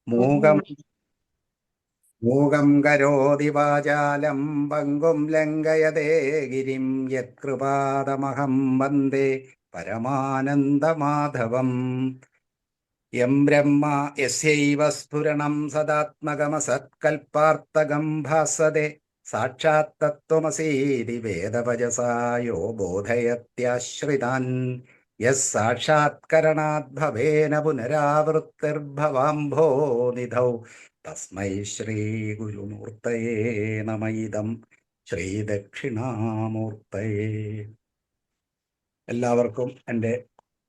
മൂകം മൂകം കരോതി വാചാലം പങ്കും ലംഘയതേ ഗിരിം യത്കൃപാദമഹം വന്ദേ പരമാനന്ദമാധവം. യം ബ്രഹ്മ യസ്യൈവ സ്ഫുരണം സദാത്മകമസത്കൽപ്പാർത്തകം ഭാസതെ സാക്ഷാത് തത്വമസീതി വേദവചസാ യോ ബോധയത്യാശ്രിതാൻ. യസ് സാക്ഷാത്കരണാത് ഭവേന പുനരാവൃത്തിർഭവാംഭോ നിധൗ തസ്മൈ ശ്രീ ഗുരുമൂർത്തയേ നമ. ഇദം ശ്രീ ദക്ഷിണാമൂർത്തയേ. എല്ലാവർക്കും എൻ്റെ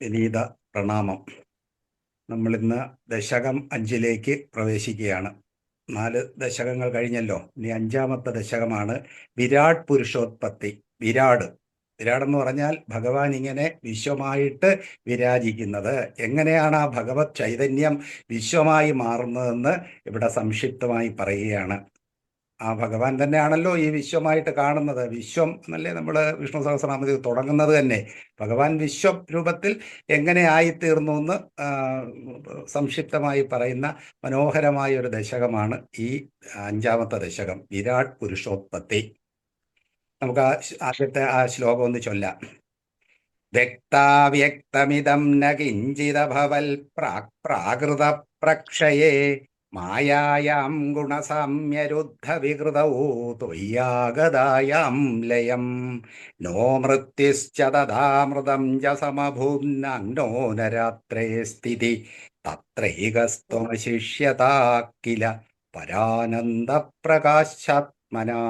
വിനീത പ്രണാമം. നമ്മളിന്ന് ദശകം 5 പ്രവേശിക്കുകയാണ്. 4 ദശകങ്ങൾ കഴിഞ്ഞല്ലോ. ഇനി 5ാമത്തെ ദശകമാണ് വിരാട് പുരുഷോത്പത്തി. വിരാട് എന്ന് പറഞ്ഞാൽ ഭഗവാൻ ഇങ്ങനെ വിശ്വമായിട്ട് വിരാജിക്കുന്നത്. എങ്ങനെയാണ് ആ ഭഗവത് ചൈതന്യം വിശ്വമായി മാറുന്നതെന്ന് ഇവിടെ സംക്ഷിപ്തമായി പറയുകയാണ്. ആ ഭഗവാൻ തന്നെയാണല്ലോ ഈ വിശ്വമായിട്ട് കാണുന്നത്. വിശ്വം എന്നല്ലേ നമ്മൾ വിഷ്ണു സഹസ്രനാമത്തിൽ തുടങ്ങുന്നത് തന്നെ. ഭഗവാൻ വിശ്വം രൂപത്തിൽ എങ്ങനെ ആയിത്തീർന്നു എന്ന് സംക്ഷിപ്തമായി പറയുന്ന മനോഹരമായ ഒരു ദശകമാണ് ഈ 5ാമത്തെ ദശകം, വിരാട് പുരുഷോത്പത്തി. നമുക്ക് ആദ്യത്തെ ആ ശ്ലോകം ഒന്ന് ചൊല്ലാം. വ്യക്താവ്യക്തമിദം ന കിഞ്ചിദഭവൽ പ്രാകൃത പ്രക്ഷയേ മായായാം ഗുണസാമ്യരുദ്ധ വികൃതൗ ത്വയ്യാഗതായാം ലയം. നോ മൃത്യുശ്ച തഥാമൃതം ച സമഭൂന്നോ നരാത്രേ സ്ഥിതി തത്രൈകസ്ത്വമശിഷ്യതാ കില പരാനന്ദപ്രകാശാത്മനാ.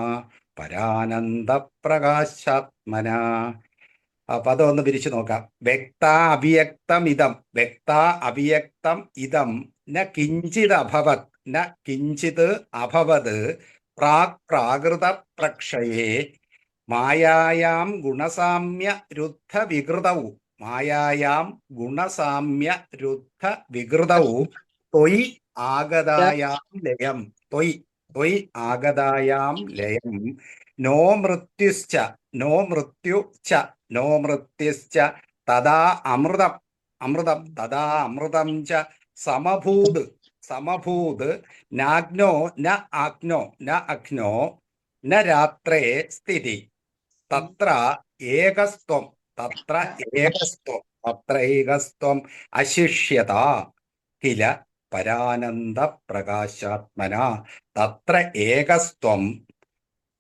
പരാനന്ദപ്രകാശാത്മനാ. അപ്പൊ അതൊന്ന് പിരിച്ചു നോക്കാം. വ്യക്താ അഭിയക്തം ഇതം. വ്യക്താ അഭിയക്തം ഇതം ന കിഞ്ചിത് അഭവത്. ന കിഞ്ചിത് അഭവത് പ്രാകൃത പ്രക്ഷയേ മായായാം ഗുണസാമ്യ രുദ്ധ വികൃതവും. മായായാം ഗുണസാമ്യ രുദ്ധ വികൃതവും ത്വയി ആഗതായാം ലയം. ത്വയി ആഗതായാം ലയം. നോ മൃത്യുശ്ച. നോ മൃത്യുശ്ച. നോ മൃത്യുശ്ച തഥാ അമൃതം. തഥാ അമൃതം ച സമഭൂത്. നാഗ്നോ ന അഗ്നോ ന രാത്രേ സ്ഥിതി തത്ര ഏകസ്ത്വം. തത്രൈകസ്ത്വം അശിഷ്യത കില പരാനന്ദ പ്രകാശാത്മന. തത്ര ഏകസ്ത്വം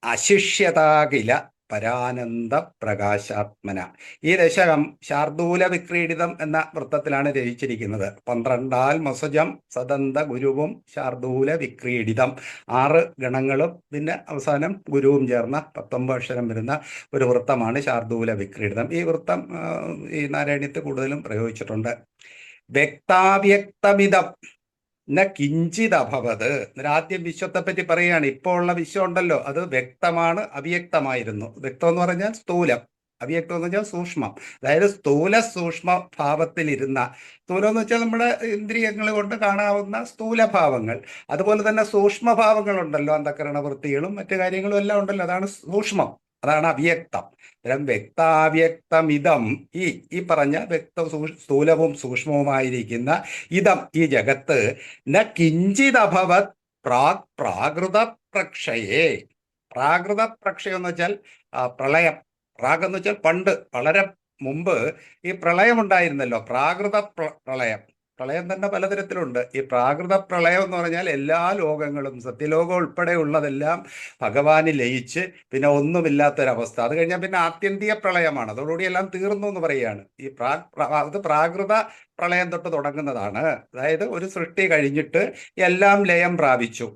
അശിഷ്യത കില പരാനന്ദ പ്രകാശാത്മന. ഈ ദശകം ശാർദൂല വിക്രീഡിതം എന്ന വൃത്തത്തിലാണ് രചിച്ചിരിക്കുന്നത്. 12 മസുജം സദന്ത ഗുരുവും ശാർദൂല വിക്രീഡിതം. 6 ഗണങ്ങളും പിന്നെ അവസാനം ഗുരുവും ചേർന്ന 19 അക്ഷരം വരുന്ന ഒരു വൃത്തമാണ് ശാർദൂല വിക്രീഡിതം. ഈ വൃത്തം ഈ നാരായണീയത്തിൽ കൂടുതലും പ്രയോഗിച്ചിട്ടുണ്ട്. വ്യക്താവ്യക്തമിതം ന കിഞ്ചിത് അഭവത്. ആദ്യം വിശ്വത്തെ പറ്റി പറയുകയാണ്. ഇപ്പോൾ ഉള്ള വിശ്വം ഉണ്ടല്ലോ, അത് വ്യക്തമാണ്, അവ്യക്തമായിരുന്നു. വ്യക്തം എന്ന് പറഞ്ഞാൽ സ്ഥൂലം, അവ്യക്തം എന്ന് വെച്ചാൽ സൂക്ഷ്മം. അതായത് സ്ഥൂല സൂക്ഷ്മ ഭാവത്തിലിരുന്ന, സ്ഥൂലം എന്ന് വെച്ചാൽ നമ്മുടെ ഇന്ദ്രിയങ്ങൾ കൊണ്ട് കാണാവുന്ന സ്ഥൂലഭാവങ്ങൾ. അതുപോലെ തന്നെ സൂക്ഷ്മഭാവങ്ങളുണ്ടല്ലോ, അന്ധകരണ വൃത്തികളും മറ്റു കാര്യങ്ങളും എല്ലാം ഉണ്ടല്ലോ, അതാണ് സൂക്ഷ്മം, അതാണ് അവ്യക്തം. അന്നേരം വ്യക്താവ്യക്തമിതം, ഈ പറഞ്ഞ സ്ഥൂലവും സൂക്ഷ്മവുമായിരിക്കുന്ന ഇതം, ഈ ജഗത്ത്, ന കിഞ്ചിദഭവത് പ്രാകൃത പ്രക്ഷയേ. പ്രാകൃത പ്രക്ഷയം എന്ന് വെച്ചാൽ പ്രളയം. പ്രാഗ് എന്ന് വെച്ചാൽ പണ്ട്, വളരെ മുമ്പ് ഈ പ്രളയം ഉണ്ടായിരുന്നല്ലോ, പ്രാകൃത പ്രളയം. പ്രളയം തന്നെ പലതരത്തിലുണ്ട്. ഈ പ്രാകൃത പ്രളയം എന്ന് പറഞ്ഞാൽ എല്ലാ ലോകങ്ങളും, സത്യലോകം ഉൾപ്പെടെ ഉള്ളതെല്ലാം ഭഗവാന് ലയിച്ച് പിന്നെ ഒന്നുമില്ലാത്തൊരവസ്ഥ. അത് കഴിഞ്ഞാൽ പിന്നെ ആത്യന്തിക പ്രളയമാണ്. അതോടുകൂടി എല്ലാം തീർന്നു എന്ന് പറയുകയാണ്. ഈ അത് പ്രാകൃത പ്രളയം തൊട്ട് തുടങ്ങുന്നതാണ്. അതായത് ഒരു സൃഷ്ടി കഴിഞ്ഞിട്ട് എല്ലാം ലയം പ്രാപിച്ചു,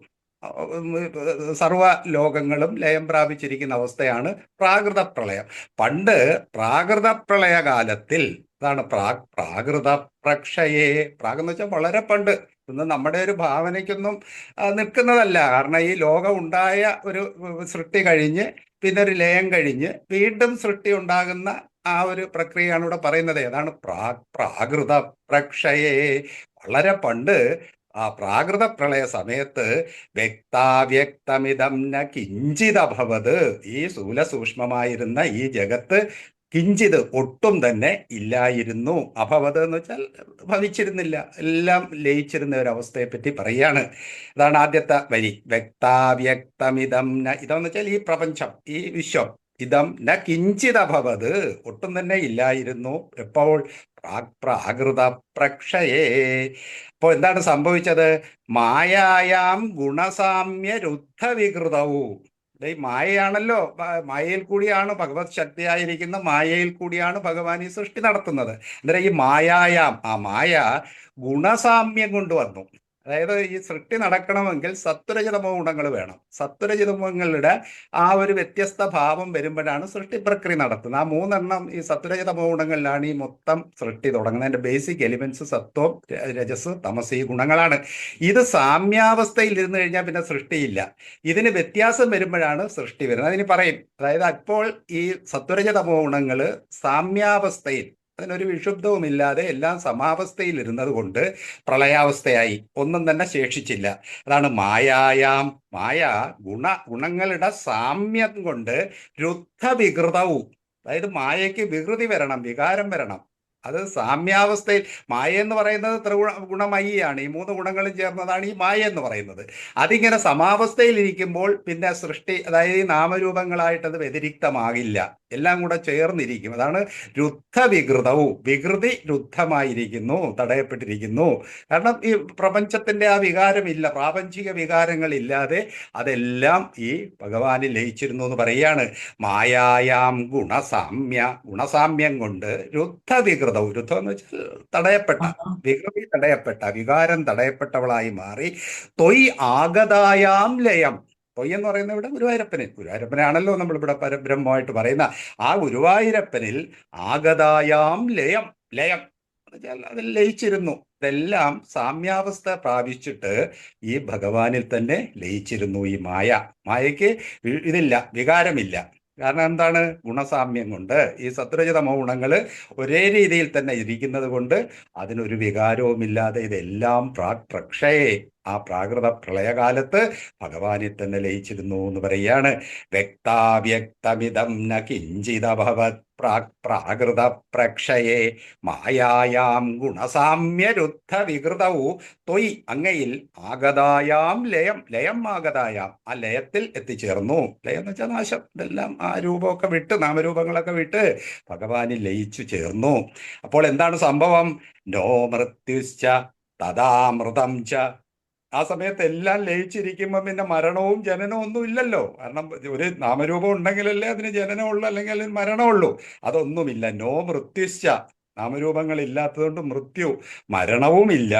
സർവ ലോകങ്ങളും ലയം പ്രാപിച്ചിരിക്കുന്ന അവസ്ഥയാണ് പ്രാകൃത പ്രളയം. പണ്ട് പ്രാകൃത പ്രളയകാലത്തിൽ, അതാണ് പ്രാകൃത പ്രക്ഷയേ. പ്രാഗെന്ന് വെച്ചാൽ വളരെ പണ്ട്, ഇന്ന് നമ്മുടെ ഒരു ഭാവനയ്ക്കൊന്നും നിൽക്കുന്നതല്ല. കാരണം ഈ ലോകം ഉണ്ടായ ഒരു സൃഷ്ടി കഴിഞ്ഞ് പിന്നെ ഒരു ലയം കഴിഞ്ഞ് വീണ്ടും സൃഷ്ടി ഉണ്ടാകുന്ന ആ ഒരു പ്രക്രിയയാണ് ഇവിടെ പറയുന്നത്. ഏതാണ് പ്രാകൃത പ്രക്ഷയേ. വളരെ പണ്ട് ആ പ്രാകൃത പ്രളയ സമയത്ത് വ്യക്താവ്യക്തമിതം ന കിഞ്ചിത് അഭവത്. ഈ സ്ഥൂല സൂക്ഷ്മമായിരുന്ന ഈ ജഗത്ത് കിഞ്ചിത് ഒട്ടും തന്നെ ഇല്ലായിരുന്നു. അഭവത് എന്ന് വെച്ചാൽ ഭവിച്ചിരുന്നില്ല, എല്ലാം ലയിച്ചിരുന്ന ഒരു അവസ്ഥയെ പറ്റി പറയാണ്. അതാണ് ആദ്യത്തെ വരി. വ്യക്താവ്യക്തമിതം ന, ഇതെന്ന് വെച്ചാൽ ഈ പ്രപഞ്ചം, ഈ വിശ്വം, ഇതം ന കിഞ്ചിത് അഭവത്, ഒട്ടും തന്നെ ഇല്ലായിരുന്നു. എപ്പോൾ? പ്രാകൃത പ്രക്ഷയേ. അപ്പോൾ എന്താണ് സംഭവിച്ചത്? മായായാം ഗുണസാമ്യ രുദ്ധ വികൃതവും. ഈ മായയാണല്ലോ, മായയിൽ കൂടിയാണ് ഭഗവത് ശക്തിയായിരിക്കുന്ന മായയിൽ കൂടിയാണ് ഭഗവാൻ ഈ സൃഷ്ടി നടത്തുന്നത്. അന്നേരം ഈ മായായാം, ആ മായ ഗുണസാമ്യം കൊണ്ടുവന്നു. അതായത് ഈ സൃഷ്ടി നടക്കണമെങ്കിൽ സത്വരജതമോ ഗുണങ്ങൾ വേണം. സത്വരജതമങ്ങളുടെ ആ ഒരു വ്യത്യസ്ത ഭാവം വരുമ്പോഴാണ് സൃഷ്ടി പ്രക്രിയ നടത്തുന്നത്. ആ മൂന്നെണ്ണം ഈ സത്വരജതമോ ഗുണങ്ങളിലാണ് ഈ മൊത്തം സൃഷ്ടി തുടങ്ങുന്നത്. അതിന്റെ ബേസിക് എലിമെന്റ്സ് സത്വം, രജസ്, തമസ്, ഈ ഗുണങ്ങളാണ്. ഇത് സാമ്യാവസ്ഥയിൽ ഇരുന്ന് കഴിഞ്ഞാൽ പിന്നെ സൃഷ്ടിയില്ല. ഇതിന് വ്യത്യാസം വരുമ്പോഴാണ് സൃഷ്ടി വരുന്നത്. അതിന് പറയും, അതായത് അപ്പോൾ ഈ സത്വരജതമോ ഗുണങ്ങൾ സാമ്യാവസ്ഥയിൽ, അതിനൊരു വിക്ഷുബ്ധവുമില്ലാതെ എല്ലാം സമാവസ്ഥയിൽ ഇരുന്നത് കൊണ്ട് പ്രളയാവസ്ഥയായി, ഒന്നും തന്നെ ശേഷിച്ചില്ല. അതാണ് മായായാം, മായ ഗുണങ്ങളുടെ സാമ്യം കൊണ്ട് രുദ്ധ വികൃതവും. അതായത് മായയ്ക്ക് വികൃതി വരണം, വികാരം വരണം. അത് സാമ്യാവസ്ഥയിൽ, മായ എന്ന് പറയുന്നത് ത്രിഗുണമയിയാണ്. ഈ മൂന്ന് ഗുണങ്ങളും ചേർന്നതാണ് ഈ മായ എന്ന് പറയുന്നത്. അതിങ്ങനെ സമാവസ്ഥയിൽ ഇരിക്കുമ്പോൾ പിന്നെ സൃഷ്ടി, അതായത് ഈ നാമരൂപങ്ങളായിട്ട് അത് വ്യതിരിക്തമാകില്ല, എല്ലാം കൂടെ ചേർന്നിരിക്കും. അതാണ് രുദ്ധ വികൃതവും. വികൃതി രുദ്ധമായിരിക്കുന്നു, തടയപ്പെട്ടിരിക്കുന്നു. കാരണം ഈ പ്രപഞ്ചത്തിന്റെ ആ വികാരമില്ല, പ്രാപഞ്ചിക വികാരങ്ങളില്ലാതെ അതെല്ലാം ഈ ഭഗവാനിൽ ലയിച്ചിരുന്നു എന്ന് പറയുകയാണ്. മായായാം ഗുണസാമ്യം കൊണ്ട് രുദ്ധ വികൃതവും. രുദ്ധം എന്ന് വെച്ചാൽ തടയപ്പെട്ട, വികൃതി തടയപ്പെട്ട, വികാരം തടയപ്പെട്ടവളായി മാറി. തൊയ് ആഗതായാം ലയം. തൊയ് എന്ന് പറയുന്നത് ഇവിടെ ഗുരുവായൂരപ്പനാണല്ലോ നമ്മളിവിടെ പരബ്രഹ്മമായിട്ട് പറയുന്ന ആ ഗുരുവായൂരപ്പനിൽ ആഗതായാം ലയം. ലയം എന്ന് വെച്ചാൽ അതിൽ ലയിച്ചിരുന്നു. ഇതെല്ലാം സാമ്യാവസ്ഥ പ്രാപിച്ചിട്ട് ഈ ഭഗവാനിൽ തന്നെ ലയിച്ചിരുന്നു. ഈ മായയ്ക്ക് ഇതില്ല, വികാരമില്ല. കാരണം എന്താണ്? ഗുണസാമ്യം കൊണ്ട്. ഈ സത്വരജതമോ ഗുണങ്ങൾ ഒരേ രീതിയിൽ തന്നെ ഇരിക്കുന്നത് കൊണ്ട് അതിനൊരു വികാരവുമില്ലാതെ ഇതെല്ലാം പ്രക്ഷയെ, ആ പ്രാകൃത പ്രളയകാലത്ത് ഭഗവാനിൽ തന്നെ ലയിച്ചിരുന്നു എന്ന് പറയുകയാണ്. വ്യക്താവ്യക്തമിതം ന കിഞ്ചിദഭവത് പ്രാകൃത പ്രക്ഷയെ മായായാം ഗുണസാമ്യരുദ്ധ വികൃതവും തൊയ് അങ്ങയിൽ ആഗതായാം ലയം. ലയം ആഗതായാം, ആ ലയത്തിൽ എത്തിച്ചേർന്നു. ലയം എന്ന് വെച്ചാൽ നാശം. ഇതെല്ലാം ആ രൂപമൊക്കെ വിട്ട്, നാമരൂപങ്ങളൊക്കെ വിട്ട് ഭഗവാനിൽ ലയിച്ചു ചേർന്നു. അപ്പോൾ എന്താണ് സംഭവം? നോ മൃത്യുശ്ച തഥാമൃതം ച. ആ സമയത്ത് എല്ലാം ലയിച്ചിരിക്കുമ്പോൾ പിന്നെ മരണവും ജനനവും ഒന്നും ഇല്ലല്ലോ. കാരണം ഒരു നാമരൂപം ഉണ്ടെങ്കിലല്ലേ അതിന് ജനനമുള്ളൂ, അല്ലെങ്കിൽ അതിന് മരണമുള്ളൂ. അതൊന്നുമില്ല. നോ മൃത്യുശ്ച, നാമരൂപങ്ങൾ ഇല്ലാത്തതുകൊണ്ട് മൃത്യു, മരണവുമില്ല.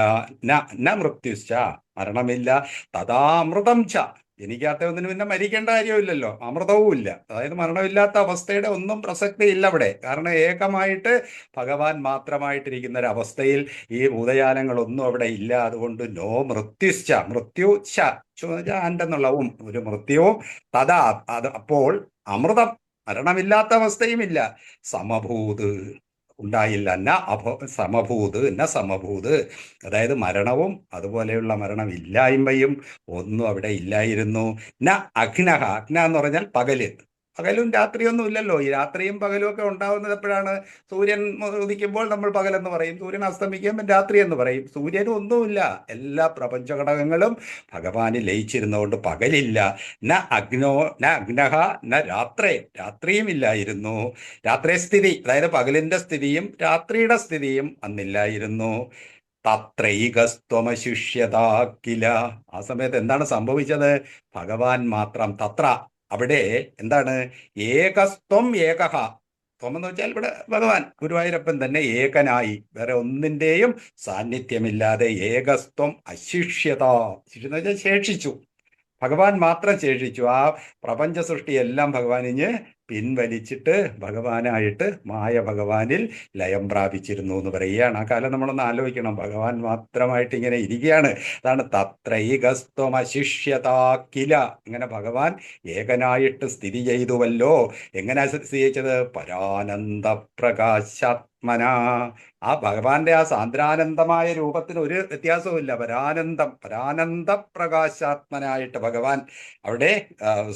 ന മൃത്യുശ്ച, മരണമില്ല. തഥാമൃതം ച, ജനിക്കാത്തവന് പിന്നെ മരിക്കേണ്ട കാര്യമില്ലല്ലോ, അമൃതവും ഇല്ല. അതായത് മരണമില്ലാത്ത അവസ്ഥയുടെ ഒന്നും പ്രസക്തി ഇല്ല അവിടെ. കാരണം ഏകമായിട്ട് ഭഗവാൻ മാത്രമായിട്ടിരിക്കുന്ന ഒരു അവസ്ഥയിൽ ഈ ഭൂതജാലങ്ങളൊന്നും അവിടെ ഇല്ല. അതുകൊണ്ട് നോ മൃത്യുശ്ച, മൃത്യു ആൻഡെന്നുള്ളവും ഒരു മൃത്യുവും. തഥാ, അത് അപ്പോൾ അമൃതം, മരണമില്ലാത്ത അവസ്ഥയുമില്ല. സമഭൂത്, ഉണ്ടായില്ല. സമഭൂത്, അതായത് മരണവും അതുപോലെയുള്ള മരണമില്ലായ്മയും ഒന്നും അവിടെ ഇല്ലായിരുന്നു. അഗ്നഹ, അഗ്ന എന്ന് പറഞ്ഞാൽ പകല്. പകലും രാത്രിയൊന്നും ഇല്ലല്ലോ. ഈ രാത്രിയും പകലും ഒക്കെ ഉണ്ടാവുന്നത് എപ്പോഴാണ്? സൂര്യൻ ഉദിക്കുമ്പോൾ നമ്മൾ പകലെന്ന് പറയും, സൂര്യൻ അസ്തമിക്കുമ്പോൾ രാത്രി എന്ന് പറയും. സൂര്യനും ഒന്നുമില്ല, എല്ലാ പ്രപഞ്ച ഘടകങ്ങളും ഭഗവാനിൽ ലയിച്ചിരുന്നതുകൊണ്ട് പകലില്ല. അഗ്നഹ രാത്രേ, രാത്രിയും ഇല്ലായിരുന്നു. രാത്രി സ്ഥിതി, അതായത് പകലിന്റെ സ്ഥിതിയും രാത്രിയുടെ സ്ഥിതിയും അന്നില്ലായിരുന്നു. തത്രൈകസ്ത്വമശിഷ്യതാക്കില. ആ സമയത്ത് എന്താണ് സംഭവിച്ചത്? ഭഗവാൻ മാത്രം. തത്ര, അവിടെ എന്താണ്? ഏകസ്ത്വം ഏകഹ. ത്വം എന്ന് വെച്ചാൽ ഇവിടെ ഭഗവാൻ ഗുരുവായൂരപ്പൻ തന്നെ ഏകനായി, വേറെ ഒന്നിന്റെയും സാന്നിധ്യമില്ലാതെ ഏകസ്ത്വം അശിഷ്യത. ശിഷ്യെന്ന് വെച്ചാൽ ശേഷിച്ചു, ഭഗവാൻ മാത്രം ശേഷിച്ചു. ആ പ്രപഞ്ച സൃഷ്ടിയെല്ലാം ഭഗവാനിഞ്ഞ് പിൻവലിച്ചിട്ട് ഭഗവാനായിട്ട് ഭഗവാനിൽ ലയം പ്രാപിച്ചിരുന്നു എന്ന് പറയുകയാണ്. ആ കാലം നമ്മളൊന്ന് ആലോചിക്കണം. ഭഗവാൻ മാത്രമായിട്ട് ഇങ്ങനെ ഇരിക്കുകയാണ്. അതാണ് തത്രൈകസ്ത്വമശിഷ്യതാക്കില. ഇങ്ങനെ ഭഗവാൻ ഏകനായിട്ട് സ്ഥിതി ചെയ്തുവല്ലോ. എങ്ങനെയാ സ്ഥിതി ചെയ്തത്? പരാനന്ദ പ്രകാശാത്മന. ആ ഭഗവാന്റെ ആ സാന്ദ്രാനന്ദമായ രൂപത്തിന് ഒരു വ്യത്യാസവുമില്ല. പരാനന്ദ പ്രകാശാത്മനായിട്ട് ഭഗവാൻ അവിടെ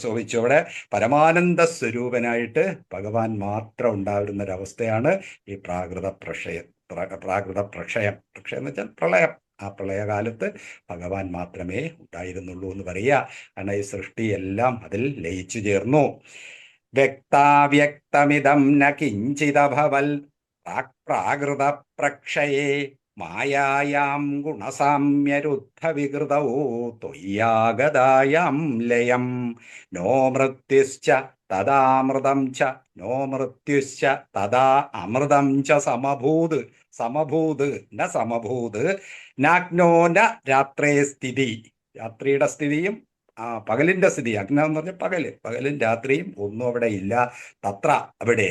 ശോഭിച്ചു. അവിടെ പരമാനന്ദ സ്വരൂപൻ സ്വരൂപനായിട്ട് ഭഗവാൻ മാത്രം ഉണ്ടായിരുന്ന ഒരവസ്ഥയാണ് ഈ പ്രക്ഷയം പ്രക്ഷയം എന്ന് വെച്ചാൽ പ്രളയം. ആ പ്രളയകാലത്ത് ഭഗവാൻ മാത്രമേ ഉണ്ടായിരുന്നുള്ളൂ എന്ന് പറയുക. കാരണം ഈ സൃഷ്ടിയെല്ലാം അതിൽ ലയിച്ചു ചേർന്നു. വ്യക്താവ്യക്തമിതം ന കിഞ്ചിദഭവൽ പ്രാകൃത പ്രക്ഷയേ മായായാം ഗുണസാമ്യരുദ്ധ വികൃതൗ ത്വയ്യാഗതായാം ലയം നോ മൃത്യുശ്ച തദാമൃതം ച നോ മൃത്യുശ്ച തദാ അമൃതം ച സമഭൂത് സമഭൂത് ന സമഭൂത് നാഗ്നോ ന രാത്രേ സ്ഥിതി. രാത്രിയുടെ സ്ഥിതിയും പകലിന്റെ സ്ഥിതി, അഗ്നം എന്ന് പറഞ്ഞാൽ പകലും രാത്രിയും ഒന്നും അവിടെ ഇല്ല. തത്ര അവിടെ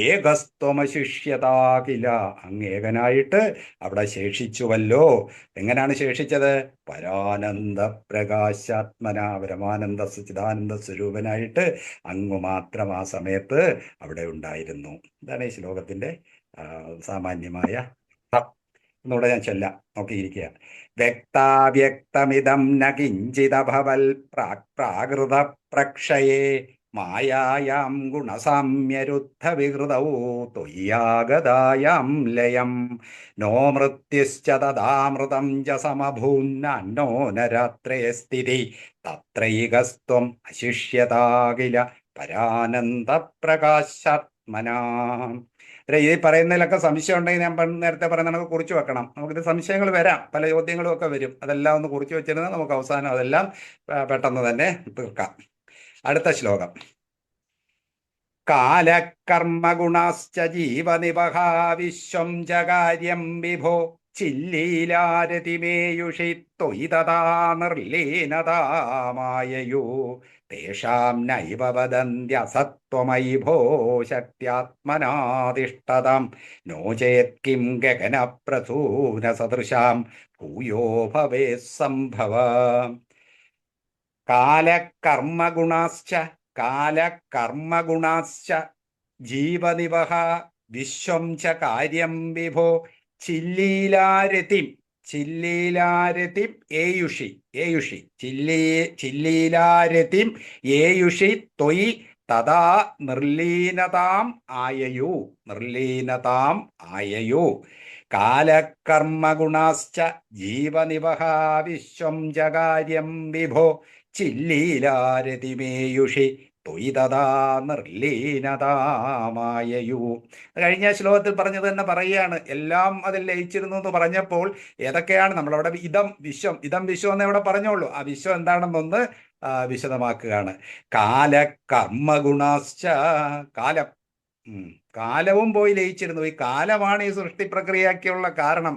ഏകസ്ത്വമശിഷ്യതാകില, അങ്ങേകനായിട്ട് അവിടെ ശേഷിച്ചുവല്ലോ. എങ്ങനെയാണ് ശേഷിച്ചത്? പരാനന്ദ പ്രകാശാത്മന, പരമാനന്ദ സച്ചിദാനന്ദ സ്വരൂപനായിട്ട് അങ്ങ് മാത്രം ആ സമയത്ത് അവിടെ ഉണ്ടായിരുന്നു. ഇതാണ് ഈ ശ്ലോകത്തിന്റെ സാമാന്യമായ ഒന്നുകൂടെ ഞാൻ ചൊല്ലാം, നോക്കിയിരിക്കുക. വ്യക്താവ്യക്തമിതം ന കിഞ്ചിദഭവൽ പ്രാകൃത പ്രക്ഷയേ മായായാം ഗുണസാമ്യരുദ്ധ വികൃതൗ ത്വയ്യാഗതായാം ലയം നോ മൃത്യുശ്ച തദാമൃതം ച സമഭൂന്നോ ന രാത്രേ സ്ഥിതി തത്രൈകസ്ത്വം അശിഷ്യതാകില പരാനന്ദ പ്രകാശാത്മനാ. ഈ പറയുന്നതിലൊക്കെ സംശയം ഉണ്ടെങ്കിൽ ഞാൻ നേരത്തെ പറയുന്ന നമുക്ക് കുറിച്ച് വെക്കണം. നമുക്കിത് സംശയങ്ങൾ വരാം, പല ചോദ്യങ്ങളും ഒക്കെ വരും. അതെല്ലാം ഒന്ന് കുറിച്ച് വെച്ചിരുന്നാൽ നമുക്ക് അവസാനം അതെല്ലാം പെട്ടെന്ന് തന്നെ തീർക്കാം. അടുത്ത ശ്ലോകം. കാലകർമ്മഗുണാശ്ച ജീവനിവഹാ വിശ്വം ചകാര്യം വിഭോ ചില്ലീലാരതിമേയുഷി ത്വയി തഥാ നിർലീനതാമായയോ തേഷാം നൈവ വദന്ത്യസത്വമയി ഭോ ശക്ത്യാത്മനാതിഷ്ഠതാം നോ ചേത് കിം ഗഗനപ്രസൂന സദൃശാം ഭൂയോ ഭവേ സംഭവ. കാലകർമ്മഗുണാശ്ച ജീവനിവഹ വിശ്വം ച കാര്യം വിഭോ ചില്ലീലാരതിം ഏയുഷി ചില്ലീലാരതിം ഏയുഷി ത്വയി തഥാ നിർലീനതാം ആയയോ കാലകർമ്മഗുണാശ്ച ജീവനിവഹ വിശ്വം ചകാര്യം വിഭോ ചില്ലീലാരതിമേയുഷി ത്വയി തഥാ നിർലീനതാമായയു. കഴിഞ്ഞ ശ്ലോകത്തിൽ പറഞ്ഞത് തന്നെ പറയുകയാണ്. എല്ലാം അതിൽ ലയിച്ചിരുന്നു എന്ന് പറഞ്ഞപ്പോൾ ഏതൊക്കെയാണ് നമ്മളവിടെ ഇതം വിശ്വം എന്ന് ഇവിടെ പറഞ്ഞോളൂ. ആ വിശ്വം എന്താണെന്നൊന്ന് വിശദമാക്കുകയാണ്. കാലകർമ്മഗുണാശ്ച, കാലവും പോയി ലയിച്ചിരുന്നു. ഈ കാലമാണ് ഈ സൃഷ്ടി പ്രക്രിയക്കുള്ള കാരണം.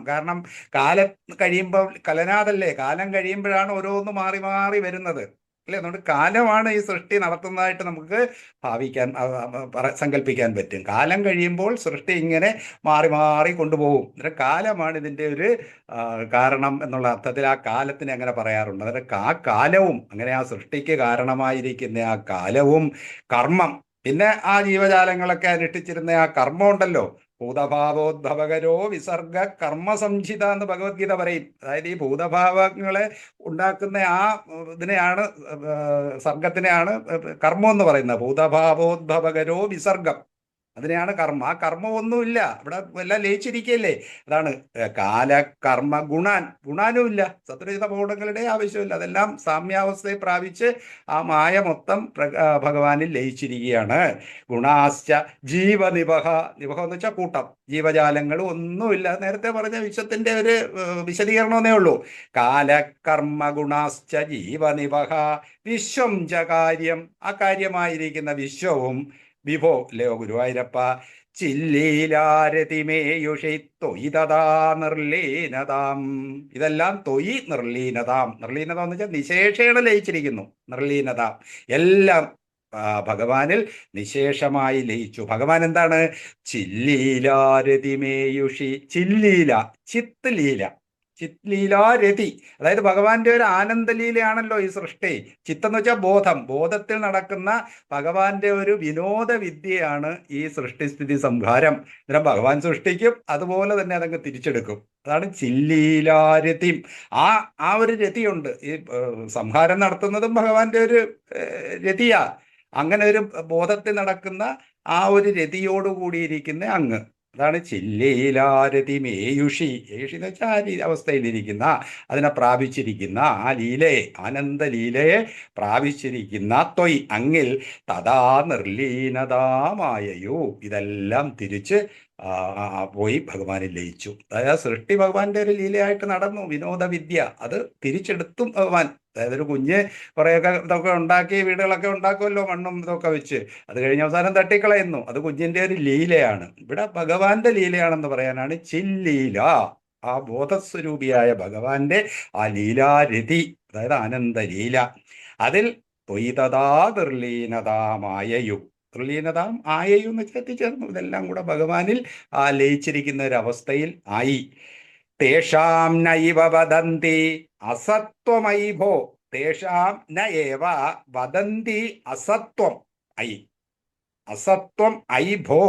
കാലം കഴിയുമ്പോൾ കലനാഥല്ലേ, കാലം കഴിയുമ്പോഴാണ് ഓരോന്ന് മാറി മാറി വരുന്നത് അല്ലേ. അതുകൊണ്ട് കാലമാണ് ഈ സൃഷ്ടി നടത്തുന്നതായിട്ട് നമുക്ക് ഭാവിക്കാൻ സങ്കല്പിക്കാൻ പറ്റും. കാലം കഴിയുമ്പോൾ സൃഷ്ടി ഇങ്ങനെ മാറി മാറി കൊണ്ടുപോകും. അന്നേരം കാലമാണ് ഇതിൻ്റെ ഒരു കാരണം എന്നുള്ള അർത്ഥത്തിൽ ആ കാലത്തിനെ അങ്ങനെ പറയാറുണ്ട്. അന്നേരം ആ കാലവും, അങ്ങനെ ആ സൃഷ്ടിക്ക് കാരണമായിരിക്കുന്ന ആ കാലവും കർമ്മം, പിന്നെ ആ ജീവജാലങ്ങളൊക്കെ അനുഷ്ഠിച്ചിരുന്ന ആ കർമ്മം ഉണ്ടല്ലോ, ഭൂതഭാവോദ്ഭവകരോ വിസർഗ കർമ്മസംഹിത എന്ന് ഭഗവത്ഗീത പറയും. അതായത് ഈ ഭൂതഭാവങ്ങളെ ഉണ്ടാക്കുന്ന ആ ഇതിനെയാണ്, സർഗത്തിനെയാണ് കർമ്മം എന്ന് പറയുന്നത്. ഭൂതഭാവോദ്ഭവകരോ വിസർഗം, അതിനെയാണ് കർമ്മ. ആ കർമ്മമൊന്നുമില്ല, ഇവിടെ എല്ലാം ലയിച്ചിരിക്കുകയല്ലേ. അതാണ് കാലകർമ്മ ഗുണാനും ഇല്ല, സത്വരഹിത ബോധങ്ങളുടെ ആവശ്യമില്ല. അതെല്ലാം സാമ്യാവസ്ഥയെ പ്രാപിച്ച് ആ മായ മൊത്തം ഭഗവാനിൽ ലയിച്ചിരിക്കുകയാണ്. ഗുണാശ്ച ജീവനിവഹ എന്ന് വെച്ചാൽ കൂട്ടം, ജീവജാലങ്ങളും ഒന്നുമില്ല. നേരത്തെ പറഞ്ഞ വിശ്വത്തിന്റെ ഒരു വിശദീകരണമെന്നേ ഉള്ളൂ. കാലകർമ്മ ഗുണാശ്ച ജീവനിവഹ വിശ്വം ച കാര്യം, ആ കാര്യമായിരിക്കുന്ന വിശ്വവും വിഭോ ലയോ ഗുരുവായൂരപ്പ ചില്ലീലാരതിമേയുഷി ത്വയി തഥാ നിർലീനതാം. ഇതെല്ലാം ത്വയി നിർലീനതാം എന്ന് വെച്ചാൽ നിശേഷേണ ലയിച്ചിരിക്കുന്നു. നിർലീനതാം എല്ലാം ഭഗവാനിൽ നിശേഷമായി ലയിച്ചു. ഭഗവാൻ എന്താണ്? ചില്ലീലാരതിമേയുഷി, ചിത്ലീലാരതി, അതായത് ഭഗവാന്റെ ഒരു ആനന്ദലീലയാണല്ലോ ഈ സൃഷ്ടി. ചിത്തെന്ന് വെച്ചാൽ ബോധം, ബോധത്തിൽ നടക്കുന്ന ഭഗവാന്റെ ഒരു വിനോദ വിദ്യയാണ് ഈ സൃഷ്ടിസ്ഥിതി സംഹാരം. അന്നേരം ഭഗവാൻ സൃഷ്ടിക്കും, അതുപോലെ തന്നെ അതങ്ങ് തിരിച്ചെടുക്കും. അതാണ് ചില്ലീലാരതി. ആ ഒരു രതിയുണ്ട്. ഈ സംഹാരം നടത്തുന്നതും ഭഗവാന്റെ ഒരു രതിയാ. അങ്ങനെ ഒരു ബോധത്തിൽ നടക്കുന്ന ആ ഒരു രതിയോട് കൂടിയിരിക്കുന്ന അങ്ങ്, അതാണ് ചില്ലീലാരതി മേയുഷി. ഏയുഷി എന്ന് വെച്ചാൽ ആ അവസ്ഥയിലിരിക്കുന്ന, അതിനെ പ്രാപിച്ചിരിക്കുന്ന ആ ലീലയെ, ആനന്ദ ലീലയെ പ്രാപിച്ചിരിക്കുന്ന ത്വയ് അങ്ങിൽ തഥാ നിർലീനതാമായയോ. ഇതെല്ലാം തിരിച്ച് പോയി ഭഗവാനിൽ ലയിച്ചു. അതായത് സൃഷ്ടി ഭഗവാന്റെ ഒരു ലീലയായിട്ട് നടന്നു, വിനോദവിദ്യ അത് തിരിച്ചെടുത്തും ഭഗവാൻ. അതായത് ഒരു കുഞ്ഞ് കുറേയൊക്കെ ഇതൊക്കെ ഉണ്ടാക്കി, വീടുകളൊക്കെ ഉണ്ടാക്കുമല്ലോ മണ്ണും ഇതൊക്കെ വെച്ച്, അത് കഴിഞ്ഞ അവസാനം തട്ടിക്കളയുന്നു. അത് കുഞ്ഞിന്റെ ഒരു ലീലയാണ്. ഇവിടെ ഭഗവാന്റെ ലീലയാണെന്ന് പറയാനാണ് ചില്ലീല. ആ ബോധസ്വരൂപിയായ ഭഗവാന്റെ ആ ലീലാരതി, അതായത് ആനന്ദലീല, അതിൽ ത്വയിതഥാ നിർലീനതാമായയു. നിർലീനതാം ആയയു എന്ന് വെച്ചാൽ എത്തിച്ചേർന്നു. ഇതെല്ലാം കൂടെ ഭഗവാനിൽ ലയിച്ചിരിക്കുന്ന ഒരു അവസ്ഥയിൽ ആയി. തേഷാം നൈവ വദന്തി അസത്വമൈഭോ. തേഷാം ന ഏവ വദന്തി അസത്വം ഐ. അസത്വം ഐഭോ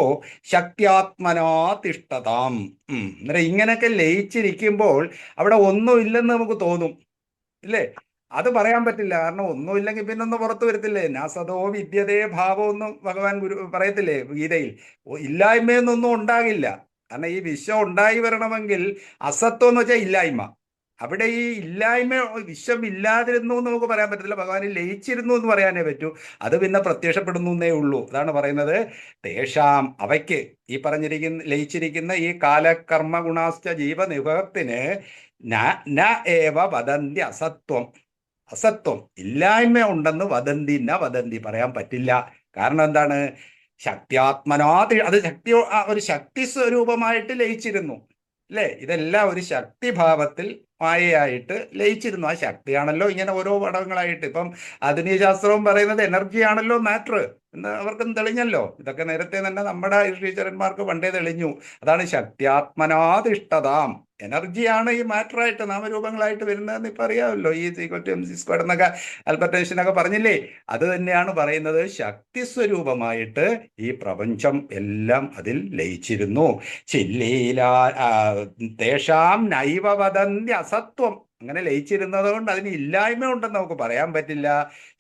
ശക്തിയാത്മനാ തിഷ്ഠതാം. അന്നേരം ഇങ്ങനെയൊക്കെ ലയിച്ചിരിക്കുമ്പോൾ അവിടെ ഒന്നുമില്ലെന്ന് നമുക്ക് തോന്നും, ഇല്ലേ? അത് പറയാൻ പറ്റില്ല. കാരണം ഒന്നുമില്ലെങ്കിൽ പിന്നെ ഒന്ന് പുറത്തു വരത്തില്ലേ? നാസതോ വിദ്യതേ ഭാവം ഒന്നും ഭഗവാൻ പറയത്തില്ലേ ഗീതയിൽ? ഇല്ലായ്മയൊന്നും ഉണ്ടാകില്ല. കാരണം ഈ വിശ്വം ഉണ്ടായി വരണമെങ്കിൽ അസത്വം എന്ന് വെച്ചാൽ ഇല്ലായ്മ. അവിടെ ഈ ഇല്ലായ്മ, വിശ്വം ഇല്ലാതിരുന്നു എന്ന് നമുക്ക് പറയാൻ പറ്റത്തില്ല. ഭഗവാനിൽ ലയിച്ചിരുന്നു എന്ന് പറയാനേ പറ്റൂ. അത് പിന്നെ പ്രത്യക്ഷപ്പെടുന്നു എന്നേ ഉള്ളൂ. അതാണ് പറയുന്നത്, തേഷാം അവയ്ക്ക്, ഈ പറഞ്ഞിരിക്കുന്ന ലയിച്ചിരിക്കുന്ന ഈ കാലകർമ്മ ഗുണാശ്ച ജീവനിഭവത്തിന് ന ഏവ വദന്തി അസത്വം. അസത്വം, ഇല്ലായ്മ ഉണ്ടെന്ന് വദന്തി ന വദന്തി പറയാൻ പറ്റില്ല. കാരണം എന്താണ്? ശക്തിയാത്മനാതി, അത് ശക്തി, ഒരു ശക്തി സ്വരൂപമായിട്ട് ലയിച്ചിരുന്നു, അല്ലേ? ഇതെല്ലാം ഒരു ശക്തിഭാവത്തിൽ മായയായിട്ട് ലയിച്ചിരുന്നു. ആ ശക്തിയാണല്ലോ ഇങ്ങനെ ഓരോ ഘടകങ്ങളായിട്ട്. ഇപ്പം ആധുനിക ശാസ്ത്രവും പറയുന്നത് എനർജിയാണല്ലോ മാറ്റർ എന്ന് അവർക്കും തെളിഞ്ഞല്ലോ. ഇതൊക്കെ നേരത്തെ തന്നെ നമ്മുടെ ടീച്ചർമാർക്ക് പണ്ടേ തെളിഞ്ഞു. അതാണ് ശക്തിയാത്മനാധിഷ്ഠതാം. എനർജിയാണ് ഈ മാറ്ററായിട്ട് നാമരൂപങ്ങളായിട്ട് വരുന്നതെന്ന് ഇപ്പം അറിയാമല്ലോ. ഈ MC² എന്നൊക്കെ ആൽബർട്ട് ഐൻസ്റ്റീനൊക്കെ പറഞ്ഞില്ലേ? അത് തന്നെയാണ് പറയുന്നത്. ശക്തി സ്വരൂപമായിട്ട് ഈ പ്രപഞ്ചം എല്ലാം അതിൽ ലയിച്ചിരുന്നു. ചില്ലീലാ തേഷാം നൈവ വദന്തി അസത്വം. അങ്ങനെ ലയിച്ചിരുന്നത് കൊണ്ട് അതിന് ഇല്ലായ്മ ഉണ്ടെന്ന് നമുക്ക് പറയാൻ പറ്റില്ല.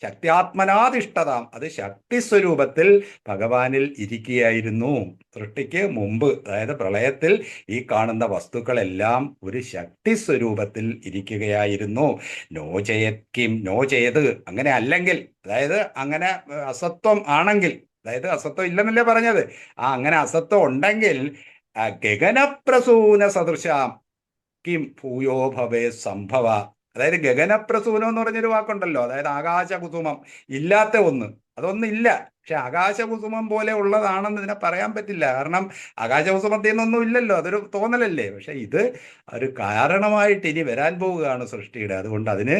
ശക്തിയാത്മനാധിഷ്ഠതാം, അത് ശക്തി സ്വരൂപത്തിൽ ഭഗവാനിൽ ഇരിക്കുകയായിരുന്നു സൃഷ്ടിക്ക് മുമ്പ്. അതായത് പ്രളയത്തിൽ ഈ കാണുന്ന വസ്തുക്കളെല്ലാം ഒരു ശക്തി സ്വരൂപത്തിൽ ഇരിക്കുകയായിരുന്നു. നോ ചെയ്ത് അങ്ങനെ അല്ലെങ്കിൽ, അതായത് അങ്ങനെ അസത്വം ആണെങ്കിൽ, അതായത് അസത്വം ഇല്ലെന്നല്ലേ പറഞ്ഞത്, അങ്ങനെ അസത്വം ഉണ്ടെങ്കിൽ ഗഗനപ്രസൂന സദൃശാം കിം ഭൂയോ ഭവേ സംഭവ. അതായത് ഗഗനപ്രസൂനം എന്ന് പറഞ്ഞൊരു വാക്കുണ്ടല്ലോ, അതായത് ആകാശകുസുമം, ഇല്ലാത്ത ഒന്ന്, അതൊന്നില്ല. പക്ഷെ ആകാശകുസുമം പോലെ ഉള്ളതാണെന്ന് ഇതിനെ പറയാൻ പറ്റില്ല. കാരണം ആകാശകുസുമത്തിൽ നിന്നൊന്നും ഇല്ലല്ലോ, അതൊരു തോന്നലല്ലേ. പക്ഷെ ഇത് ഒരു കാരണമായിട്ട് ഇനി വരാൻ പോവുകയാണ് സൃഷ്ടിയുടെ. അതുകൊണ്ട് അതിന്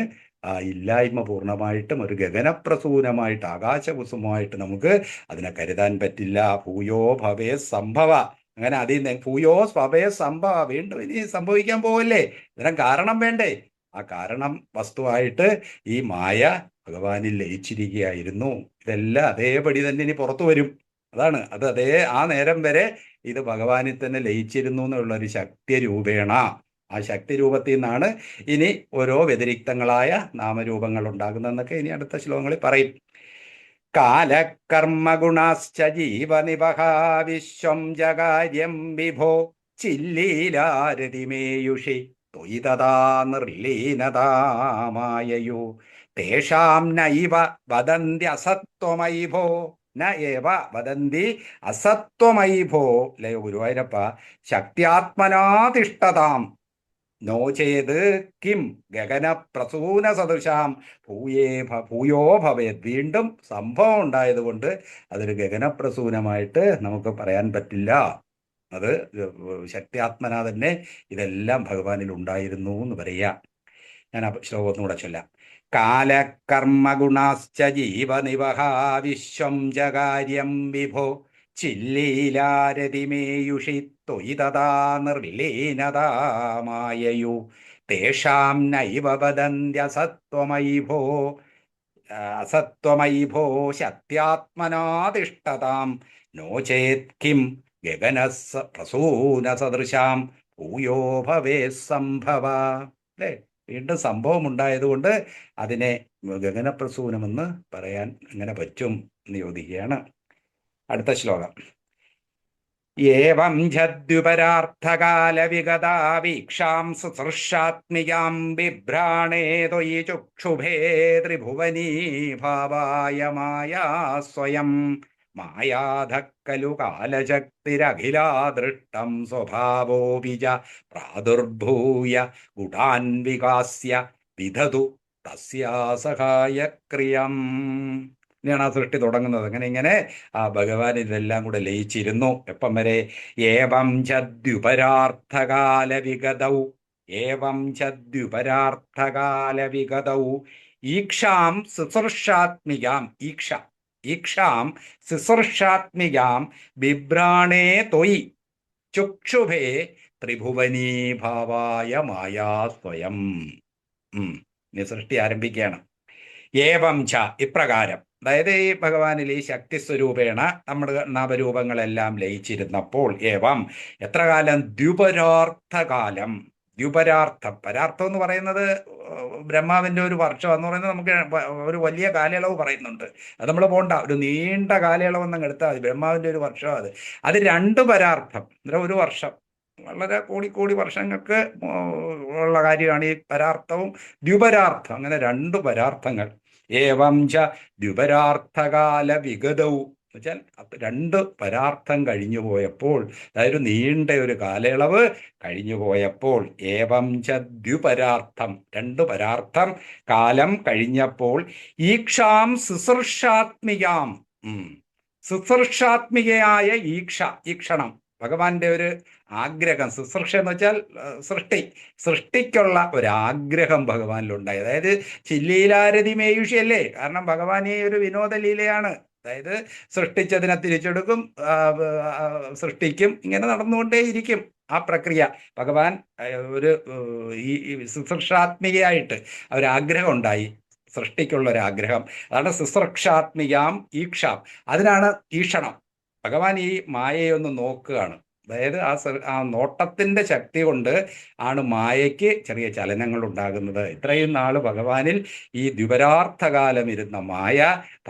ഇല്ലായ്മ പൂർണ്ണമായിട്ടും ഒരു ഗഗനപ്രസൂനമായിട്ട് ആകാശകുസുമമായിട്ട് നമുക്ക് അതിനെ കരുതാൻ പറ്റില്ല. ഭൂയോ ഭവേ സംഭവ. അങ്ങനെ അതിൽ നിന്ന് ഭൂയോ സ്വഭയ സംഭവ, വീണ്ടും ഇനി സംഭവിക്കാൻ പോവല്ലേ, ഇതിനും കാരണം വേണ്ടേ? ആ കാരണം വസ്തുവായിട്ട് ഈ മായ ഭഗവാനിൽ ലയിച്ചിരിക്കുകയായിരുന്നു. ഇതെല്ലാം അതേപടി തന്നെ ഇനി പുറത്തു വരും. അതാണ് അത്. ആ നേരം വരെ ഇത് ഭഗവാനിൽ തന്നെ ലയിച്ചിരുന്നു എന്നുള്ളൊരു ശക്തി രൂപേണ, ആ ശക്തി രൂപത്തിൽ നിന്നാണ് ഇനി ഓരോ വ്യതിരിക്തങ്ങളായ നാമരൂപങ്ങൾ ഉണ്ടാകുന്നതെന്നൊക്കെ ഇനി അടുത്ത ശ്ലോകങ്ങളിൽ പറയും. കാലകർമ്മഗുണാശ്ച ജീവനിവഹാ വിശ്വം ജകാര്യം വിഭോ ചില്ലീലാരതിമേയുഷി ത്വയി തഥാ നിർലീനതാമായയു. തേഷാം നൈവ വദന്തി അസത്വമൈഭോ. ന ഏവ വദന്തി അസത്വമൈഭോ. ലയോ ഗുരുവായൂരപ്പ. ശക്തിയാത്മനാധിഷ്ഠതാം. നോ ചേത് കിം ഗഗനപ്രസൂന സദൃശാം ഭൂയോ ഭവേത്. വീണ്ടും സംഭവം ഉണ്ടായതുകൊണ്ട് അതൊരു ഗഗനപ്രസൂനമായിട്ട് നമുക്ക് പറയാൻ പറ്റില്ല. അത് ശക്തിയാത്മന തന്നെ ഇതെല്ലാം ഭഗവാനിൽ ഉണ്ടായിരുന്നു എന്ന് പറയാ. ഞാൻ ആ ശ്ലോകം ഒന്നുകൂടെ ചൊല്ലാം. കാലകർമ്മഗുണാശ്ച ജീവനിവഹാ വിശ്വം ജകാര്യം വിഭോ ചില്ലീലാരതിമേയുഷി ത്വയി തഥാ നിർലീനതാമായയു. തേഷാം നൈവ വദന്ത്യസത്വമൈഭോ. അസത്വമൈഭോ ശക്ത്യാത്മനാധിഷ്ഠതാം. നോ ചേത് കിം ഗഗനപ്രസൂന സദൃശാം ഭൂയോ ഭവേ സംഭവ. അല്ലേ? വീണ്ടും സംഭവം ഉണ്ടായതുകൊണ്ട് അതിനെ ഗഗനപ്രസൂനമെന്ന് പറയാൻ എങ്ങനെ പറ്റും എന്ന് ചോദിക്കുകയാണ്. അടുത്ത ശ്ലോകം. ഏവം ഛദ്വിപരാർത്ഥകാലവിഗതാ വീക്ഷാം സുസൃഷാത്മികാം ബിഭ്രാണേ ത്വയി ചുക്ഷുഭേ ത്രിഭുവനീ ഭാവായ മായാ സ്വയം മായാധഃ ഖലു കാലശക്തിരഖിലാ ദൃഷ്ടം സ്വഭാവോപി ച പ്രാദുർഭൂയ ഗുണാൻ വികാസ്യ വിദധു തസ്യാ സഹായക്രിയം. ഇങ്ങനെയാണ് ആ സൃഷ്ടി തുടങ്ങുന്നത്. ഇങ്ങനെ ആ ഭഗവാൻ ഇതെല്ലാം കൂടെ ലയിച്ചിരുന്നു. എപ്പം വരെ? ഏവം ചദ്യുപരാർത്ഥകാല വിഗതൗ, ഏവം ചദ്യുപരാർത്ഥകാല വിഗതൗ ഈക്ഷാം ശുശ്രൂഷാത്മികാം, ഈക്ഷാം ശുശ്രൂഷാത്മികാം ബിഭ്രാണേ ത്വയി ചുക്ഷുഭേ ത്രിഭുവനീ ഭാവായ മായാ സ്വയം. ഇനി സൃഷ്ടി ആരംഭിക്കുകയാണ്. ഏവം ച, ഇപ്രകാരം. അതായത് ഈ ഭഗവാനിൽ ഈ ശക്തി സ്വരൂപേണ നമ്മുടെ നവരൂപങ്ങളെല്ലാം ലയിച്ചിരുന്നപ്പോൾ, ഏവം എത്ര കാലം? ദ്വിപരാർത്ഥകാലം. ദ്വിപരാർത്ഥം, പരാർത്ഥം എന്ന് പറയുന്നത് ബ്രഹ്മാവിൻ്റെ ഒരു വർഷം എന്ന് പറയുന്നത് നമുക്ക് ഒരു വലിയ കാലയളവ് പറയുന്നുണ്ട്. അത് നമ്മൾ പോണ്ട, ഒരു നീണ്ട കാലയളവ് എന്നങ്ങ് എടുത്താൽ മതി. ബ്രഹ്മാവിൻ്റെ ഒരു വർഷം അത് 2 പരാർത്ഥം. ഒരു വർഷം വളരെ കോടി വർഷങ്ങൾക്ക് ഉള്ള കാര്യമാണ് ഈ പരാർത്ഥവും ദ്വിപരാർത്ഥം. അങ്ങനെ 2 പരാർത്ഥങ്ങൾ. ഏവം ച ദ്വിപരാർത്ഥകാല വിഗതവും എന്ന് വെച്ചാൽ 2 പരാർത്ഥം കഴിഞ്ഞു പോയപ്പോൾ, അതായത് നീണ്ട ഒരു കാലയളവ് കഴിഞ്ഞു പോയപ്പോൾ, ഏവം ച ദ്വിപരാർത്ഥം, 2 പരാർത്ഥം കാലം കഴിഞ്ഞപ്പോൾ, ഈക്ഷാം ശുശ്രൂഷാത്മികാം, ശുശ്രൂഷാത്മികയായ ഈക്ഷണം, ഭഗവാന്റെ ഒരു ആഗ്രഹം. ശുശ്രൂഷ എന്ന് വെച്ചാൽ സൃഷ്ടിക്കുള്ള ഒരാഗ്രഹം ഭഗവാനിലുണ്ടായി. അതായത് ചില്ലീലാരതി മേയുഷിയല്ലേ, കാരണം ഭഗവാൻ ഈ ഒരു വിനോദലീലയാണ്. അതായത് സൃഷ്ടിച്ചതിനെ തിരിച്ചെടുക്കും, സൃഷ്ടിക്കും, ഇങ്ങനെ നടന്നുകൊണ്ടേയിരിക്കും ആ പ്രക്രിയ. ഭഗവാൻ ഒരു ഈ ശുശ്രൂഷാത്മികയായിട്ട് ഒരാഗ്രഹം ഉണ്ടായി, സൃഷ്ടിക്കുള്ള ഒരാഗ്രഹം. അതാണ് ശുശ്രൂഷാത്മികാം ഈക്ഷാം. അതിനാണ് ഈക്ഷണം. ഭഗവാൻ ഈ മായയെ ഒന്ന് നോക്കുകയാണ്. അതായത് ആ നോട്ടത്തിന്റെ ശക്തി കൊണ്ട് ആണ് മായയ്ക്ക് ചെറിയ ചലനങ്ങൾ ഉണ്ടാകുന്നത്. ഇത്രയും നാള് ഭഗവാനിൽ ഈ ദ്വിപരാർത്ഥകാലം ഇരുന്ന മായ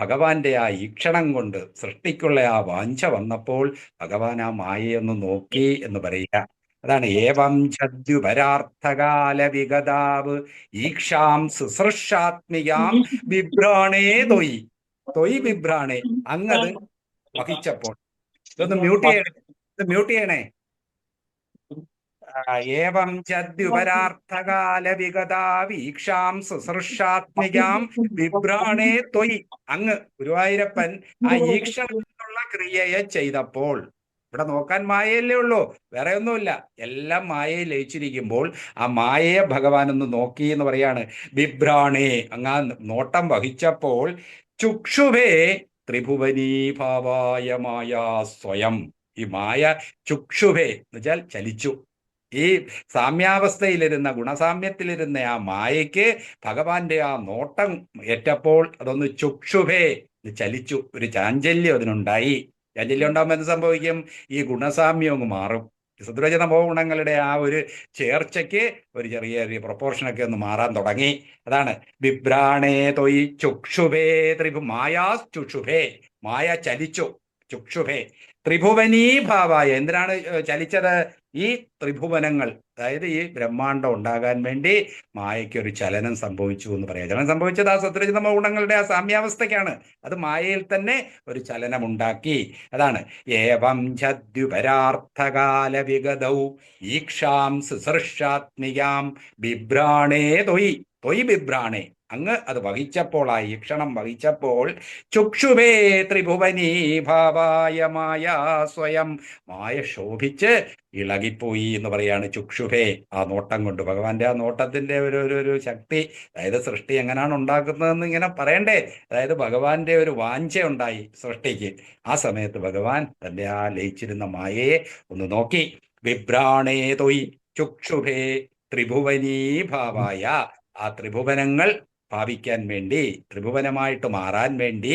ഭഗവാന്റെ ആ ഈക്ഷണം കൊണ്ട് സൃഷ്ടിക്കുള്ള ആ വാഞ്ച വന്നപ്പോൾ ഭഗവാൻ ആ മായയെ ഒന്ന് നോക്കി എന്ന് പറയുക. അതാണ് ഏവം ഛദ്യുപരാർത്ഥകാല വിഗതാവ് ഈക്ഷാം ശുശ്രൂഷാത്മികാം ബിഭ്രാണേ തൊയ്, തൊയ് ബിഭ്രാണേ, അങ്ങത് വഹിച്ചപ്പോൾ. ഇതൊന്ന് മ്യൂട്ട് ചെയ്യണേ. ഏവം ചദ്യുപരാർത്ഥകാല വിഗതാ വീക്ഷാം ശുശ്രൂഷാത്മികാം വിഭ്രാണേ ത്വയി. അങ്ങ് ഗുരുവായൂരപ്പൻ ആ ഈക്ഷണത്തിനുള്ള ക്രിയയെ ചെയ്തപ്പോൾ, ഇവിടെ നോക്കാൻ മായയല്ലേ ഉള്ളൂ, വേറെ ഒന്നുമില്ല, എല്ലാം മായയെ ലയിച്ചിരിക്കുമ്പോൾ ആ മായയെ ഭഗവാൻ ഒന്ന് നോക്കി എന്ന് പറയാണ്. വിഭ്രാണേ, അങ്ങാ നോട്ടം വഹിച്ചപ്പോൾ, ചുക്ഷുഭേ ത്രിഭുവനീ ഭാവായ മായാ സ്വയം. ഈ മായ ചുക്ഷുഭേ എന്ന് വെച്ചാൽ ചലിച്ചു. ഈ സാമ്യാവസ്ഥയിലിരുന്ന, ഗുണസാമ്യത്തിലിരുന്ന ആ മായയ്ക്ക് ഭഗവാന്റെ ആ നോട്ടം ഏറ്റപ്പോൾ അതൊന്ന് ചുക്ഷുഭേ ചലിച്ചു. ഒരു ചാഞ്ചല്യം അതിനുണ്ടായി. ചാഞ്ചല്യം ഉണ്ടാകുമ്പോൾ എന്ത് സംഭവിക്കും? ഈ ഗുണസാമ്യം അങ്ങ് മാറും. സദ്വചന ഗുണങ്ങളുടെ ആ ഒരു ചേർച്ചയ്ക്ക് ഒരു ചെറിയ പ്രൊപ്പോർഷനൊക്കെ ഒന്ന് മാറാൻ തുടങ്ങി. അതാണ് വിഭ്രാണേ തൊയ് ചുക്ഷുഭേ മായാ ചുക്ഷുഭേ, മായ ചലിച്ചു. ചുക്ഷുഭേ ത്രിഭുവനീ ഭാവായ, എന്തിനാണ് ചലിച്ചത്? ഈ ത്രിഭുവനങ്ങൾ, അതായത് ഈ ബ്രഹ്മാണ്ടം ഉണ്ടാകാൻ വേണ്ടി മായയ്ക്കൊരു ചലനം സംഭവിച്ചു എന്ന് പറയാം. ചലനം സംഭവിച്ചത് ആ സത്വരജതമോ ഗുണങ്ങളുടെ ആ സാമ്യാവസ്ഥയ്ക്കാണ്. അത് മായയിൽ തന്നെ ഒരു ചലനം ഉണ്ടാക്കി. അതാണ് ഏവം ഛദ്യുപരാർത്ഥകാല വിഗതൗ ഈക്ഷാം ശുശ്രൂഷാത്മികാം ബിഭ്രാണേ തൊയ്, തൊയ് ബിഭ്രാണേ, അങ്ങ് അത് വഹിച്ചപ്പോൾ, ആ ഈക്ഷണം വഹിച്ചപ്പോൾ, ചുക്ഷുഭേ ത്രിഭുവനീ ഭാവായ മായാ സ്വയം, മായ ശോഭിച്ച് ഇളകിപ്പോയി എന്ന് പറയാണ്. ചുക്ഷുഭേ, ആ നോട്ടം കൊണ്ട്, ഭഗവാന്റെ ആ നോട്ടത്തിന്റെ ഒരു ശക്തി. അതായത് സൃഷ്ടി എങ്ങനെയാണ് ഉണ്ടാക്കുന്നതെന്ന് ഇങ്ങനെ പറയണ്ടേ. അതായത് ഭഗവാന്റെ ഒരു വാഞ്ച ഉണ്ടായി സൃഷ്ടിക്ക്. ആ സമയത്ത് ഭഗവാൻ തന്റെ ആ ലയിച്ചിരുന്ന മായയെ ഒന്ന് നോക്കി. വിഭ്രാണേ തൊയ് ചുക്ഷുഭേ ത്രിഭുവനീ ഭാവായ, ആ ത്രിഭുവനങ്ങൾ ഭാവിക്കാൻ വേണ്ടി, ത്രിഭുവനമായിട്ട് മാറാൻ വേണ്ടി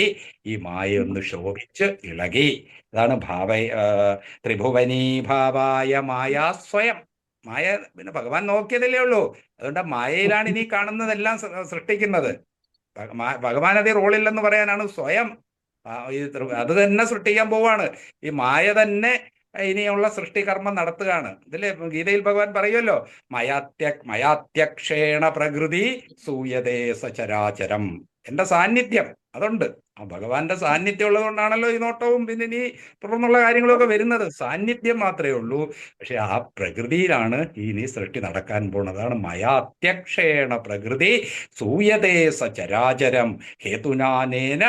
ഈ മായ ഒന്ന് ശോഭിച്ച് ഇളകി. അതാണ് ത്രിഭുവനീ ഭാവായ മായാ സ്വയം. മായ പിന്നെ ഭഗവാൻ നോക്കിയതല്ലേ ഉള്ളൂ. അതുകൊണ്ട് മായയിലാണ് ഇനി കാണുന്നതെല്ലാം സൃഷ്ടിക്കുന്നത്. ഭഗവാൻ അതേ റോളില്ലെന്ന് പറയാനാണ് സ്വയം അത് തന്നെ സൃഷ്ടിക്കാൻ പോവാണ്. ഈ മായ തന്നെ ഇനിയുള്ള സൃഷ്ടികർമ്മം നടത്തുകയാണ്. ഇതിലെ ഗീതയിൽ ഭഗവാൻ പറയുമല്ലോ, മയാത്യക്ഷേണ പ്രകൃതി സൂയതേ സചരാചരം. എന്റെ സാന്നിധ്യം അതുണ്ട്. ഭഗവാന്റെ സാന്നിധ്യം ഉള്ളത് കൊണ്ടാണല്ലോ ഈ നോട്ടവും പിന്നെ ഇനി തുടർന്നുള്ള കാര്യങ്ങളൊക്കെ വരുന്നത്. സാന്നിധ്യം മാത്രമേ ഉള്ളൂ. പക്ഷെ ആ പ്രകൃതിയിലാണ് ഇനി സൃഷ്ടി നടക്കാൻ പോണതാണ്. മയാത്യക്ഷേണ പ്രകൃതി സൂയതേ സചരാചരം ഹേതുനാനേന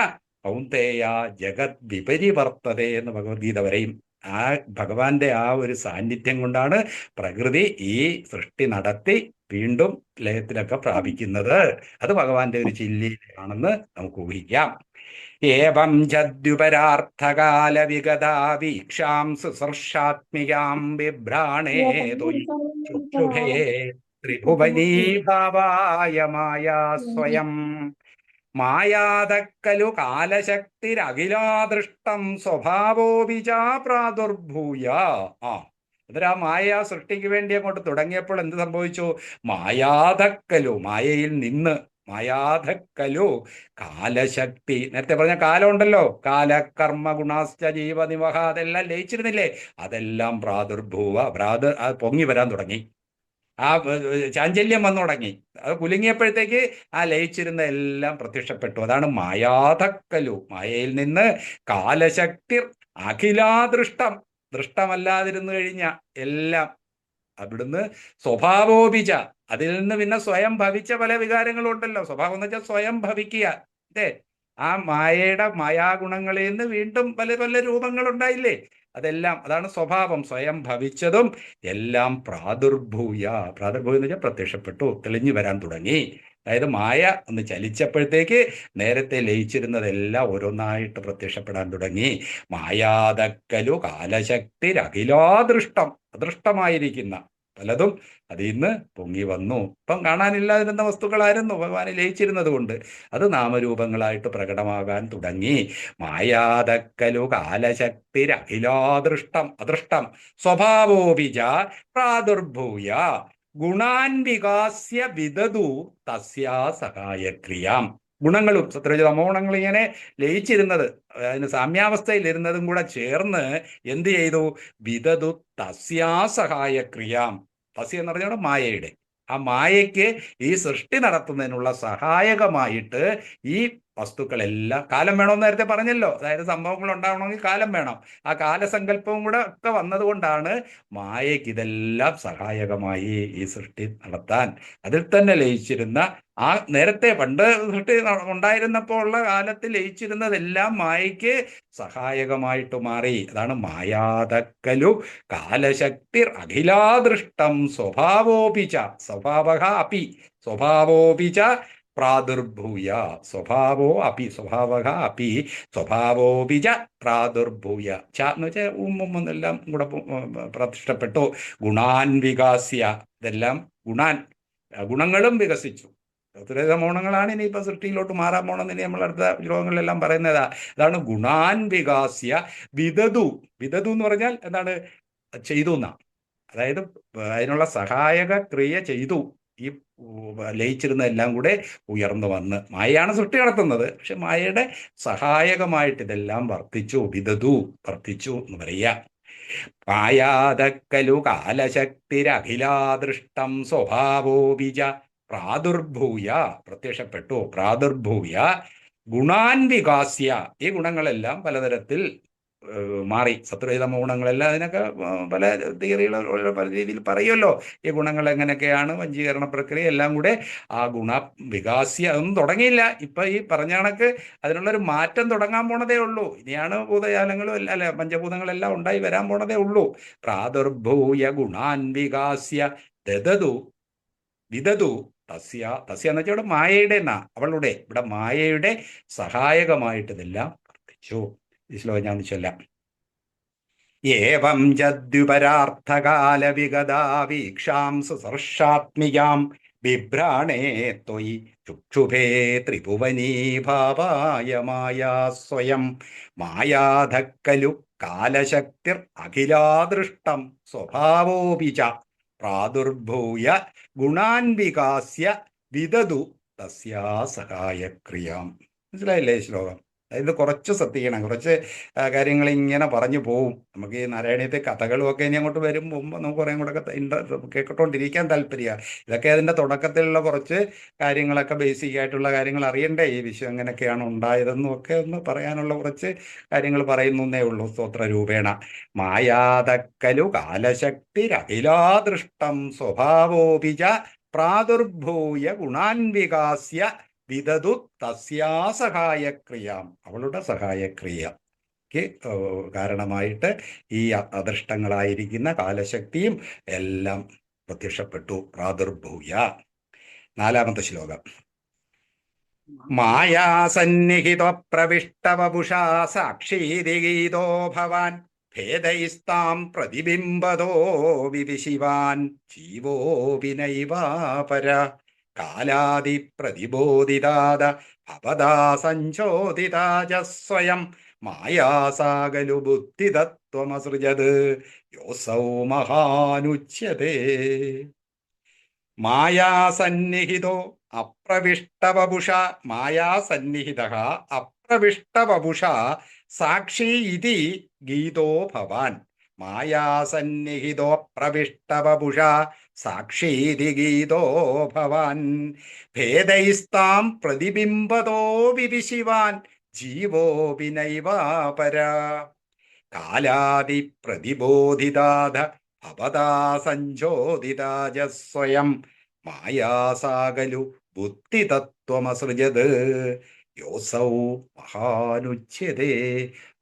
കൗന്തേയ ജഗത് വിപരിവർത്തതേ എന്ന് ഭഗവത്ഗീത പറയും. ആ ഭഗവാന്റെ ആ ഒരു സാന്നിധ്യം കൊണ്ടാണ് പ്രകൃതി ഈ സൃഷ്ടി നടത്തി വീണ്ടും ലയത്തിലൊക്കെ പ്രാപിക്കുന്നത്. അത് ഭഗവാന്റെ ഒരു ചില്ലീലയാണെന്ന് നമുക്ക് ഊഹിക്കാം. ഏവം ജദ്യുപരാർത്ഥകാല വിഗതാ വീക്ഷാം സുസർഷാത്മികാം ബിഭ്രാണേ ത്വയി ത്രിഭുവനീ ഭാവായ മായാ സ്വയം മായാതക്കലു കാലശക്തിരഖിലാദൃഷ്ടം സ്വഭാവോപിചാ പ്രാദുർഭൂയ. എന്നിട്ട് ആ മായ സൃഷ്ടിക്ക് വേണ്ടി അങ്ങോട്ട് തുടങ്ങിയപ്പോൾ എന്ത് സംഭവിച്ചു? മായാതക്കലു, മായയിൽ നിന്ന്, മായാധക്കലു കാലശക്തി, നേരത്തെ പറഞ്ഞ കാലം ഉണ്ടല്ലോ, കാല കർമ്മ ഗുണാശ്ച ജീവനിവഹ, അതെല്ലാം ലയിച്ചിരുന്നില്ലേ? അതെല്ലാം പ്രാദുർഭൂവ, അത് പൊങ്ങി വരാൻ തുടങ്ങി. ആ ചാഞ്ചല്യം വന്നു തുടങ്ങി. അത് കുലുങ്ങിയപ്പോഴത്തേക്ക് ആ ലയിച്ചിരുന്ന എല്ലാം പ്രത്യക്ഷപ്പെട്ടു. അതാണ് മായാധക്കലു. മായയിൽ നിന്ന് കാലശക്തി അഖിലാദൃഷ്ടം, ദൃഷ്ടമല്ലാതിരുന്നു കഴിഞ്ഞ എല്ലാം അവിടുന്ന് സ്വഭാവോപിച്ച, അതിൽ നിന്ന് പിന്നെ സ്വയം ഭവിച്ച പല വികാരങ്ങളും ഉണ്ടല്ലോ. സ്വഭാവം എന്ന് വെച്ചാൽ സ്വയം ഭവിക്കുക. അല്ലേ? ആ മായയുടെ മായാഗുണങ്ങളിൽ നിന്ന് വീണ്ടും പല പല രൂപങ്ങൾ ഉണ്ടായില്ലേ? അതെല്ലാം അതാണ് സ്വഭാവം. സ്വയം ഭവിച്ചതും എല്ലാം പ്രാദുർഭൂയ, പ്രാദുർഭൂയ എന്ന് വെച്ചാൽ പ്രത്യക്ഷപ്പെട്ടു, തെളിഞ്ഞു വരാൻ തുടങ്ങി. അതായത് മായ ഒന്ന് ചലിച്ചപ്പോഴത്തേക്ക് നേരത്തെ ലയിച്ചിരുന്നതെല്ലാം ഓരോന്നായിട്ട് പ്രത്യക്ഷപ്പെടാൻ തുടങ്ങി. മായാതക്കലു കാലശക്തി അഖിലാദൃഷ്ടം, അദൃഷ്ടമായിരിക്കുന്ന പലതും അതിൽ നിന്ന് പൊങ്ങി വന്നു. ഇപ്പം കാണാനില്ലാതിരുന്ന വസ്തുക്കളായിരുന്നു ഭഗവാനെ ലയിച്ചിരുന്നത് കൊണ്ട് അത് നാമരൂപങ്ങളായിട്ട് പ്രകടമാകാൻ തുടങ്ങി. മായാതക്കലു കാലശക്തി അഖിലാദൃഷ്ടം, അദൃഷ്ടം സ്വഭാവോപിച പ്രാദുർഭൂയ ഗുണാൻ വികാസ്യ വിദതു തസ്യാ സഹായക്രിയാം. ഗുണങ്ങളും സത്വരജതമോ ഗുണങ്ങൾ ഇങ്ങനെ ലയിച്ചിരുന്നത്, അതിന് സാമ്യാവസ്ഥയിൽ ഇരുന്നതും കൂടെ ചേർന്ന് എന്ത് ചെയ്തു? വിദതു തസ്യാ സഹായക്രിയാം. തസ്യ എന്ന് പറഞ്ഞാൽ മായയുടെ, ആ മായയ്ക്ക് ഈ സൃഷ്ടി നടത്തുന്നതിനുള്ള സഹായകമായിട്ട് ഈ വസ്തുക്കളെല്ലാം, കാലം വേണമെന്ന് നേരത്തെ പറഞ്ഞല്ലോ. അതായത് സംഭവങ്ങൾ ഉണ്ടാവണമെങ്കിൽ കാലം വേണം. ആ കാലസങ്കല്പവും കൂടെ ഒക്കെ വന്നതുകൊണ്ടാണ് മായയ്ക്ക് ഇതെല്ലാം സഹായകമായി ഈ സൃഷ്ടി നടത്താൻ. അതിൽ തന്നെ ലയിച്ചിരുന്ന ആ നേരത്തെ പണ്ട് സൃഷ്ടി ഉണ്ടായിരുന്നപ്പോൾ ഉള്ള കാലത്ത് ലയിച്ചിരുന്നതെല്ലാം മായയ്ക്ക് സഹായകമായിട്ട് മാറി. അതാണ് മായാതക്കലു കാലശക്തി അഖിലാദൃഷ്ടം സ്വഭാവോപിച്ച, സ്വഭാവ അപി, സ്വഭാവോപിച്ച പ്രാദുർഭൂയ, സ്വഭാവോ അപി, സ്വഭാവ അപി സ്വഭാവോപിച പ്രാദുർഭൂയ. ച എന്ന് വെച്ചാൽ എന്നെല്ലാം കൂടെ പ്രതിഷ്ഠപ്പെട്ടു. ഗുണാൻ വികാസ്യ, ഇതെല്ലാം ഗുണങ്ങളും വികസിച്ചു. ഗുണങ്ങളാണ് ഇനിയിപ്പോൾ സൃഷ്ടിയിലോട്ട് മാറാൻ പോണെന്ന് ഇനി നമ്മൾ അടുത്ത ശ്ലോകങ്ങളിലെല്ലാം പറയുന്നതാ. അതാണ് ഗുണാൻ വികാസ്യ വിദതു. വിദതു എന്ന് പറഞ്ഞാൽ എന്താണ്? ചെയ്തു എന്നാ. അതായത് അതിനുള്ള സഹായക ക്രിയ ചെയ്തു. ഈ ലയിച്ചിരുന്ന എല്ലാം കൂടെ ഉയർന്നു വന്ന്, മായയാണ് സൃഷ്ടി നടത്തുന്നത്, പക്ഷെ മായയുടെ സഹായകമായിട്ട് ഇതെല്ലാം വർത്തിച്ചു. വിദതു, വർത്തിച്ചു എന്ന് പറയുക. മായാതക്കലു കാലശക്തിരഖിലാദൃഷ്ടം സ്വഭാവോപിച പ്രാദുർഭൂയ, പ്രത്യക്ഷപ്പെട്ടു. പ്രാദുർഭൂയ ഗുണാൻ വികാസ്യ, ഈ ഗുണങ്ങളെല്ലാം പലതരത്തിൽ മാറി. സത്വരഹിതമോ ഗുണങ്ങളെല്ലാം അതിനൊക്കെ പല തിയറികൾ പല രീതിയിൽ പറയുമല്ലോ. ഈ ഗുണങ്ങൾ എങ്ങനെയൊക്കെയാണ്, വഞ്ചീകരണ പ്രക്രിയ എല്ലാം കൂടെ ആ ഗുണ വികാസ്യ അതൊന്നും തുടങ്ങിയില്ല. ഇപ്പൊ ഈ പറഞ്ഞ കണക്ക് അതിനുള്ളൊരു മാറ്റം തുടങ്ങാൻ പോണതേ ഉള്ളൂ. ഇനിയാണ് ഭൂതജാലങ്ങളും അല്ല പഞ്ചഭൂതങ്ങളെല്ലാം ഉണ്ടായി വരാൻ പോണതേ ഉള്ളൂ. പ്രാദുർഭൂയ ഗുണാൻ വികാസ്യ ദദതു വിദതു തസ്യ. തസ്യ എന്ന് വെച്ചാൽ ഇവിടെ മായയുടെ എന്നാ, അവളുടെ, ഇവിടെ മായയുടെ സഹായകമായിട്ട് ഇതെല്ലാം വർദ്ധിച്ചു. ഈ ശ്ലോകം ഞാൻ ചൊല്ലാം. ഏവം ജദ്യുപരാർത്ഥകാല വിഗതാ വീക്ഷാം സുസർഷാത്മികാം ബിഭ്രാണേ ത്വയി ചുക്ഷുഭേ ത്രിഭുവനീ ഭാവായ മായാ സ്വയം മായാധക്കലു കാലശക്തിർ അഖിലാദൃഷ്ടം സ്വഭാവോപിച പ്രാദുർഭൂയ ഗുണാൻ വികാസ്യ വിദതു തസ്യാ സഹായക്രിയാം. മനസ്സിലായില്ലേ ഈ ശ്ലോകം? അതായത് കുറച്ച് ശ്രദ്ധിക്കണം, കുറച്ച് കാര്യങ്ങൾ ഇങ്ങനെ പറഞ്ഞു പോവും. നമുക്ക് ഈ നാരായണീയത്തെ കഥകളും ഒക്കെ ഇനി അങ്ങോട്ട് വരും മുമ്പ് നമുക്ക് കുറേ കൂടെ കേട്ടോണ്ടിരിക്കാൻ താല്പര്യമാണ്. ഇതൊക്കെ അതിൻ്റെ തുടക്കത്തിലുള്ള കുറച്ച് കാര്യങ്ങളൊക്കെ, ബേസിക് ആയിട്ടുള്ള കാര്യങ്ങൾ അറിയണ്ടേ, ഈ വിശ്വം എങ്ങനെയൊക്കെയാണ് ഉണ്ടായതെന്നും ഒക്കെ ഒന്ന് പറയാനുള്ള കുറച്ച് കാര്യങ്ങൾ പറയുന്നേ ഉള്ളൂ. സ്തോത്ര രൂപേണ മായാതക്കലു കാലശക്തിരഖിലാദൃഷ്ടം സ്വഭാവോപിച പ്രാദുർഭൂയ ഗുണാൻ വികാസ്യ വിദതു തസ്യാ സഹായക്രിയാം. അവളുടെ സഹായക്രിയക്ക് കാരണമായിട്ട് ഈ അദൃഷ്ടങ്ങളായിരിക്കുന്ന കാലശക്തിയും എല്ലാം പ്രത്യക്ഷപ്പെട്ടു. പ്രാദുർഭൂയ. 4-ാമത്തെ ശ്ലോകം. മായാസന്നിഹിത പ്രവിഷ്ടവപുഷാ സാക്ഷീതിഗീതോ ഭവാൻ ഭേദൈസ്താം പ്രതിബിംബതോ വിവിശിവാൻ ജീവോ വിനൈവാപര കാലാദി പ്രതിബോധിതാദ ഭവദാ സഞ്ചോദിതാജ സ്വയം മായാസാകലു ബുദ്ധിതത്വമസൃജത് യോസൗ മഹാനുച്യതേ. മായാസന്നിഹിതോ അപ്രവിഷ്ടവപുഷ, മായാസന്നിഹിത അപ്രവിഷ്ടവപുഷ സാക്ഷി ഇതി ഗീതോ ഭവാൻ. മായാസന്നിഹിതോ പ്രവിഷ്ടവപുഷ സാക്ഷീതി ഗീതോ ഭവാൻ ഭേദൈസ്താം പ്രതിബിംബതോ വിവിശിവാൻ ജീവോ വിനൈവാപര കാലാദി പ്രതിബോധിതാധ ഭവദാ സഞ്ചോദിതാജ സ്വയം മായാസാകലു ബുദ്ധിതത്വമസൃജത് യോസൗ മഹാനുച്യതേ.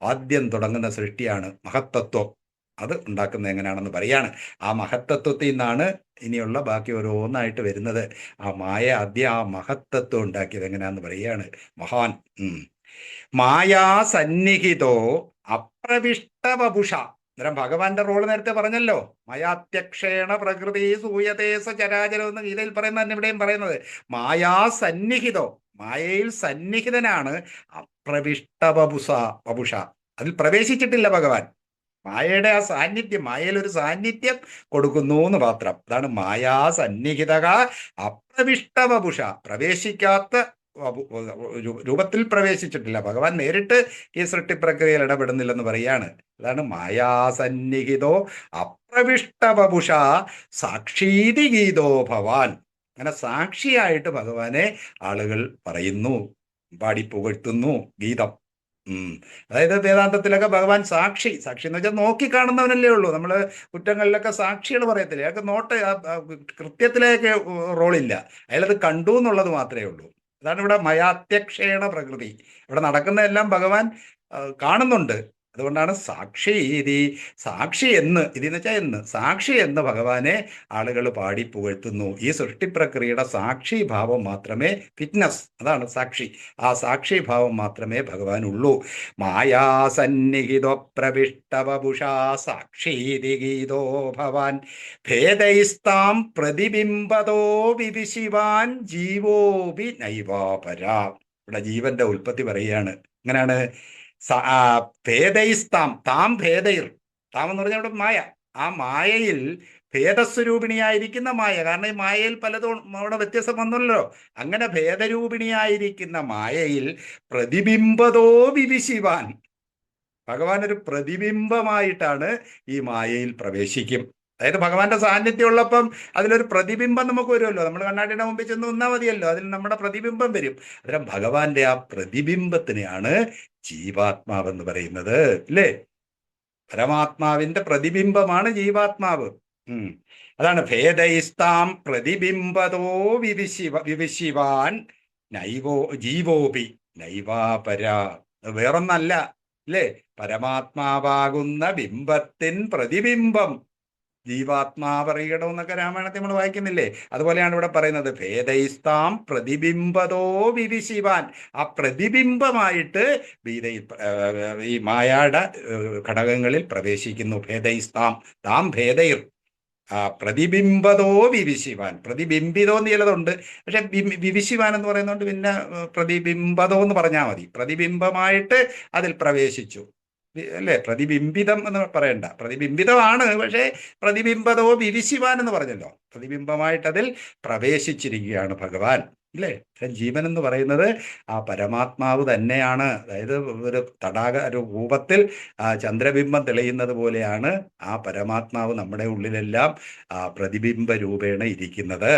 ആദ്യം തുടങ്ങുന്ന സൃഷ്ടിയാണ് മഹത്തത്വം. അത് ഉണ്ടാക്കുന്നത് എങ്ങനെയാണെന്ന് പറയാണ്. ആ മഹത്തത്വത്തിൽ നിന്നാണ് ഇനിയുള്ള ബാക്കി ഓരോന്നായിട്ട് വരുന്നത്. ആ മായ ആദ്യം ആ മഹത്തത്വം ഉണ്ടാക്കിയത് എങ്ങനെയാന്ന് പറയാണ്. മഹാൻ. മായാസന്നിഹിതോ അപ്രവിഷ്ടവപുഷ. അന്നേരം ഭഗവാന്റെ റോള് നേരത്തെ പറഞ്ഞല്ലോ. മയാത്യക്ഷേണ പ്രകൃതി സൂയതേസ ചരാചരം എന്ന് ഗീതയിൽ പറയുന്നതന്നെ ഇവിടെയും പറയുന്നത്. മായാസന്നിഹിതോ, മായയിൽ സന്നിഹിതനാണ്. അപ്രവിഷ്ടവപുഷ, അതിൽ പ്രവേശിച്ചിട്ടില്ല ഭഗവാൻ. മായയുടെ ആ സാന്നിധ്യം, മായയിൽ ഒരു സാന്നിധ്യം കൊടുക്കുന്നു എന്ന് മാത്രം. അതാണ് മായാസന്നിഹിത അപ്രവിഷ്ടവപുഷ. പ്രവേശിക്കാത്ത രൂപത്തിൽ പ്രവേശിച്ചിട്ടില്ല ഭഗവാൻ. നേരിട്ട് ഈ സൃഷ്ടിപ്രക്രിയയിൽ ഇടപെടുന്നില്ലെന്ന് പറയാണ്. അതാണ് മായാസന്നിഹിതോ അപ്രവിഷ്ടവപുഷ സാക്ഷീതി ഗീതോ ഭവാൻ. അങ്ങനെ സാക്ഷിയായിട്ട് ഭഗവാനെ ആളുകൾ പറയുന്നു, പാടി പുകഴ്ത്തുന്നു. ഗീതം. അതായത് വേദാന്തത്തിലൊക്കെ ഭഗവാൻ സാക്ഷി, സാക്ഷി എന്ന് വെച്ചാൽ നോക്കിക്കാണുന്നവനല്ലേ ഉള്ളൂ. നമ്മൾ കുറ്റങ്ങളിലൊക്കെ സാക്ഷികൾ പറയത്തില്ല. അയാൾക്ക് കൃത്യത്തിലേക്ക് റോളില്ല. അയാളത് കണ്ടു എന്നുള്ളത് മാത്രമേ ഉള്ളൂ. അതാണ് ഇവിടെ മയാത്യക്ഷേണ പ്രകൃതി. ഇവിടെ നടക്കുന്നതെല്ലാം ഭഗവാൻ കാണുന്നുണ്ട്. അതുകൊണ്ടാണ് സാക്ഷി ഇതി. സാക്ഷി എന്ന്, ഇതെന്ന് വെച്ചാൽ എന്ന്, സാക്ഷി എന്ന് ഭഗവാനെ ആളുകൾ പാടി പുകഴ്ത്തുന്നു. ഈ സൃഷ്ടിപ്രക്രിയയുടെ സാക്ഷിഭാവം മാത്രമേ, ഫിറ്റ്നസ്, അതാണ് സാക്ഷി. ആ സാക്ഷിഭാവം മാത്രമേ ഭഗവാനുള്ളൂ. മായാസന്നിഹിതോ പ്രവിഷ്ടവപുഷാ സാക്ഷീതി ഗീതോ ഭവാൻ ഭേദൈസ്താം പ്രതിബിംബതോ വിവിശിവാൻ ജീവോപി നൈവാപര. ഇവിടെ ജീവന്റെ ഉൽപ്പത്തി പറയുകയാണ്. എങ്ങനെയാണ്? ഭേദൈസ്താം, താം ഭേദൈർ. താം എന്ന് പറഞ്ഞാൽ ഇവിടെ മായ. ആ മായയിൽ ഭേദസ്വരൂപിണിയായിരിക്കുന്ന മായ. കാരണം ഈ മായയിൽ പലതും അവിടെ വ്യത്യാസം വന്നല്ലോ. അങ്ങനെ ഭേദരൂപിണിയായിരിക്കുന്ന മായയിൽ പ്രതിബിംബതോ വിവിശിവാൻ. ഭഗവാൻ ഒരു പ്രതിബിംബമായിട്ടാണ് ഈ മായയിൽ പ്രവേശിക്കും. അതായത് ഭഗവാന്റെ സാന്നിധ്യം ഉള്ളപ്പം അതിലൊരു പ്രതിബിംബം നമുക്ക് വരുമല്ലോ. നമ്മൾ കണ്ണാടിയുടെ മുമ്പിൽ ചെന്ന് നിന്നാൽ മതിയല്ലോ, അതിൽ നമ്മുടെ പ്രതിബിംബം വരും. അന്നേരം ഭഗവാന്റെ ആ പ്രതിബിംബത്തിനെയാണ് ജീവാത്മാവെന്ന് പറയുന്നത്, അല്ലേ? പരമാത്മാവിന്റെ പ്രതിബിംബമാണ് ജീവാത്മാവ്. അതാണ് ഭേദൈസ്താം പ്രതിബിംബതോ വിവിശിവാൻ നൈവോ ജീവോപി നൈവാപര. വേറൊന്നല്ല, അല്ലേ? പരമാത്മാവാകുന്ന ബിംബത്തിൻ പ്രതിബിംബം ജീവാത്മാവറിയണമെന്നൊക്കെ രാമായണത്തെ നമ്മൾ വായിക്കുന്നില്ലേ? അതുപോലെയാണ് ഇവിടെ പറയുന്നത്. ഭേദൈസ്താം പ്രതിബിംബതോ വിവിശിവാൻ. ആ പ്രതിബിംബമായിട്ട് ഈ മായയുടെ ഘടകങ്ങളിൽ പ്രവേശിക്കുന്നു. ഭേദൈസ്താം, താം ഭേദൈർ. പ്രതിബിംബതോ വിവിശിവാൻ. പ്രതിബിംബിതോ എന്ന് ചിലതുണ്ട്, പക്ഷെ വിവിശിവാൻ എന്ന് പറയുന്നതുകൊണ്ട് പിന്നെ പ്രതിബിംബതോ എന്ന് പറഞ്ഞാൽ മതി. പ്രതിബിംബമായിട്ട് അതിൽ പ്രവേശിച്ചു. അല്ലേ? പ്രതിബിംബിതം എന്ന് പറയണ്ട, പ്രതിബിംബിതമാണ്, പക്ഷേ പ്രതിബിംബതോ വിവിശിവാൻ എന്ന് പറഞ്ഞല്ലോ. പ്രതിബിംബമായിട്ട് അതിൽ പ്രവേശിച്ചിരിക്കുകയാണ് ഭഗവാൻ, അല്ലേ? ജീവൻ എന്ന് പറയുന്നത് ആ പരമാത്മാവ് തന്നെയാണ്. അതായത് ഒരു തടാക ഒരു രൂപത്തിൽ ആ ചന്ദ്രബിംബം തെളിയുന്നത് പോലെയാണ് ആ പരമാത്മാവ് നമ്മുടെ ഉള്ളിലെല്ലാം ആ പ്രതിബിംബ രൂപേണ ഇരിക്കുന്നത്.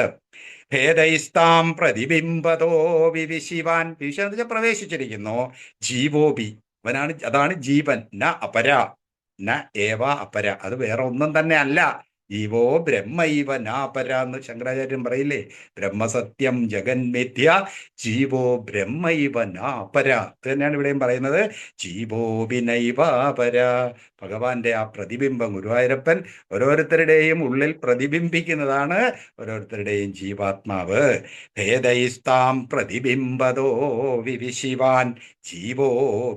ഭേദൈസ്താം പ്രതിബിംബതോ വിവിശിവാൻ, വിവിശ എന്ന് വെച്ചാൽ പ്രവേശിച്ചിരിക്കുന്നു. ജീവോപി, അവനാണ്, അതാണ് ജീവൻ. ന അപര, ന ഏവ അപര, അത് വേറെ ഒന്നും തന്നെ അല്ല. ജീവോ ബ്രഹ്മൈവ നാപര എന്ന് ശങ്കരാചാര്യൻ പറയില്ലേ? ബ്രഹ്മസത്യം ജഗന്മിഥ്യ ജീവോ ബ്രഹ്മൈവ നാപര. അത് തന്നെയാണ് ഇവിടെയും പറയുന്നത്. ജീവോ വിനൈവാപര. ഭഗവാന്റെ ആ പ്രതിബിംബം, ഗുരുവായൂരപ്പൻ ഓരോരുത്തരുടെയും ഉള്ളിൽ പ്രതിബിംബിക്കുന്നതാണ് ഓരോരുത്തരുടെയും ജീവാത്മാവ്. ഭേദൈസ്താം പ്രതിബിംബതോ വിവിശിവാൻ ജീവോ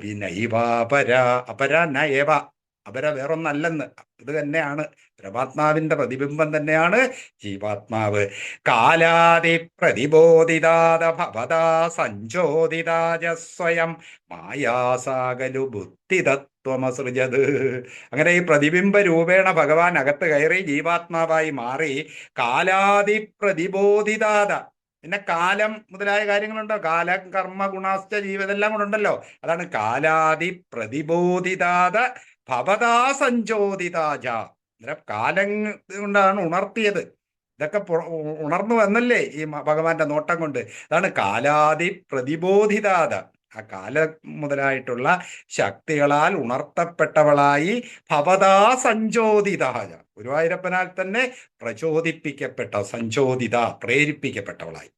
വിനൈവാപര. അപര ന ഏവ, അപര വേറൊന്നല്ലെന്ന്. ഇത് തന്നെയാണ് പരമാത്മാവിന്റെ പ്രതിബിംബം തന്നെയാണ് ജീവാത്മാവ്. കാലാതി പ്രതിബോധിതാത ഭവതാ സഞ്ചോദിതാജ സ്വയം മായാസാകലു ബുദ്ധിതത്വമസൃജത്. അങ്ങനെ ഈ പ്രതിബിംബ രൂപേണ ഭഗവാൻ അകത്ത് കയറി ജീവാത്മാവായി മാറി. കാലാതി പ്രതിബോധിതാത, പിന്നെ കാലം മുതലായ കാര്യങ്ങളുണ്ടോ? കാലം കർമ്മ ഗുണാശ്ച ജീവ, ഇതെല്ലാം കൂടെ ഉണ്ടല്ലോ. അതാണ് കാലാതി പ്രതിബോധിതാത ഭവതാ സഞ്ചോദിതാജ. അന്നേരം കാലം കൊണ്ടാണ് ഉണർത്തിയത്. ഇതൊക്കെ ഉണർന്നു വന്നല്ലേ ഈ ഭഗവാന്റെ നോട്ടം കൊണ്ട്. അതാണ് കാലാതി പ്രതിബോധിതാത. ആ കാല മുതലായിട്ടുള്ള ശക്തികളാൽ ഉണർത്തപ്പെട്ടവളായി ഭവതാ സഞ്ചോദിതാജ, ഗുരുവായൂരപ്പനാൽ തന്നെ പ്രചോദിപ്പിക്കപ്പെട്ട, സഞ്ചോദിത പ്രേരിപ്പിക്കപ്പെട്ടവളായി.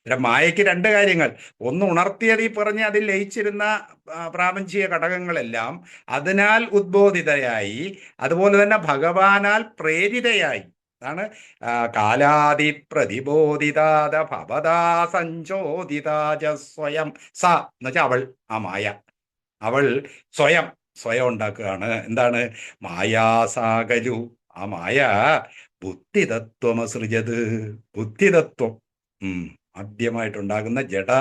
മായയ്ക്ക് രണ്ട് കാര്യങ്ങൾ. ഒന്ന്, ഉണർത്തിയത്, ഈ പറഞ്ഞ അതിൽ ലയിച്ചിരുന്ന പ്രാപഞ്ചിക ഘടകങ്ങളെല്ലാം അതിനാൽ ഉദ്ബോധിതയായി, അതുപോലെ തന്നെ ഭഗവാനാൽ പ്രേരിതയായി. അതാണ് കാലാതി പ്രതിബോധിതാത ഭവതാ സഞ്ചോദിതാജ സ്വയം. സ എന്ന് വെച്ചാൽ അവൾ, ആ മായ, അവൾ സ്വയം ഉണ്ടാക്കുകയാണ്. എന്താണ്? മായാസാകലു, ആ മായ ബുദ്ധിതത്വമസൃജത്. ബുദ്ധിതത്വം ആദ്യമായിട്ടുണ്ടാകുന്ന ജഡ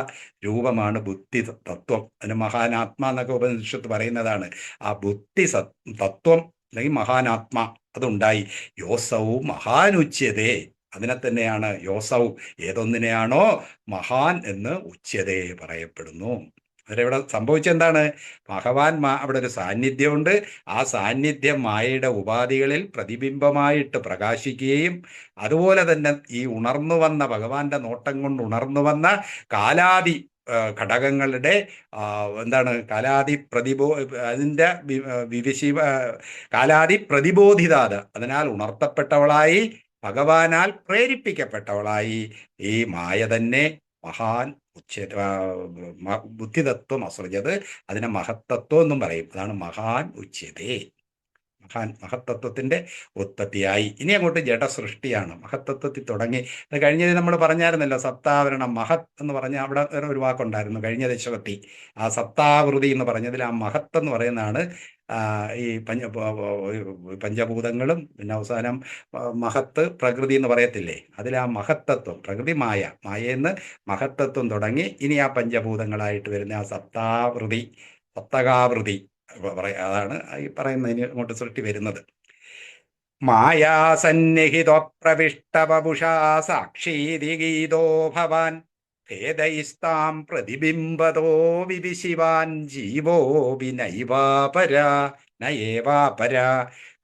രൂപമാണ് ബുദ്ധി തത്വം. അതിന് മഹാനാത്മ എന്നൊക്കെ ഉപനിഷത്ത് പറയുന്നതാണ്. ആ ബുദ്ധി തത്വം അല്ലെങ്കിൽ മഹാനാത്മ അതുണ്ടായി. യോസൗ മഹാനുച്യതേ, അതിനെ തന്നെയാണ് യോസൗ, ഏതൊന്നിനെയാണോ മഹാൻ എന്ന് ഉച്യതേ പറയപ്പെടുന്നു. അതിലിവിടെ സംഭവിച്ചെന്താണ്? ഭഗവാൻ അവിടെ ഒരു സാന്നിധ്യമുണ്ട്. ആ സാന്നിധ്യം മായയുടെ ഉപാധികളിൽ പ്രതിബിംബമായിട്ട് പ്രകാശിക്കുകയും, അതുപോലെ തന്നെ ഈ ഉണർന്നു വന്ന ഭഗവാന്റെ നോട്ടം കൊണ്ട് ഉണർന്നു വന്ന കാലാദി ഘടകങ്ങളുടെ എന്താണ് കാലാദി അതിൻ്റെ കാലാദി പ്രതിബോധിതാത, അതിനാൽ ഉണർത്തപ്പെട്ടവളായി ഭഗവാനാൽ പ്രേരിപ്പിക്കപ്പെട്ടവളായി ഈ മായ തന്നെ മഹാൻ ബുദ്ധിതത്വം അസൃജത്. അതിനെ മഹത്തത്വം എന്നും പറയും. അതാണ് മഹാൻ ഉച്യതേ. മഹത്തത്വത്തിന്റെ ഉത്പത്തിയായി. ഇനി അങ്ങോട്ട് ജഡസൃഷ്ടിയാണ്. മഹത്തത്വത്തിൽ തുടങ്ങി. അത് കഴിഞ്ഞത് നമ്മൾ പറഞ്ഞായിരുന്നല്ലോ, സപ്താവരണം. മഹത് എന്ന് പറഞ്ഞാൽ അവിടെ വേറെ ഒരു വാക്കുണ്ടായിരുന്നു കഴിഞ്ഞ ദശകത്തിൽ. ആ സപ്താവൃതി എന്ന് പറഞ്ഞതിൽ ആ മഹത്ത് എന്ന് പറയുന്നതാണ് ഈ പഞ്ചഭൂതങ്ങളും പിന്നെ അവസാനം മഹത്ത് പ്രകൃതി എന്ന് പറയത്തില്ലേ, അതിൽ ആ മഹത്തത്വം, പ്രകൃതി മായ, മായെന്ന് മഹത്തത്വം തുടങ്ങി ഇനി ആ പഞ്ചഭൂതങ്ങളായിട്ട് വരുന്ന ആ സപ്താവൃതി, സപ്തകാവൃതി അതാണ് ഈ പറയുന്നതിന് അങ്ങോട്ട് സൃഷ്ടി വരുന്നത്. മായാസന്നിഹിതോ പ്രവിഷ്ടവപുഷാ സാക്ഷീതി ഗീതോ ഭവാൻ ഭേദൈസ്താം പ്രതിബിംബതോ വിവിശിവാൻ ജീവോ വിനൈവാപര നയേവാപര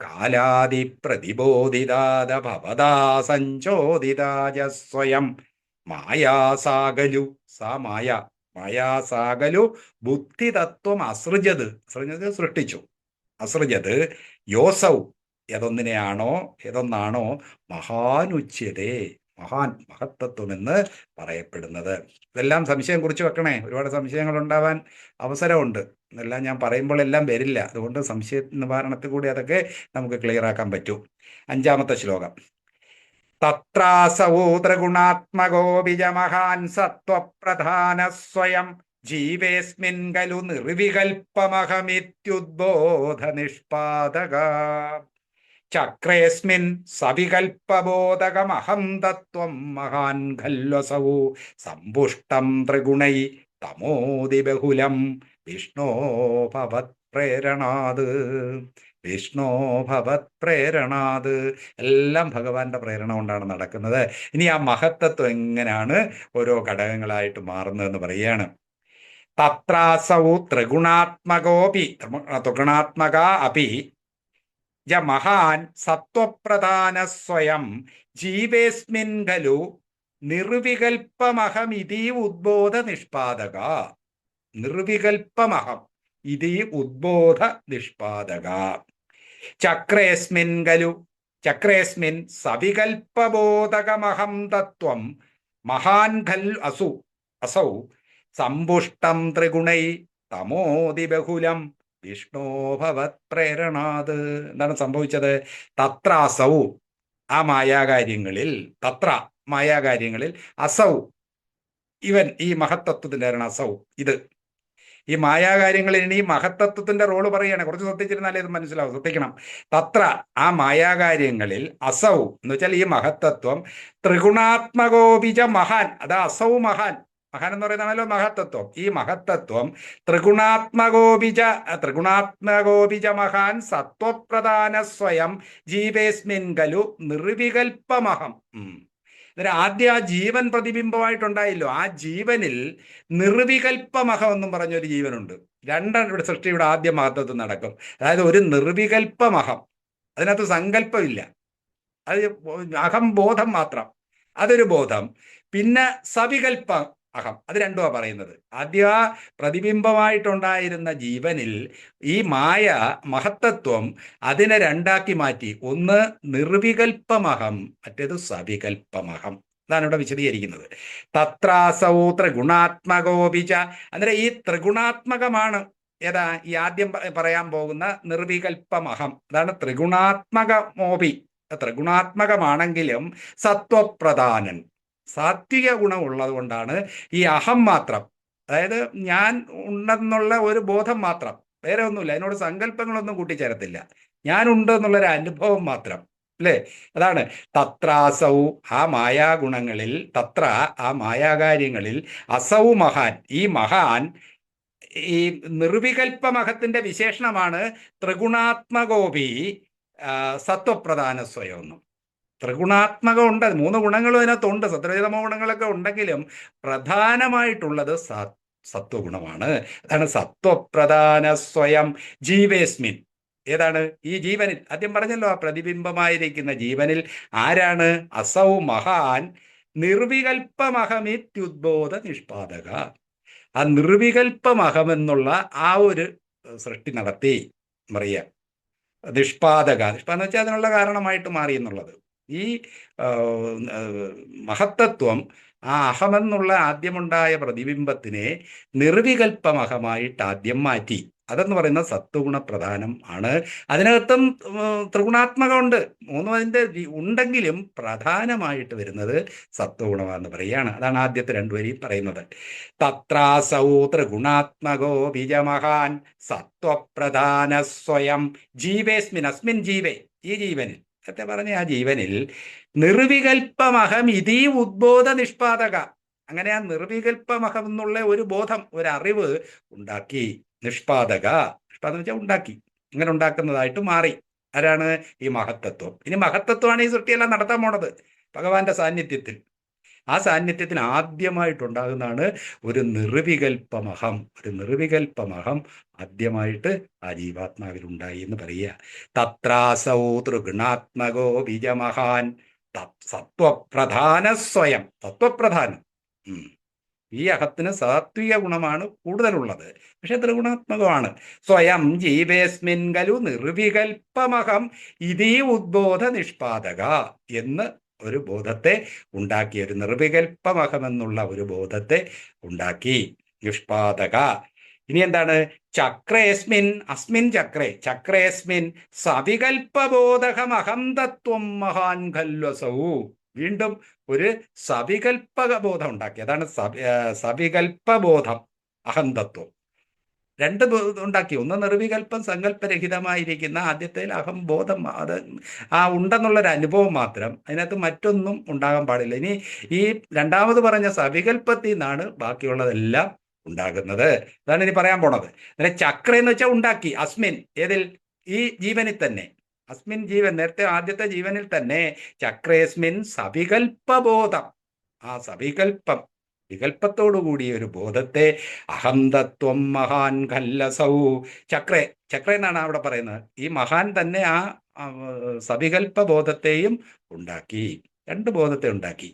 കാലാദി പ്രതിബോധിതാദ ഭവതാ സഞ്ചോദിതാജ സ്വയം മായാസാകലു. സാ മായ, മായാസാകലു ബുദ്ധിതത്വം അസൃജത്, സൃഷ്ടിച്ചു. അസൃജത് യോസൗ, ഏതൊന്നാണോ മഹാനുച്യതേ, മഹാൻ, മഹത്തത്വമെന്ന് പറയപ്പെടുന്നത്. ഇതെല്ലാം സംശയം കുറിച്ച് വെക്കണേ. ഒരുപാട് സംശയങ്ങൾ ഉണ്ടാവാൻ അവസരമുണ്ട്. ഇതെല്ലാം ഞാൻ പറയുമ്പോൾ എല്ലാം വരില്ല. അതുകൊണ്ട് സംശയ നിവാരണത്തിൽ കൂടി അതൊക്കെ നമുക്ക് ക്ലിയർ ആക്കാൻ പറ്റും. 5-ാമത്തെ ശ്ലോകം. തത്രാസൗ ത്രിഗുണാത്മകോ ബിജമഹാൻ സത്വപ്രധാന സ്വയം ജീവേസ്മിൻ ഖലു നിർവികൽപമഹമിത്യുദ്ബോധ നിഷ്പാദക ചക്രേസ്മിൻ സവികൽപബോധകമഹം തത്വം മഹാൻ ഖല്വസൗ സമ്പുഷ്ടം ത്രിഗുണൈ തമോതി ബഹുലം വിഷ്ണോ ഭവത് പ്രേരണാത്, വിഷ്ണോ ഭവത് പ്രേരണാത്. എല്ലാം ഭഗവാന്റെ പ്രേരണ കൊണ്ടാണ് നടക്കുന്നത്. ഇനി ആ മഹത്തത്വം എങ്ങനെയാണ് ഓരോ ഘടകങ്ങളായിട്ട് മാറുന്നതെന്ന് പറയുകയാണ്. തത്രാസൗ ത്രിഗുണാത്മകോപി ത്രിഗുണാത്മക അപി യ മഹാൻ സത്വപ്രധാന സ്വയം ജീവേസ്മിൻ ഖലു നിർവികൽപ്പമഹമിതി ഉദ്ബോധ നിഷ്പാദക. നിർവികൽപ്പമഹം ഇതി ഉദ്ബോധ നിഷ്പാദക. ചക്രേസ്മിൻ ഖലു ചക്രേസ്മിൻ സവികൽപ്പബോധകമഹം തത്വം മഹാൻ ഖൽ അസൗ സമ്പുഷ്ടം ത്രിഗുണൈ തമോതി ബഹുലം വിഷ്ണോ ഭവത് പ്രേരണാത്. എന്താണ് സംഭവിച്ചത്? തത്രാസൗ ആ മായാകാര്യങ്ങളിൽ, തത്ര മായാകാര്യങ്ങളിൽ, അസൗ ഇവൻ ഈ മഹത്തത്വത്തിന്റെ അസൗ ഇത് ഈ മായാകാര്യങ്ങളിൽ ഇനി മഹത്തത്വത്തിന്റെ റോള് പറയുകയാണ്. കുറച്ച് ശ്രദ്ധിച്ചിരുന്നാലേ ഇത് മനസ്സിലാവും, ശ്രദ്ധിക്കണം. തത്ര ആ മായാകാര്യങ്ങളിൽ അസൗ എന്ന് വെച്ചാൽ ഈ മഹത്തത്വം ത്രിഗുണാത്മകോപിജ മഹാൻ, അത് അസൗ മഹാൻ, മഹാൻ എന്ന് പറയുന്നതാണല്ലോ മഹത്തത്വം. ഈ മഹത്തത്വം ത്രിഗുണാത്മകോപിജ മഹാൻ സത്വപ്രധാന സ്വയം ജീവേസ്മിൻ ഖലു നിർവികൽപ്പമഹം. ആദ്യം ആ ജീവൻ പ്രതിബിംബമായിട്ടുണ്ടായില്ലോ, ആ ജീവനിൽ നിർവികൽപ്പമഹം എന്നും പറഞ്ഞൊരു ജീവനുണ്ട്. രണ്ടാണ് ഇവിടെ സൃഷ്ടിയുടെ ആദ്യ മഹത്വത്തിൽ നടക്കും. അതായത് ഒരു നിർവികൽപ്പമഹം, അതിനകത്ത് സങ്കല്പമില്ല, അത് അഹം ബോധം മാത്രം, അതൊരു ബോധം. പിന്നെ സവികൽപ്പ അഹം, അത് രണ്ടുമാണ് പറയുന്നത്. ആദ്യ പ്രതിബിംബമായിട്ടുണ്ടായിരുന്ന ജീവനിൽ ഈ മായ മഹത്തത്വം അതിനെ രണ്ടാക്കി മാറ്റി. ഒന്ന് നിർവികൽപ്പമഹം, മറ്റേത് സവികൽപ്പമഹം. അതാണ് ഇവിടെ വിശദീകരിക്കുന്നത്. തത്രാസൗ ത്രിഗുണാത്മകോപിച്ച, അന്നേരം ഈ ത്രിഗുണാത്മകമാണ് ഏതാ ഈ ആദ്യം പറയാൻ പോകുന്ന നിർവികൽപ്പമഹം. അതാണ് ത്രിഗുണാത്മകമോപി. ത്രിഗുണാത്മകമാണെങ്കിലും സത്വപ്രധാനൻ, സാത്വിക ഗുണമുള്ളത് കൊണ്ടാണ് ഈ അഹം മാത്രം, അതായത് ഞാൻ ഉണ്ടെന്നുള്ള ഒരു ബോധം മാത്രം, വേറെ ഒന്നുമില്ല, അതിനോട് സങ്കല്പങ്ങളൊന്നും കൂട്ടിച്ചേരത്തില്ല, ഞാനുണ്ട് എന്നുള്ളൊരു അനുഭവം മാത്രം, അല്ലേ? അതാണ് തത്രാസൗ ആ മായാഗുണങ്ങളിൽ, തത്ര ആ മായാകാര്യങ്ങളിൽ, അസൗ മഹാൻ ഈ മഹാൻ, ഈ നിർവികൽപ്പമഹത്തിന്റെ വിശേഷണമാണ് ത്രിഗുണാത്മകോപി സത്വപ്രധാന സ്വയം എന്നും. ത്രിഗുണാത്മകം ഉണ്ട്, 3 ഗുണങ്ങളും അതിനകത്തുണ്ട്, സത്വരജതമോ ഗുണങ്ങളൊക്കെ ഉണ്ടെങ്കിലും പ്രധാനമായിട്ടുള്ളത് സത്വഗുണമാണ്. അതാണ് സത്വപ്രധാന സ്വയം ജീവേസ്മിൻ. ഏതാണ് ഈ ജീവനിൽ? ആദ്യം പറഞ്ഞല്ലോ, ആ പ്രതിബിംബമായിരിക്കുന്ന ജീവനിൽ ആരാണ്? അസൗ മഹാൻ നിർവികൽപ്പമഹമിത്യുദ്ബോധ നിഷ്പാദക. ആ നിർവികൽപ്പമഹമെന്നുള്ള ആ ഒരു സൃഷ്ടി നടത്തി മറിയ നിഷ്പാദക. നിഷ്പാദം എന്ന് വെച്ചാൽ അതിനുള്ള കാരണമായിട്ട് മാറി എന്നുള്ളത്. ഈ മഹത്തത്വം ആ അഹമെന്നുള്ള ആദ്യമുണ്ടായ പ്രതിബിംബത്തിനെ നിർവികൽപ്പമഹമായിട്ട് ആദ്യം മാറ്റി. അതെന്ന് പറയുന്നത് സത്വഗുണ പ്രധാനം ആണ്. അതിനകത്തും ത്രിഗുണാത്മകമുണ്ട്, 3 അതിൻ്റെ ഉണ്ടെങ്കിലും പ്രധാനമായിട്ട് വരുന്നത് സത്വഗുണമാണെന്ന് പറയുകയാണ്. അതാണ് ആദ്യത്തെ 2 വരിയും പറയുന്നത്. തത്രാസൗ ത്രിഗുണാത്മകോ ബീജമഹാൻ സത്വപ്രധാന സ്വയം ജീവേസ്മിൻ അസ്മിൻ ജീവേ ഈ ജീവനിൽ, നേരത്തെ പറഞ്ഞ ആ ജീവനിൽ നിർവികൽപ്പമഹം ഇതീ ഉദ്ബോധ നിഷ്പാദക. അങ്ങനെ ആ നിർവികൽപ്പമഹം എന്നുള്ള ഒരു ബോധം, ഒരു അറിവ് ഉണ്ടാക്കി. നിഷ്പാദക, നിഷ്പാദം വെച്ചാൽ ഉണ്ടാക്കി, ഇങ്ങനെ ഉണ്ടാക്കുന്നതായിട്ട് മാറി. ആരാണ്? ഈ മഹത്തത്വം. ഇനി മഹത്തത്വമാണ് ഈ സൃഷ്ടിയെല്ലാം നടത്താൻ പോണത് ഭഗവാന്റെ സാന്നിധ്യത്തിൽ. ആ സാന്നിധ്യത്തിന് ആദ്യമായിട്ടുണ്ടാകുന്നതാണ് ഒരു നിർവികൽപ്പമഹം. ഒരു നിർവികൽപ്പമഹം ആദ്യമായിട്ട് ആ ജീവാത്മാവിൽ ഉണ്ടായി എന്ന് പറയുക. തത്രാസൗ ത്രിഗുണാത്മകോ ബീജമഹാൻ സത്വപ്രധാന സ്വയം. സത്വപ്രധാനം. ഈ അഹത്തിന് സാത്വിക ഗുണമാണ് കൂടുതലുള്ളത്, പക്ഷെ ത്രിഗുണാത്മകമാണ്. സ്വയം ജീവേസ്മിൻ ഖലു നിർവികൽപ്പമഹം ഇതീ ഉദ്ബോധ നിഷ്പാദക എന്ന് ഒരു ബോധത്തെ ഉണ്ടാക്കി, ഒരു നിർവികൽപ്പമഹമെന്നുള്ള ഒരു ബോധത്തെ ഉണ്ടാക്കി. നിഷ്പാദക. ഇനി എന്താണ്? ചക്രേസ്മിൻ അസ്മിൻ ചക്രേസ്മിൻ സവികൽപ്പബോധകമഹം തത്വം മഹാൻ ഖല്വസൗ. വീണ്ടും ഒരു സവികൽപ്പക ബോധം ഉണ്ടാക്കി. അതാണ് സവികൽപ്പബോധം, അഹന്തത്വം. 2 ഉണ്ടാക്കി. ഒന്ന് നിർവികൽപ്പം, സങ്കല്പരഹിതമായിരിക്കുന്ന ആദ്യത്തെ അഹം ബോധം, അത് ആ ഉണ്ടെന്നുള്ളൊരു അനുഭവം മാത്രം, അതിനകത്ത് മറ്റൊന്നും ഉണ്ടാകാൻ പാടില്ല. ഇനി ഈ രണ്ടാമത് പറഞ്ഞ സവികൽപ്പത്തിൽ നിന്നാണ് ബാക്കിയുള്ളതെല്ലാം ഉണ്ടാകുന്നത്. അതാണ് ഇനി പറയാൻ പോണത്. അന്നേരം ചക്ര എന്ന് വെച്ചാൽ ഉണ്ടാക്കി, അസ്മിൻ, ഏതിൽ? ഈ ജീവനിൽ തന്നെ. അസ്മിൻ ജീവൻ, നേരത്തെ ആദ്യത്തെ ജീവനിൽ തന്നെ ചക്രേസ്മിൻ സവികൽപ്പബോധം, ആ സവികൽപ്പം, വികല്പത്തോടുകൂടിയ ഒരു ബോധത്തെ, അഹന്തത്വം മഹാൻ ഖല്ലസൗ, ചക്രേ, ചക്ര എന്നാണ് അവിടെ പറയുന്നത്. ഈ മഹാൻ തന്നെ ആ സവികൽപ്പ ബോധത്തെയും ഉണ്ടാക്കി, രണ്ട് ബോധത്തെ ഉണ്ടാക്കി.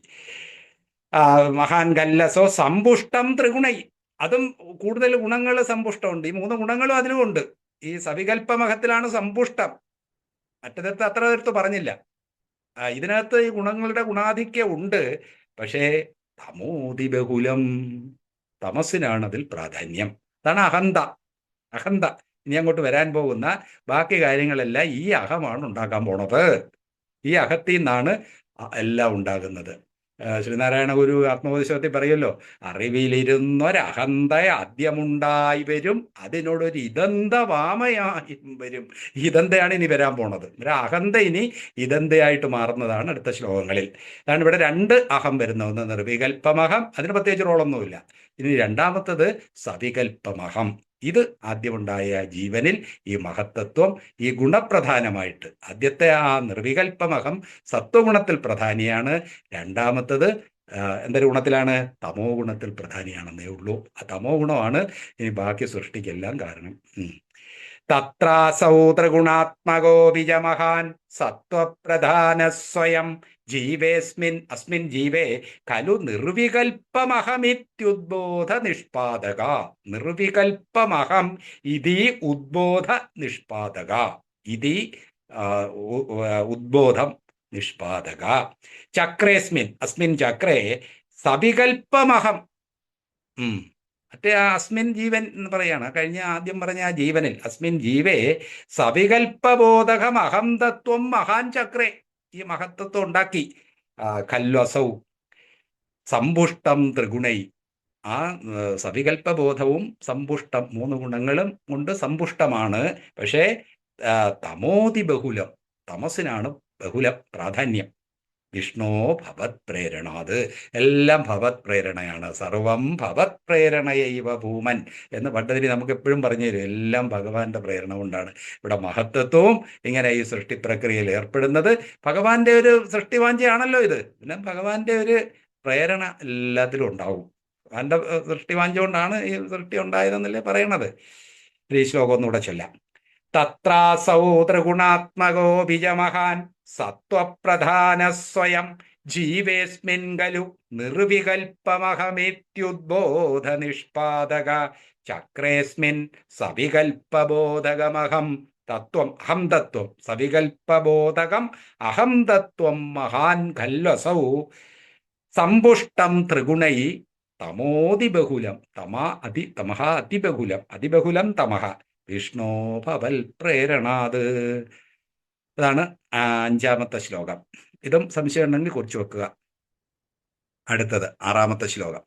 മഹാൻ ഖല്ലസോ സമ്പുഷ്ടം ത്രിഗുണൈ, അതും കൂടുതൽ ഗുണങ്ങൾ സമ്പുഷ്ടമുണ്ട്. ഈ മൂന്ന് ഗുണങ്ങളും അതിനുമുണ്ട്. ഈ സവികൽപ്പമഹത്തിലാണ് സമ്പുഷ്ടം, മറ്റേടത്ത് അത്ര എടുത്ത് പറഞ്ഞില്ല. ഇതിനകത്ത് ഈ ഗുണങ്ങളുടെ ഗുണാധിക്യം ഉണ്ട്. പക്ഷേ തമോതി ബഹുലം, തമസിനാണ് അതിൽ പ്രാധാന്യം. അതാണ് അഹന്ത. അഹന്ത ഇനി അങ്ങോട്ട് വരാൻ പോകുന്ന ബാക്കി കാര്യങ്ങളെല്ലാം ഈ അഹമാണ് ഉണ്ടാക്കാൻ പോണത്. ഈ അഹത്തിൽ നിന്നാണ് എല്ലാം ഉണ്ടാകുന്നത്. ശ്രീനാരായണ ഗുരു ആത്മോപദേശത്തിൽ പറയുമല്ലോ, അറിവിലിരുന്നൊരഹന്ത ആദ്യമുണ്ടായി വരും, അതിനോടൊരു ഇതന്ത വാമയായി വരും. ഇതന്തയാണ് ഇനി വരാൻ പോണത്. ഒരു അഹന്ത ഇനി ഇതന്തയായിട്ട് മാറുന്നതാണ് അടുത്ത ശ്ലോകങ്ങളിൽ. അതാണ് ഇവിടെ രണ്ട് അഹം വരുന്നത്. ഒന്ന് നിർവികൽപ്പമഹം, അതിന് പ്രത്യേകിച്ച് റോളൊന്നുമില്ല. ഇനി രണ്ടാമത്തത് സവികൽപ്പമഹം. ഇത് ആദ്യമുണ്ടായ ജീവനിൽ ഈ മഹത്തത്വം, ഈ ഗുണപ്രധാനമായിട്ട്, ആദ്യത്തെ ആ നിർവികൽപ്പമഹം സത്വഗുണത്തിൽ പ്രധാനിയാണ്. രണ്ടാമത്തത് എന്തൊരു ഗുണത്തിലാണ്? തമോ ഗുണത്തിൽ പ്രധാനിയാണെന്നേ ഉള്ളൂ. ആ തമോ ഗുണമാണ് ഇനി ബാക്കി സൃഷ്ടിക്കെല്ലാം കാരണം. തത്രാസൗ ത്രിഗുണാത്മകോ ബിജമഹാൻ സത്വപ്രധാന സ്വയം ജീവേസ്മിൻ, അസ്മിൻ ജീവേ ഖലു നിർവികൽപ്പമഹമിത്യുദ്ബോധ നിഷ്പാദക. നിർവികൽപ്പമഹം ഇതി ഉദ്ബോധ നിഷ്പാദക, ഇതി ഉദ്ബോധം നിഷ്പാദക. ചക്രേസ്മിൻ, അസ്മിൻ ചക്രേ സവികൽപ്പമഹം, മറ്റേ ആ അസ്മിൻ ജീവൻ എന്ന് പറയാണ്, കഴിഞ്ഞ ആദ്യം പറഞ്ഞ ആ ജീവനിൽ, അസ്മിൻ ജീവേ സവികൽപ്പബോധകം അഹം തത്വം മഹാൻ ചക്രേ, ഈ മഹത്തത്വം ഉണ്ടാക്കി. ഖല്വസൗ സമ്പുഷ്ടം ത്രിഗുണൈ, ആ സവികൽപ്പബോധവും സമ്പുഷ്ടം, മൂന്ന് ഗുണങ്ങളും കൊണ്ട് സമ്പുഷ്ടമാണ്. പക്ഷേ തമോതി ബഹുലം, തമസിനാണ് ബഹുലം പ്രാധാന്യം. വിഷ്ണോ ഭവത് പ്രേരണാത്, എല്ലാം ഭവത് പ്രേരണയാണ്. സർവം ഭവത് പ്രേരണയൈവ ഭൂമൻ എന്ന് പണ്ടതിന് നമുക്ക് എപ്പോഴും പറഞ്ഞു തരും. എല്ലാം ഭഗവാന്റെ പ്രേരണ കൊണ്ടാണ്. ഇവിടെ മഹത്വത്വവും ഇങ്ങനെ ഈ സൃഷ്ടി പ്രക്രിയയിൽ ഏർപ്പെടുന്നത് ഭഗവാന്റെ ഒരു സൃഷ്ടിവാഞ്ചയാണല്ലോ ഇത്. പിന്നെ ഭഗവാന്റെ ഒരു പ്രേരണ എല്ലാത്തിലും ഉണ്ടാവും. ഭഗവാന്റെ സൃഷ്ടിവാഞ്ച കൊണ്ടാണ് ഈ സൃഷ്ടി ഉണ്ടായതെന്നല്ലേ പറയണത്. ഈ ശ്ലോകം ഒന്നുകൂടെ ചൊല്ലാം. തത്രാസൗ ത്രിഗുണാത്മകോ ബിജമഹാൻ സത്വപ്രധാന സ്വയം ജീവേസ്മിൻ ഖലു നിർവികൽപ്പമഹമേത്യുദ്ബോധ നിഷ്പാദക. ചക്രേസ്മിൻ സവികൽപ്പബോധകമഹം തത്വം, അഹം തത്വം, സവികൽപ്പബോധകം അഹം തത്വം മഹാൻ ഖല്ലസൗ സമ്പുഷ്ടം ത്രിഗുണൈ തമോതിബഹുലം, തമഹ അതിബഹുലം, അതിബഹുലം തമഹ വിഷ്ണോ ഭവൽ പ്രേരണാത്. അതാണ് അഞ്ചാമത്തെ ശ്ലോകം. ഇതും സംശയം ഉണ്ടെങ്കിൽ കുറിച്ച് വെക്കുക. അടുത്തത് ആറാമത്തെ ശ്ലോകം.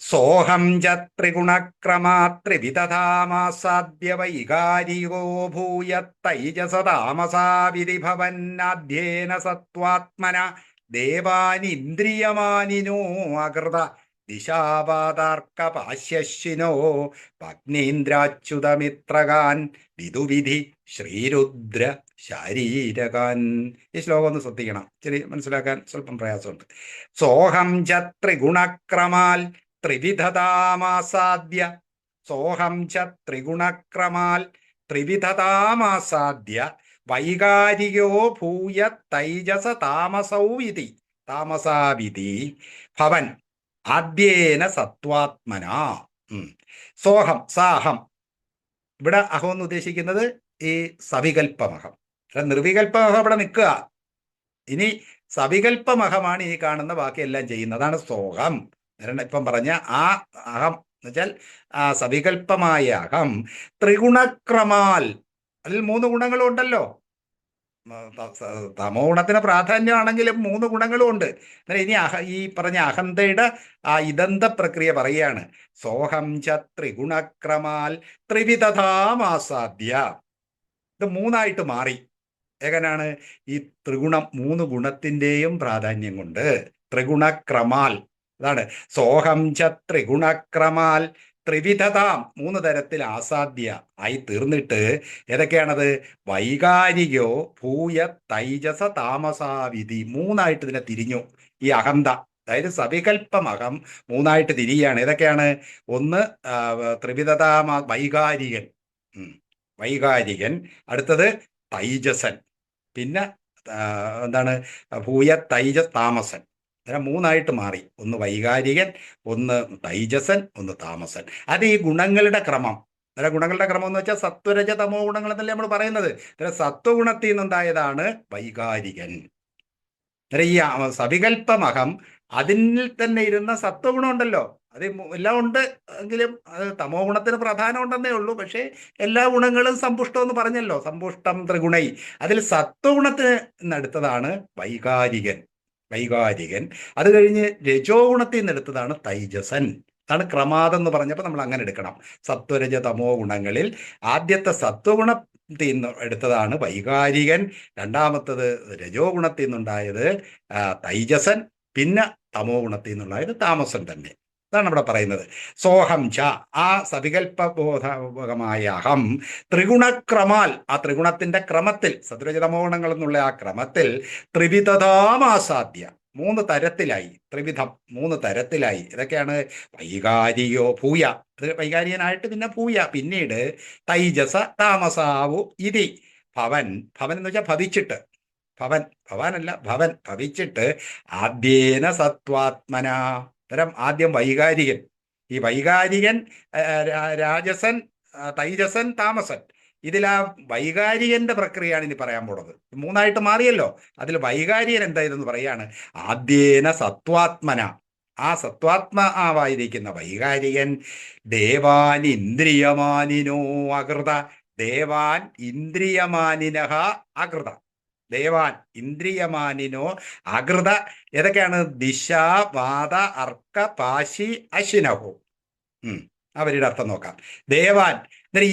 സോഹം ച ത്രിഗുണക്രമാത്രിവിദധാമാസാദ്യ വൈകാരികോ ഭൂയ തൈജസതാമസാ വിധിഭവന്നാദ്യേന സത്വാത്മന ദേവാനിന്ദ്രിയമാനിനോ അകൃത ദിശാപാതാർക്കപാശ്യശ്വിനോ ഭഗ്നീന്ദ്രാച്യുതമിത്രകാൻ വിദുവിധി ശ്രീരുദ്ര ശാരീരകാൻ. ഈ ശ്ലോകം ഒന്ന് ശ്രദ്ധിക്കണം, ഇച്ചിരി മനസ്സിലാക്കാൻ സ്വല്പം പ്രയാസമുണ്ട്. സോഹം ച ത്രിഗുണക്രമാൽ ത്രിവിധതാമാസാദ്യ, സോഹം ച ത്രിഗുണക്രമാൽ ത്രിവിധതാമാസാദ്യ വൈകാരികോ ഭൂയ തൈജസ താമസൗ ഇതി, താമസാവിധി ഭവൻ ആദ്യേന സത്വാത്മന. സോഹം, സാഹം, ഇവിടെ അഹം എന്ന് ഉദ്ദേശിക്കുന്നത് ഈ സവികൽപ്പമഹം. നിർവികൽപ്പമഹം ഇവിടെ നിൽക്കുക. ഇനി സവികൽപ്പമഹമാണ് ഈ കാണുന്ന ബാക്കിയെല്ലാം ചെയ്യുന്നത്. അതാണ് സോഹം. ഇപ്പം പറഞ്ഞ ആ അഹം എന്ന് വെച്ചാൽ ആ സവികൽപ്പമായ അഹം ത്രിഗുണക്രമാൽ, അതിൽ മൂന്ന് ഗുണങ്ങളും ഉണ്ടല്ലോ. തമോ ഗുണത്തിന് പ്രാധാന്യമാണെങ്കിലും മൂന്ന് ഗുണങ്ങളും ഉണ്ട്. എന്നാൽ ഇനി ഈ പറഞ്ഞ അഹന്തയുടെ ആ ഇദന്ത പ്രക്രിയ പറയാണ്. സോഹം ച ത്രിഗുണക്രമാൽ ത്രിവിധതാമാസാദ്യ, ഇത് മൂന്നായിട്ട് മാറി. എങ്ങനെയാണ്? ഈ ത്രിഗുണം, മൂന്ന് ഗുണത്തിൻ്റെയും പ്രാധാന്യം കൊണ്ട് ത്രിഗുണക്രമാൽ, അതാണ് സോഹം ച ത്രിഗുണക്രമാൽ ത്രിവിധതാം, മൂന്ന് തരത്തിൽ ആസാദ്യ ആയി തീർന്നിട്ട് ഏതൊക്കെയാണത്? വൈകാരികോ ഭൂയ തൈജസ താമസാവിധി, മൂന്നായിട്ട് ഇതിനെ തിരിഞ്ഞു ഈ അഹന്ത. അതായത് സവികല്പം അഹം മൂന്നായിട്ട് തിരിയാണ്. ഏതൊക്കെയാണ്? ഒന്ന് വൈകാരികൻ, ഉം, വൈകാരികൻ. അടുത്തത് തൈജസൻ. പിന്നെ എന്താണ്? ഭൂയ തൈജസ് താമസൻ. അങ്ങനെ മൂന്നായിട്ട് മാറി. ഒന്ന് വൈകാരികൻ, ഒന്ന് തൈജസൻ, ഒന്ന് താമസൻ. അത് ഈ ഗുണങ്ങളുടെ ക്രമം. അല്ല, ഗുണങ്ങളുടെ ക്രമം എന്ന് വെച്ചാൽ സത്വരജ തമോ ഗുണങ്ങൾ എന്നല്ലേ നമ്മൾ പറയുന്നത്. സത്വഗുണത്തിൽ നിന്നുണ്ടായതാണ് വൈകാരികൻ. ഈ സവികല്പമഹം അതിൽ തന്നെ ഇരുന്ന സത്വഗുണം ഉണ്ടല്ലോ, അത് എല്ലാം ഉണ്ട്. എങ്കിലും അത് തമോ ഗുണത്തിന് പ്രധാനം ഉണ്ടെന്നേ ഉള്ളൂ. പക്ഷേ എല്ലാ ഗുണങ്ങളും സമ്പുഷ്ടം എന്ന് പറഞ്ഞല്ലോ, സമ്പുഷ്ടം ത്രിഗുണൈ. അതിൽ സത്വഗുണത്തിന് എടുത്തതാണ് വൈകാരികൻ. വൈകാരികൻ. അത് കഴിഞ്ഞ് രജോ ഗുണത്തിൽ നിന്ന് എടുത്തതാണ് തൈജസൻ. അതാണ് ക്രമാദം എന്ന് പറഞ്ഞപ്പോൾ നമ്മൾ അങ്ങനെ എടുക്കണം. സത്വരജ തമോ ഗുണങ്ങളിൽ ആദ്യത്തെ സത്വഗുണത്തിൽ നിന്ന് എടുത്തതാണ് വൈകാരികൻ. രണ്ടാമത്തത് രജോ ഗുണത്തിൽ നിന്നുണ്ടായത് തൈജസൻ. പിന്നെ തമോ ഗുണത്തിൽ നിന്നുണ്ടായത് താമസൻ തന്നെ. അതാണ് ഇവിടെ പറയുന്നത്. സോഹം ച, ആ സവികല്പബോധമായ അഹം ത്രിഗുണക്രമാൽ, ആ ത്രിഗുണത്തിന്റെ ക്രമത്തിൽ, സത്വരജതമോ ഗുണങ്ങൾ എന്നുള്ള ആ ക്രമത്തിൽ ത്രിവിധതാമാസാദ്യ, മൂന്ന് തരത്തിലായി. ത്രിവിധം, മൂന്ന് തരത്തിലായി. ഇതൊക്കെയാണ് വൈകാരിയോ ഭൂയ, വൈകാരികനായിട്ട് പിന്നെ ഭൂയ, പിന്നീട് തൈജസ താമസാവു ഇതി ഭവൻ. ഭവൻ എന്ന് വെച്ചാൽ ഭവിച്ചിട്ട്, ഭവൻ, ഭവാനല്ല ഭവൻ, ഭവിച്ചിട്ട് ആദ്യേന സത്വാത്മന. തരം ആദ്യം വൈകാരികൻ. ഈ വൈകാരികൻ, രാജസൻ, തൈജസൻ, താമസൻ. ഇതിൽ ആ വൈകാരികന്റെ പ്രക്രിയയാണ് ഇനി പറയാൻ പോണത്. മൂന്നായിട്ട് മാറിയല്ലോ. അതിൽ വൈകാരികൻ എന്തായിരുന്നു പറയാണ്? ആദ്യേന സത്വാത്മന, ആ സത്വാത്മാവായിരിക്കുന്ന വൈകാരികൻ ദേവാൻ ഇന്ദ്രിയമാനിനോ അകൃത. ദേവാൻ ഇന്ദ്രിയമാനിനഹ അകൃത. ദേവാൻ ഇന്ദ്രിയമാനിനോ അകൃത. ഏതൊക്കെയാണ്? ദിശ, വാദ, അർക്ക, പാശി, അശ്വിനഹോ. അവരുടെ അർത്ഥം നോക്കാം. ദേവാൻ,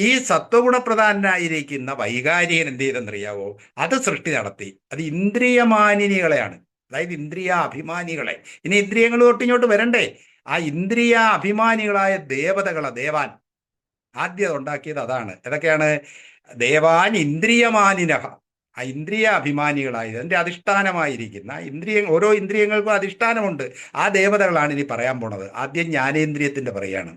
ഈ സത്വഗുണപ്രധാനായിരിക്കുന്ന വൈകാരികൻ എന്ത് ചെയ്തെന്നറിയാവോ? അത് സൃഷ്ടി നടത്തി. അത് ഇന്ദ്രിയമാനിനികളെയാണ്, അതായത് ഇന്ദ്രിയ അഭിമാനികളെ. ഇനി ഇന്ദ്രിയങ്ങൾ തൊട്ടിങ്ങോട്ട് വരണ്ടേ? ആ ഇന്ദ്രിയ അഭിമാനികളായ ദേവതകളെ ദേവാൻ ആദ്യം ഉണ്ടാക്കിയത് അതാണ്. ഏതൊക്കെയാണ്? ദേവാൻ ഇന്ദ്രിയമാനിനഹ, ആ ഇന്ദ്രിയ അഭിമാനികളായത്, അതിൻ്റെ അധിഷ്ഠാനമായിരിക്കുന്ന ഓരോ ഇന്ദ്രിയങ്ങൾക്കും അധിഷ്ഠാനമുണ്ട്. ആ ദേവതകളാണ് ഇനി പറയാൻ പോണത്. ആദ്യം ജ്ഞാനേന്ദ്രിയത്തിന്റെ പറയാണ്.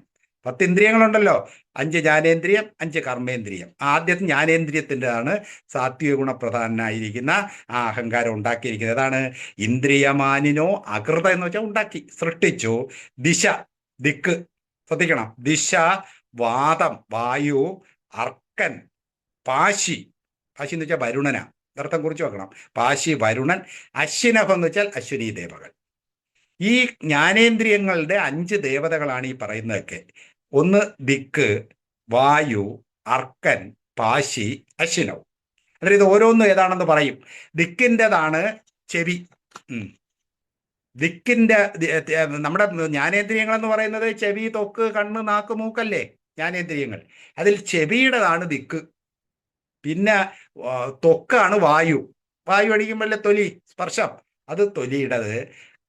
10 ഇന്ദ്രിയങ്ങളുണ്ടല്ലോ, 5 ജ്ഞാനേന്ദ്രിയം, 5 കർമ്മേന്ദ്രിയം. ആദ്യം ജ്ഞാനേന്ദ്രിയത്തിൻ്റെതാണ് സാത്വിക ഗുണപ്രധാനായിരിക്കുന്ന ആ അഹങ്കാരം ഉണ്ടാക്കിയിരിക്കുന്നത്. അതാണ് ഇന്ദ്രിയമാനിനോ അകൃത എന്ന് വെച്ചാൽ ഉണ്ടാക്കി, സൃഷ്ടിച്ചു. ദിശ, ദിക്ക്, ശ്രദ്ധിക്കണം. ദിശ, വാദം, വായു, അർക്കൻ, പാശി, പാശി എന്ന് വെച്ചാൽ വരുണന, അർത്ഥം കുറിച്ച് വെക്കണം. പാശി വരുണൻ, അശ്വിനഭം എന്ന് വെച്ചാൽ അശ്വിനി ദേവകൾ. ഈ ജ്ഞാനേന്ദ്രിയങ്ങളുടെ 5 ദേവതകളാണ് ഈ പറയുന്നതൊക്കെ. ഒന്ന് ദിക്ക്, വായു, അർക്കൻ, പാശി, അശ്വിനവ്. അതായത് ഇത് ഓരോന്നും ഏതാണെന്ന് പറയും. ദിക്കിൻ്റെതാണ് ചെവി. ദിക്കിൻ്റെ, നമ്മുടെ ജ്ഞാനേന്ദ്രിയങ്ങൾ എന്ന് പറയുന്നത് ചെവി, തൊക്ക്, കണ്ണ്, നാക്ക്, മൂക്കല്ലേ ജ്ഞാനേന്ദ്രിയങ്ങൾ. അതിൽ ചെവിയുടേതാണ് ദിക്ക്. പിന്നെ ത്വക്കാണ് വായു. വായു അടിക്കുമ്പോഴല്ലേ തൊലി, സ്പർശം, അത് തൊലിയുടേത്.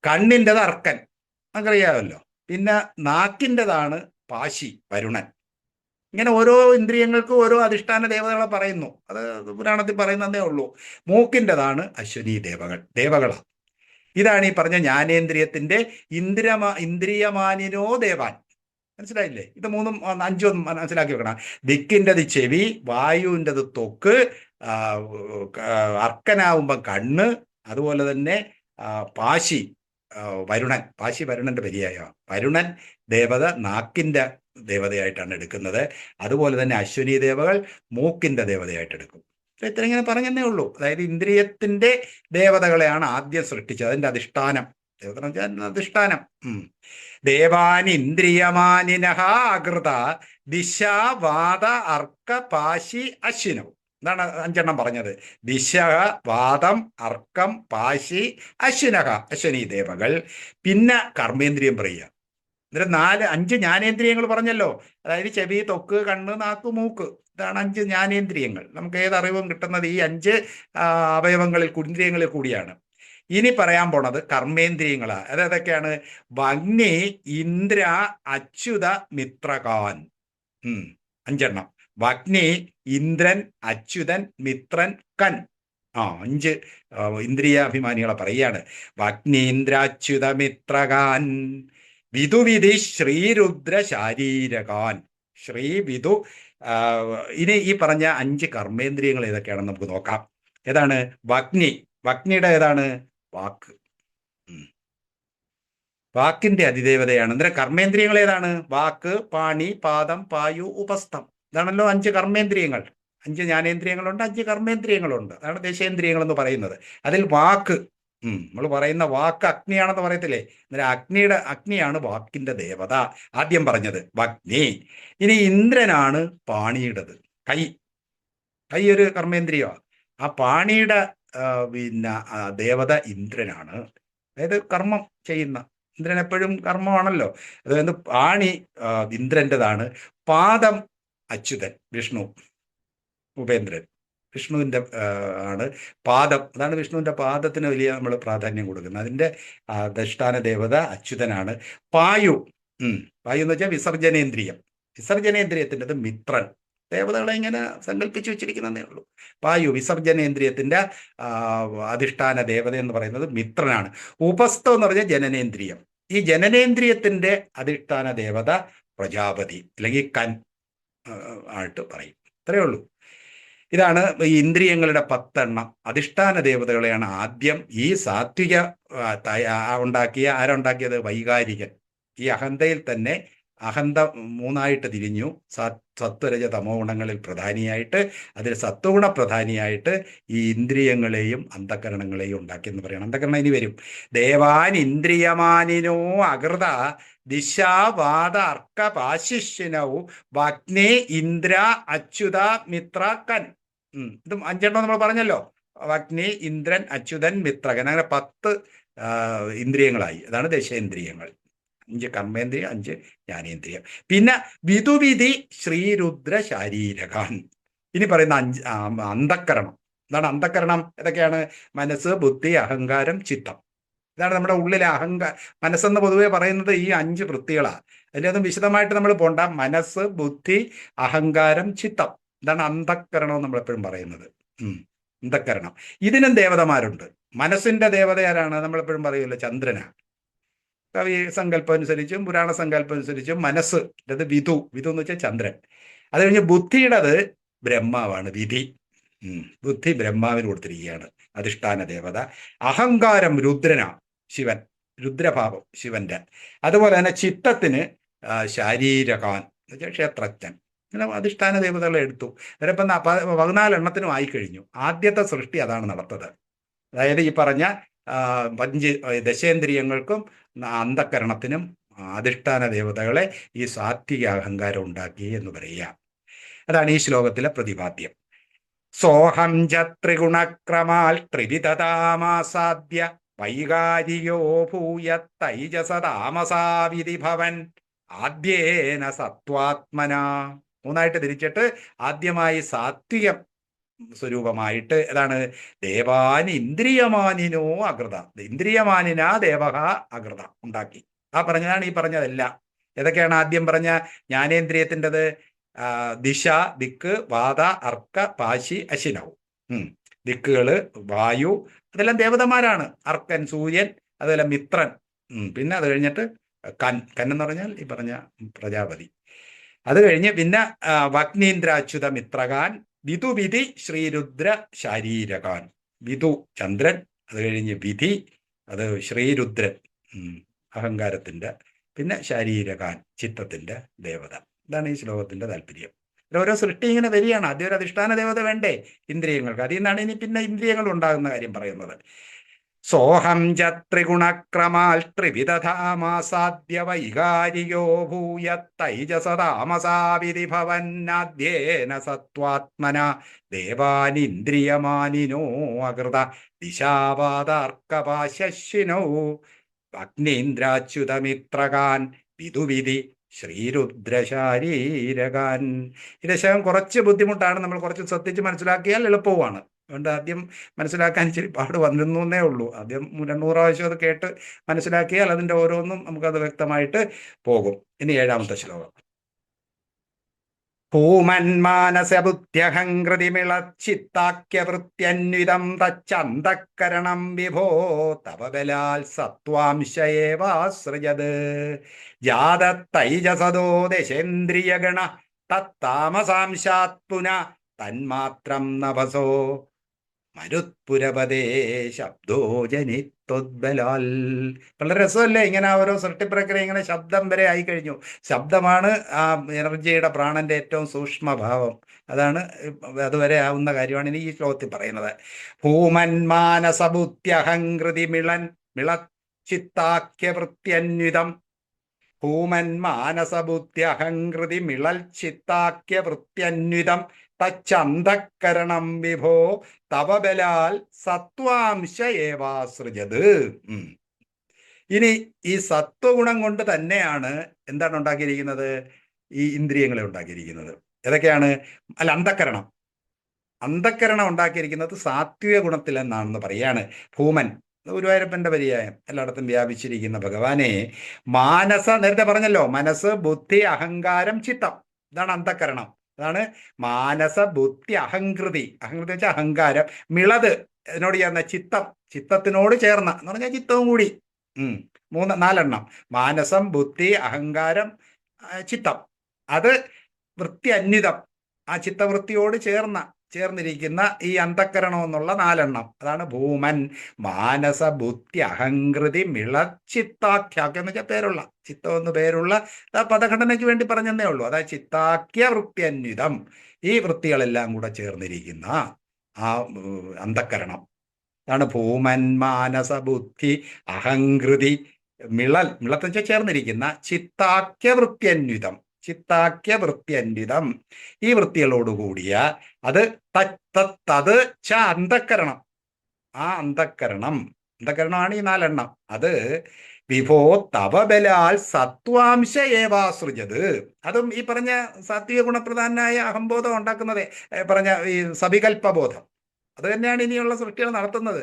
കണ്ണിൻ്റെത് അർക്കൻ, നമുക്കറിയാമല്ലോ. പിന്നെ നാക്കിൻ്റെതാണ് പാശി, വരുണൻ. ഇങ്ങനെ ഓരോ ഇന്ദ്രിയങ്ങൾക്കും ഓരോ അധിഷ്ഠാന ദേവതകളെ പറയുന്നു. അത് പുരാണത്തിൽ പറയുന്നതേ ഉള്ളൂ. മൂക്കിൻ്റെതാണ് അശ്വിനി ദേവകളാണ്. ഇതാണ് ഈ പറഞ്ഞ ജ്ഞാനേന്ദ്രിയത്തിന്റെ ഇന്ദ്രിയമാനിനോ ദേവാൻ. മനസ്സിലായില്ലേ? ഇത് 3ഉം 5ഉം മനസ്സിലാക്കി വെക്കണം. ദിക്കിൻ്റെത് ചെവി, വായുവിൻ്റെത് ത്വക്ക്, അർക്കനാവുമ്പം കണ്ണ്, അതുപോലെ തന്നെ പാശി വരുണൻ. പാശി വരുണന്റെ പര്യായ. വരുണൻ ദേവത നാക്കിൻ്റെ ദേവതയായിട്ടാണ് എടുക്കുന്നത്. അതുപോലെ തന്നെ അശ്വിനി ദേവകൾ മൂക്കിൻ്റെ ദേവതയായിട്ട് എടുക്കും. ഇത്ര ഇങ്ങനെ പറഞ്ഞതേ ഉള്ളൂ. അതായത് ഇന്ദ്രിയത്തിന്റെ ദേവതകളെയാണ് ആദ്യം സൃഷ്ടിച്ചത്, അതിൻ്റെ അധിഷ്ഠാനം. അധിഷ്ഠാനം. ദേവാൻ ഇന്ദ്രിയമാനിനഹ അകൃത ദിശ, വാദ, അർക്ക, പാശി, അശ്വിനവ്. ഇതാണ് 5 പറഞ്ഞത്. ദിശ, വാദം, അർക്കം, പാശി, അശ്വിനഹ, അശ്വിനി ദേവകൾ. പിന്നെ കർമ്മേന്ദ്രിയം പറയുക. എന്നിട്ട് 5 ജ്ഞാനേന്ദ്രിയങ്ങൾ പറഞ്ഞല്ലോ. അതായത് ചെവി, ത്വക്ക്, കണ്ണ്, നാക്ക്, മൂക്ക്. ഇതാണ് 5 ജ്ഞാനേന്ദ്രിയങ്ങൾ. നമുക്ക് ഏതറിവും കിട്ടുന്നത് ഈ 5 അവയവങ്ങളിൽ, ഇന്ദ്രിയങ്ങളിൽ കൂടിയാണ്. ഇനി പറയാൻ പോണത് കർമ്മേന്ദ്രിയങ്ങളാ. അതൊക്കെയാണ് വഗ്നി, ഇന്ദ്ര, അച്യുത, മിത്രകാൻ. 5 വഗ്നി, ഇന്ദ്രൻ, അച്യുതൻ, മിത്രൻ, കൻ. 5 ഇന്ദ്രിയാഭിമാനികളെ പറയാണ്. വഗ്നീന്ദ്രാച്യുത മിത്രകാൻ വിധുവിധി ശ്രീരുദ്ര ശാരീരകാൻ. ശ്രീ വിധു. ഇനി ഈ പറഞ്ഞ 5 കർമ്മേന്ദ്രിയങ്ങൾ ഏതൊക്കെയാണെന്ന് നമുക്ക് നോക്കാം. ഏതാണ്? വഗ്നി. വഗ്നിയുടെ ഏതാണ്? വാക്ക്. വാക്കിന്റെ അതിദേവതയാണ്. അന്നേരം കർമ്മേന്ദ്രിയങ്ങൾ ഏതാണ്? വാക്ക്, പാണി, പാദം, പായു, ഉപസ്ഥം. ഇതാണല്ലോ 5 കർമ്മേന്ദ്രിയങ്ങൾ. 5 ജ്ഞാനേന്ദ്രിയങ്ങളുണ്ട്, 5 കർമ്മേന്ദ്രിയങ്ങളുണ്ട്. അതാണ് ദശേന്ദ്രിയങ്ങൾ എന്ന് പറയുന്നത്. അതിൽ വാക്ക്, നമ്മൾ പറയുന്ന വാക്ക് അഗ്നിയാണെന്ന് പറയത്തില്ലേ? അന്നേരം അഗ്നിയാണ് വാക്കിന്റെ ദേവത. ആദ്യം പറഞ്ഞത് വഗ്നി. ഇനി ഇന്ദ്രനാണ് പാണിയുടേത്. കൈ. കൈ ഒരു കർമ്മേന്ദ്രിയമാണ്. ആ പാണിയുടെ പിന്നെ ദേവത ഇന്ദ്രനാണ്. അതായത് കർമ്മം ചെയ്യുന്ന ഇന്ദ്രൻ എപ്പോഴും കർമ്മമാണല്ലോ. അതായത് പാണി ഇന്ദ്രൻ്റെതാണ്. പാദം അച്യുതൻ, വിഷ്ണു, ഉപേന്ദ്രൻ, വിഷ്ണുവിൻ്റെ ആണ് പാദം. അതാണ് വിഷ്ണുവിൻ്റെ പാദത്തിന് വലിയ നമ്മൾ പ്രാധാന്യം കൊടുക്കുന്നത്. അതിൻ്റെ അധിഷ്ഠാന ദേവത അച്യുതനാണ്. പായു. പായു എന്ന് വെച്ചാൽ വിസർജനേന്ദ്രിയം. വിസർജനേന്ദ്രിയത്തിൻ്റെത് മിത്രൻ. ദേവതകളെ ഇങ്ങനെ സങ്കല്പിച്ചു വെച്ചിരിക്കുന്നതേ ഉള്ളൂ. പായു വിസർജനേന്ദ്രിയത്തിൻ്റെ അധിഷ്ഠാന ദേവത എന്ന് പറയുന്നത് മിത്രനാണ്. ഉപസ്ഥം എന്ന് പറഞ്ഞാൽ ജനനേന്ദ്രിയം. ഈ ജനനേന്ദ്രിയത്തിൻ്റെ അധിഷ്ഠാന ദേവത പ്രജാപതി, അല്ലെങ്കിൽ കൻ ആയിട്ട് പറയും. ഇത്രയേ ഉള്ളൂ. ഇതാണ് ഈ ഇന്ദ്രിയങ്ങളുടെ 10 അധിഷ്ഠാന ദേവതകളെയാണ് ആദ്യം ഈ സാത്വിക ആരുണ്ടാക്കിയത്? വൈകാരികൻ. ഈ അഹന്തയിൽ തന്നെ അഹന്ത 3ആയിട്ട് തിരിഞ്ഞു. സത്വരജ തമോ ഗുണങ്ങളിൽ പ്രധാനിയായിട്ട്, അതിൽ സത്വഗുണ പ്രധാനിയായിട്ട് ഈ ഇന്ദ്രിയങ്ങളെയും അന്ധകരണങ്ങളെയും ഉണ്ടാക്കിയെന്ന് പറയണം. അന്ധകരണം ഇനി വരും. ദേവാൻ ഇന്ദ്രിയമാനിനോ അകൃത ദിശാവാദ അർക്ക പാശിഷ്യനൗ വഗ്നേ ഇന്ദ്ര അച്യുത മിത്ര കൻ. ഇതും 5 നമ്മൾ പറഞ്ഞല്ലോ. വഗ്നി, ഇന്ദ്രൻ, അച്യുതൻ, മിത്രകൻ. അങ്ങനെ 10 ഇന്ദ്രിയങ്ങളായി. അതാണ് ദശേന്ദ്രിയങ്ങൾ. 5 കർമ്മേന്ദ്രിയം, 5 ജ്ഞാനേന്ദ്രിയം. പിന്നെ വിധുവിധി ശ്രീരുദ്ര ശാരീരകാൻ. ഇനി പറയുന്ന 5 അന്ധക്കരണം. എന്താണ് അന്ധക്കരണം? ഏതൊക്കെയാണ്? മനസ്സ്, ബുദ്ധി, അഹങ്കാരം, ചിത്തം. ഇതാണ് നമ്മുടെ ഉള്ളിലെ മനസ്സെന്ന് പൊതുവെ പറയുന്നത് ഈ 5 വൃത്തികളാണ്. അതിൻ്റെ ഒന്നും വിശദമായിട്ട് നമ്മൾ പോണ്ട. മനസ്സ്, ബുദ്ധി, അഹങ്കാരം, ചിത്തം. ഇതാണ് അന്ധക്കരണം നമ്മളെപ്പോഴും പറയുന്നത്. അന്ധക്കരണം. ഇതിനും ദേവതമാരുണ്ട്. മനസ്സിന്റെ ദേവത ആരാണ്? നമ്മളെപ്പോഴും പറയുമല്ലോ, ചന്ദ്രനാണ്. കവി സങ്കല്പം അനുസരിച്ചും പുരാണ സങ്കല്പം അനുസരിച്ചും മനസ്സ് അത് വിധു. വിധു എന്ന് വെച്ചാൽ ചന്ദ്രൻ. അത് കഴിഞ്ഞ് ബുദ്ധിയുടേത് ബ്രഹ്മാവാണ്, വിധി. ബുദ്ധി ബ്രഹ്മാവിന് കൊടുത്തിരിക്കുകയാണ്, അധിഷ്ഠാന ദേവത. അഹങ്കാരം രുദ്രനാ, ശിവൻ, രുദ്രഭാവം ശിവന്റെ. അതുപോലെ തന്നെ ചിത്തത്തിന് ശാരീരകാൻ എന്ന് വെച്ചാൽ ക്ഷേത്രജ്ഞൻ. ഇങ്ങനെ അധിഷ്ഠാന ദേവതകളെ എടുത്തു. അതിലിപ്പം 14 ആയിക്കഴിഞ്ഞു. ആദ്യത്തെ സൃഷ്ടി അതാണ് നടത്തത്. അതായത് ഈ പറഞ്ഞ 5 ദശേന്ദ്രിയങ്ങൾക്കും അന്ധകരണത്തിനും അധിഷ്ഠാന ദേവതകളെ ഈ സാത്വിക അഹങ്കാരം ഉണ്ടാക്കി എന്ന് പറയുക. അതാണ് ഈ ശ്ലോകത്തിലെ പ്രതിപാദ്യം. സോഹം ച ത്രിഗുണക്രമാൽ ത്രിവിധതാമാസാദ്യ വൈകാരിയോ ഭൂയ തൈജസതാമസാവിധി ഭവൻ ആദ്യേന സത്വാത്മന. 3ആയിട്ട് തിരിച്ചിട്ട് ആദ്യമായി സാത്വികം സ്വരൂപമായിട്ട് ഏതാണ്? ദേവാൻ ഇന്ദ്രിയമാനിനോ അകൃത. ഇന്ദ്രിയമാനിന ദേവഹ അകൃത ഉണ്ടാക്കി. പറഞ്ഞതാണ് ഈ പറഞ്ഞതെല്ലാം. ഏതൊക്കെയാണ് ആദ്യം പറഞ്ഞ ജ്ഞാനേന്ദ്രിയത്തിൻ്റെത്? ദിശ, ദിക്ക്, വാത, അർക്ക, പാശി, അശിനവും. ദിക്കുകള്, വായു, അതെല്ലാം ദേവതമാരാണ്. അർക്കൻ സൂര്യൻ, അതുപോലെ മിത്രൻ. പിന്നെ അത് കഴിഞ്ഞിട്ട് കൻ എന്ന് പറഞ്ഞാൽ ഈ പറഞ്ഞ പ്രജാപതി. അത് കഴിഞ്ഞ് പിന്നെ വഗ്നീന്ദ്രാച്യുത മിത്രകാൻ, വിധുവിധി ശ്രീരുദ്ര ശാരീരകാൻ. വിധു ചന്ദ്രൻ, അത് കഴിഞ്ഞ് വിധി, അത് ശ്രീരുദ്രൻ അഹങ്കാരത്തിൻ്റെ, പിന്നെ ശാരീരകാൻ ചിത്തത്തിൻ്റെ ദേവത. ഇതാണ് ഈ ശ്ലോകത്തിൻ്റെ താല്പര്യം. ഓരോ സൃഷ്ടി ഇങ്ങനെ വരികയാണ്. ആദ്യം ഒരു അധിഷ്ഠാന ദേവത വേണ്ടേ ഇന്ദ്രിയങ്ങൾക്ക്? അതിൽ നിന്നാണ് ഇനി പിന്നെ ഇന്ദ്രിയങ്ങൾ ഉണ്ടാകുന്ന കാര്യം പറയുന്നത്. സോഹം ച ത്രിഗുണക്രമാൽ ത്രിവിധതാമാസാദ്യ വൈകാരിയോ ഭൂയ തൈജസതാമസാവിധി ഭവന്നാദ്യേന സത്വാത്മന ദേവാനിന്ദ്രിയമാനിനോ അകൃത ദിശാവാദാർക്കപാശിനോ അഗ്നീന്ദ്രാച്യുതമിത്രകാൻ വിധുവിധി ശ്രീരുദ്രശാരീരകാൻ. ഈ ദശകം കുറച്ച് ബുദ്ധിമുട്ടാണ്. നമ്മൾ കുറച്ച് ശ്രദ്ധിച്ച് മനസ്സിലാക്കിയാൽ എളുപ്പവുമാണ്. അതുകൊണ്ട് ആദ്യം മനസ്സിലാക്കാൻ ഇച്ചിരി പാട് വന്നിരുന്നേ ഉള്ളൂ. ആദ്യം 200 പ്രാവശ്യം അത് കേട്ട് മനസ്സിലാക്കിയാൽ അതിൻ്റെ ഓരോന്നും നമുക്കത് വ്യക്തമായിട്ട് പോകും. ഇനി 7ാമത്തെ ശ്ലോകം. ഭൂമന്മാനസബുദ്ധ്യഹങ്കൃതിമിളച്ചിത്താക്യവൃത്യന്വിതം തച്ചന്തഃകരണം വിഭോ തവ ബലാൽ സത്വാംശയേവാസൃജത് ജാതത്തൈജസദോ ദശേന്ദ്രിയഗണ തത്താമസാംശാത് പുന തന്മാത്രം നഭസോ മരുത്പുരപദേ ശബ്ദോ ജനിത്വദ്ബലാൽ. വളരെ രസമല്ലേ ഇങ്ങനെ ഓരോ സൃഷ്ടിപ്രക്രിയ ഇങ്ങനെ ശബ്ദം വരെ ആയിക്കഴിഞ്ഞു. ശബ്ദമാണ് ആ എനർജിയുടെ പ്രാണന്റെ ഏറ്റവും സൂക്ഷ്മഭാവം. അതാണ് അതുവരെ ആവുന്ന കാര്യമാണ് ഇനി ഈ ശ്ലോകത്തിൽ പറയുന്നത്. ഭൂമന്മാനസബുദ്ധ്യഹങ്കൃതി മിളച്ചിത്താക്യവൃത്യന്വിതം ഭൂമന്മാനസബുദ്ധ്യഹങ്കൃതി മിളൽച്ചിത്താക്യവൃത്യന്വിതം തച്ചന്തഃകരണം വിഭോ തവ ബലാൽ സത്വാംശ ഏവാസൃജത്. ഇനി ഈ സത്വഗുണം കൊണ്ട് തന്നെയാണ് എന്താണ് ഉണ്ടാക്കിയിരിക്കുന്നത്? ഈ ഇന്ദ്രിയങ്ങളെ ഉണ്ടാക്കിയിരിക്കുന്നത്. ഏതൊക്കെയാണ്? അല്ല, അന്ധക്കരണം ഉണ്ടാക്കിയിരിക്കുന്നത് സാത്വിക ഗുണത്തിൽ എന്നാണെന്ന് പറയാണ്. ഭൂമൻ, ഗുരുവായൂരപ്പന്റെ പര്യായം, എല്ലായിടത്തും വ്യാപിച്ചിരിക്കുന്ന ഭഗവാനെ നേരത്തെ പറഞ്ഞല്ലോ, മനസ്സ്, ബുദ്ധി, അഹങ്കാരം, ചിത്തം, ഇതാണ് അന്ധക്കരണം. അതാണ് മാനസ ബുദ്ധി അഹങ്കൃതി. അഹങ്കൃതി വെച്ചാൽ അഹങ്കാരം. മിളത് ഇതിനോട് ചേർന്ന ചിത്തം, ചിത്തത്തിനോട് ചേർന്ന എന്ന് പറഞ്ഞാൽ ചിത്തവും കൂടി. 4 മാനസം, ബുദ്ധി, അഹങ്കാരം, ചിത്തം. അത് വൃത്തി അന്വിതം, ആ ചിത്തവൃത്തിയോട് ചേർന്നിരിക്കുന്ന ഈ അന്ധക്കരണം എന്നുള്ള 4. അതാണ് ഭൂമൻ മാനസ ബുദ്ധി അഹങ്കൃതി മിളച്ചിത്താഖ്യാഖ്യം എന്ന് വെച്ചാൽ പേരുള്ള, ചിത്തം എന്ന് പേരുള്ള പദഘടനയ്ക്ക് വേണ്ടി പറഞ്ഞതേ ഉള്ളൂ. അതായത് ചിത്താഖ്യ വൃത്തി അന്വിതം, ഈ വൃത്തികളെല്ലാം കൂടെ ചേർന്നിരിക്കുന്ന ആ അന്ധക്കരണം. അതാണ് ഭൂമൻ മാനസ ബുദ്ധി അഹങ്കൃതി മിളത്തെന്ന് വെച്ചാൽ ചേർന്നിരിക്കുന്ന ചിത്താഖ്യ വൃത്യന്വിതം, ചിത്താഖ്യവൃത്യന്വിതം, ഈ വൃത്തികളോടുകൂടിയ അത് തത് ച അന്ധക്കരണം. ആ അന്ധക്കരണമാണ് ഈ 4. അത് വിഭോ തവ ബലാൽ സത്വാംശ ഏവാസൃജത്. അതും ഈ പറഞ്ഞ സാത്വിക ഗുണപ്രധാനായ അഹംബോധം ഉണ്ടാക്കുന്നത്, പറഞ്ഞ ഈ സവികൽപ്പബോധം, അത് തന്നെയാണ് ഇനിയുള്ള സൃഷ്ടികൾ നടത്തുന്നത്.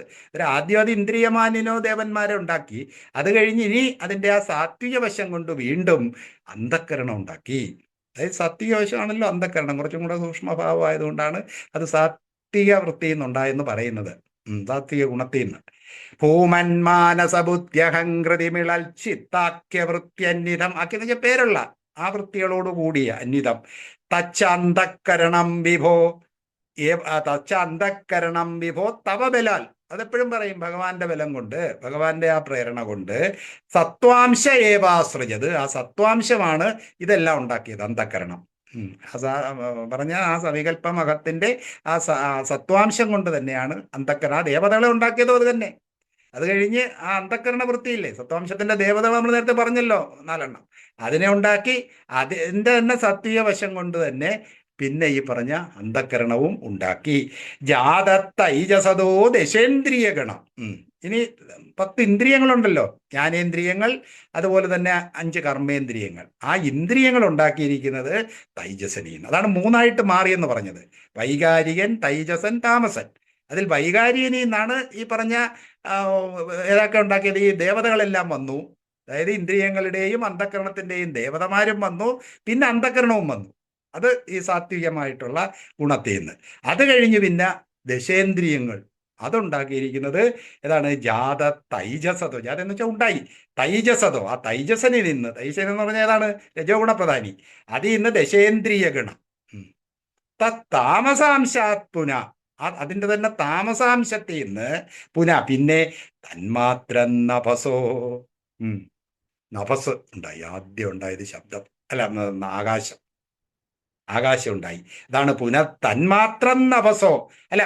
ആദ്യം അത് ഇന്ദ്രിയമാനിനോ ദേവന്മാരെ ഉണ്ടാക്കി, അത് കഴിഞ്ഞ് ഇനി അതിൻ്റെ ആ സാത്വിക വശം കൊണ്ട് വീണ്ടും അന്ധക്കരണം ഉണ്ടാക്കി. അതായത് സാത്വിക വശമാണല്ലോ അന്ധക്കരണം, കുറച്ചും കൂടെ സൂക്ഷ്മഭാവമായതുകൊണ്ടാണ് അത് സാത്വിക വൃത്തിയിൽ നിന്നുണ്ടായെന്ന് പറയുന്നത്, സാത്വിക ഗുണത്തിൽ നിന്ന്. ഭൂമന്മാനസബുദ്ധ്യഹങ്കൃതി മിളൽച്ചിത്താക്യവൃത്യന്വിതം, ആക്കിയെന്ന് വെച്ചാൽ പേരുള്ള ആ വൃത്തികളോടുകൂടിയ അന്വിതം. തച്ചന്തഃകരണം വിഭോ തച്ചന്തഃകരണം വിഭോ തവ ബലാൽ. അതെപ്പോഴും പറയും, ഭഗവാന്റെ ബലം കൊണ്ട്, ഭഗവാന്റെ ആ പ്രേരണ കൊണ്ട് സത്വാംശ ഏവാസൃജത്, ആ സത്വാംശമാണ് ഇതെല്ലാം ഉണ്ടാക്കിയത്, അന്ധക്കരണം. പറഞ്ഞ ആ സവികല്പമകത്തിന്റെ ആ സത്വാംശം കൊണ്ട് തന്നെയാണ് അന്ധക്കരണം. ആ ദേവതകളെ ഉണ്ടാക്കിയതും അത് തന്നെ. അത് കഴിഞ്ഞ് ആ അന്ധക്കരണ വൃത്തിയില്ലേ, സത്വാംശത്തിന്റെ ദേവതകൾ നമ്മൾ നേരത്തെ പറഞ്ഞല്ലോ 4. അതിനെ ഉണ്ടാക്കി, അതിൻ്റെ തന്നെ സാത്വിക വശം കൊണ്ട് തന്നെ പിന്നെ ഈ പറഞ്ഞ അന്ധക്കരണവും ഉണ്ടാക്കി. ജാതത്തൈജസദോ ദശേന്ദ്രിയ ഗണം. ഇനി 10 ഇന്ദ്രിയങ്ങളുണ്ടല്ലോ, ജ്ഞാനേന്ദ്രിയങ്ങൾ, അതുപോലെ തന്നെ 5 കർമ്മേന്ദ്രിയങ്ങൾ. ആ ഇന്ദ്രിയങ്ങൾ ഉണ്ടാക്കിയിരിക്കുന്നത് തൈജസനിന്ന്. അതാണ് 3 മാറിയെന്ന് പറഞ്ഞത്. വൈകാരികൻ, തൈജസൻ, താമസൻ. അതിൽ വൈകാരികനിൽ നിന്നാണ് ഈ പറഞ്ഞ ഏതൊക്കെ ഉണ്ടാക്കിയത്, ഈ ദേവതകളെല്ലാം വന്നു. അതായത് ഇന്ദ്രിയങ്ങളുടെയും അന്ധക്കരണത്തിൻ്റെയും ദേവതമാരും വന്നു, പിന്നെ അന്ധക്കരണവും വന്നു. അത് ഈ സാത്വികമായിട്ടുള്ള ഗുണത്തിൽ നിന്ന്. അത് കഴിഞ്ഞ് പിന്നെ ദശേന്ദ്രിയങ്ങൾ, അതുണ്ടാക്കിയിരിക്കുന്നത് ഏതാണ്? ജാത തൈജസതോ. ജാത എന്ന് വെച്ചാൽ ഉണ്ടായി, തൈജസതോ. ആ തൈജസനിൽ നിന്ന്, തൈജസൻ എന്ന് പറഞ്ഞാൽ ഏതാണ്? രജോഗുണപ്രധാനി. അതിൽ നിന്ന് ദശേന്ദ്രിയ ഗണം. താമസാംശാത് പുന, അതിൻ്റെ തന്നെ താമസാംശത്തിൽ നിന്ന് പിന്നെ തന്മാത്ര നഭസോ. നഭസ് ഉണ്ടായി, ആദ്യം ഉണ്ടായത് ശബ്ദം, അല്ല ആകാശം ഉണ്ടായി. അതാണ് തന്മാത്രം നഭസോ, അല്ല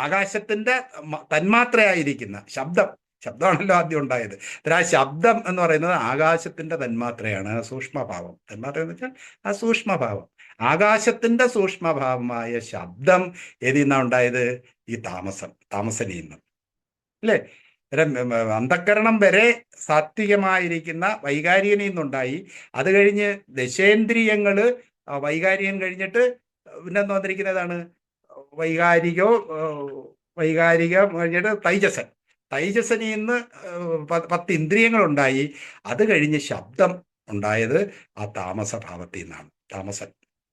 ആകാശത്തിന്റെ തന്മാത്രയായിരിക്കുന്ന ശബ്ദമാണല്ലോ ആദ്യം ഉണ്ടായത്. ആ ശബ്ദം എന്ന് പറയുന്നത് ആകാശത്തിന്റെ തന്മാത്രയാണ്, സൂക്ഷ്മഭാവം. തന്മാത്ര എന്ന് വെച്ചാൽ ആ സൂക്ഷ്മഭാവം. ആകാശത്തിന്റെ സൂക്ഷ്മഭാവമായ ശബ്ദം ഏതിൽ നിന്നാണ് ഉണ്ടായത്? ഈ താമസനിൽ നിന്ന്, അല്ലേ? അന്ധക്കരണം വരെ സാത്വികമായിരിക്കുന്ന വൈകാരികനിൽ നിന്നുണ്ടായി. അത് കഴിഞ്ഞ് ദശേന്ദ്രിയങ്ങള്, വൈകാരികൻ കഴിഞ്ഞിട്ട് പിന്നെ വന്നിരിക്കുന്നതാണ് വൈകാരികോ വൈകാരികം കഴിഞ്ഞിട്ട് തൈജസൻ. തൈജസനിൽ നിന്ന് 10 ഇന്ദ്രിയങ്ങളുണ്ടായി. അത് കഴിഞ്ഞ് ശബ്ദം ഉണ്ടായത് ആ താമസഭാവത്തിൽ നിന്നാണ്. താമസൻ.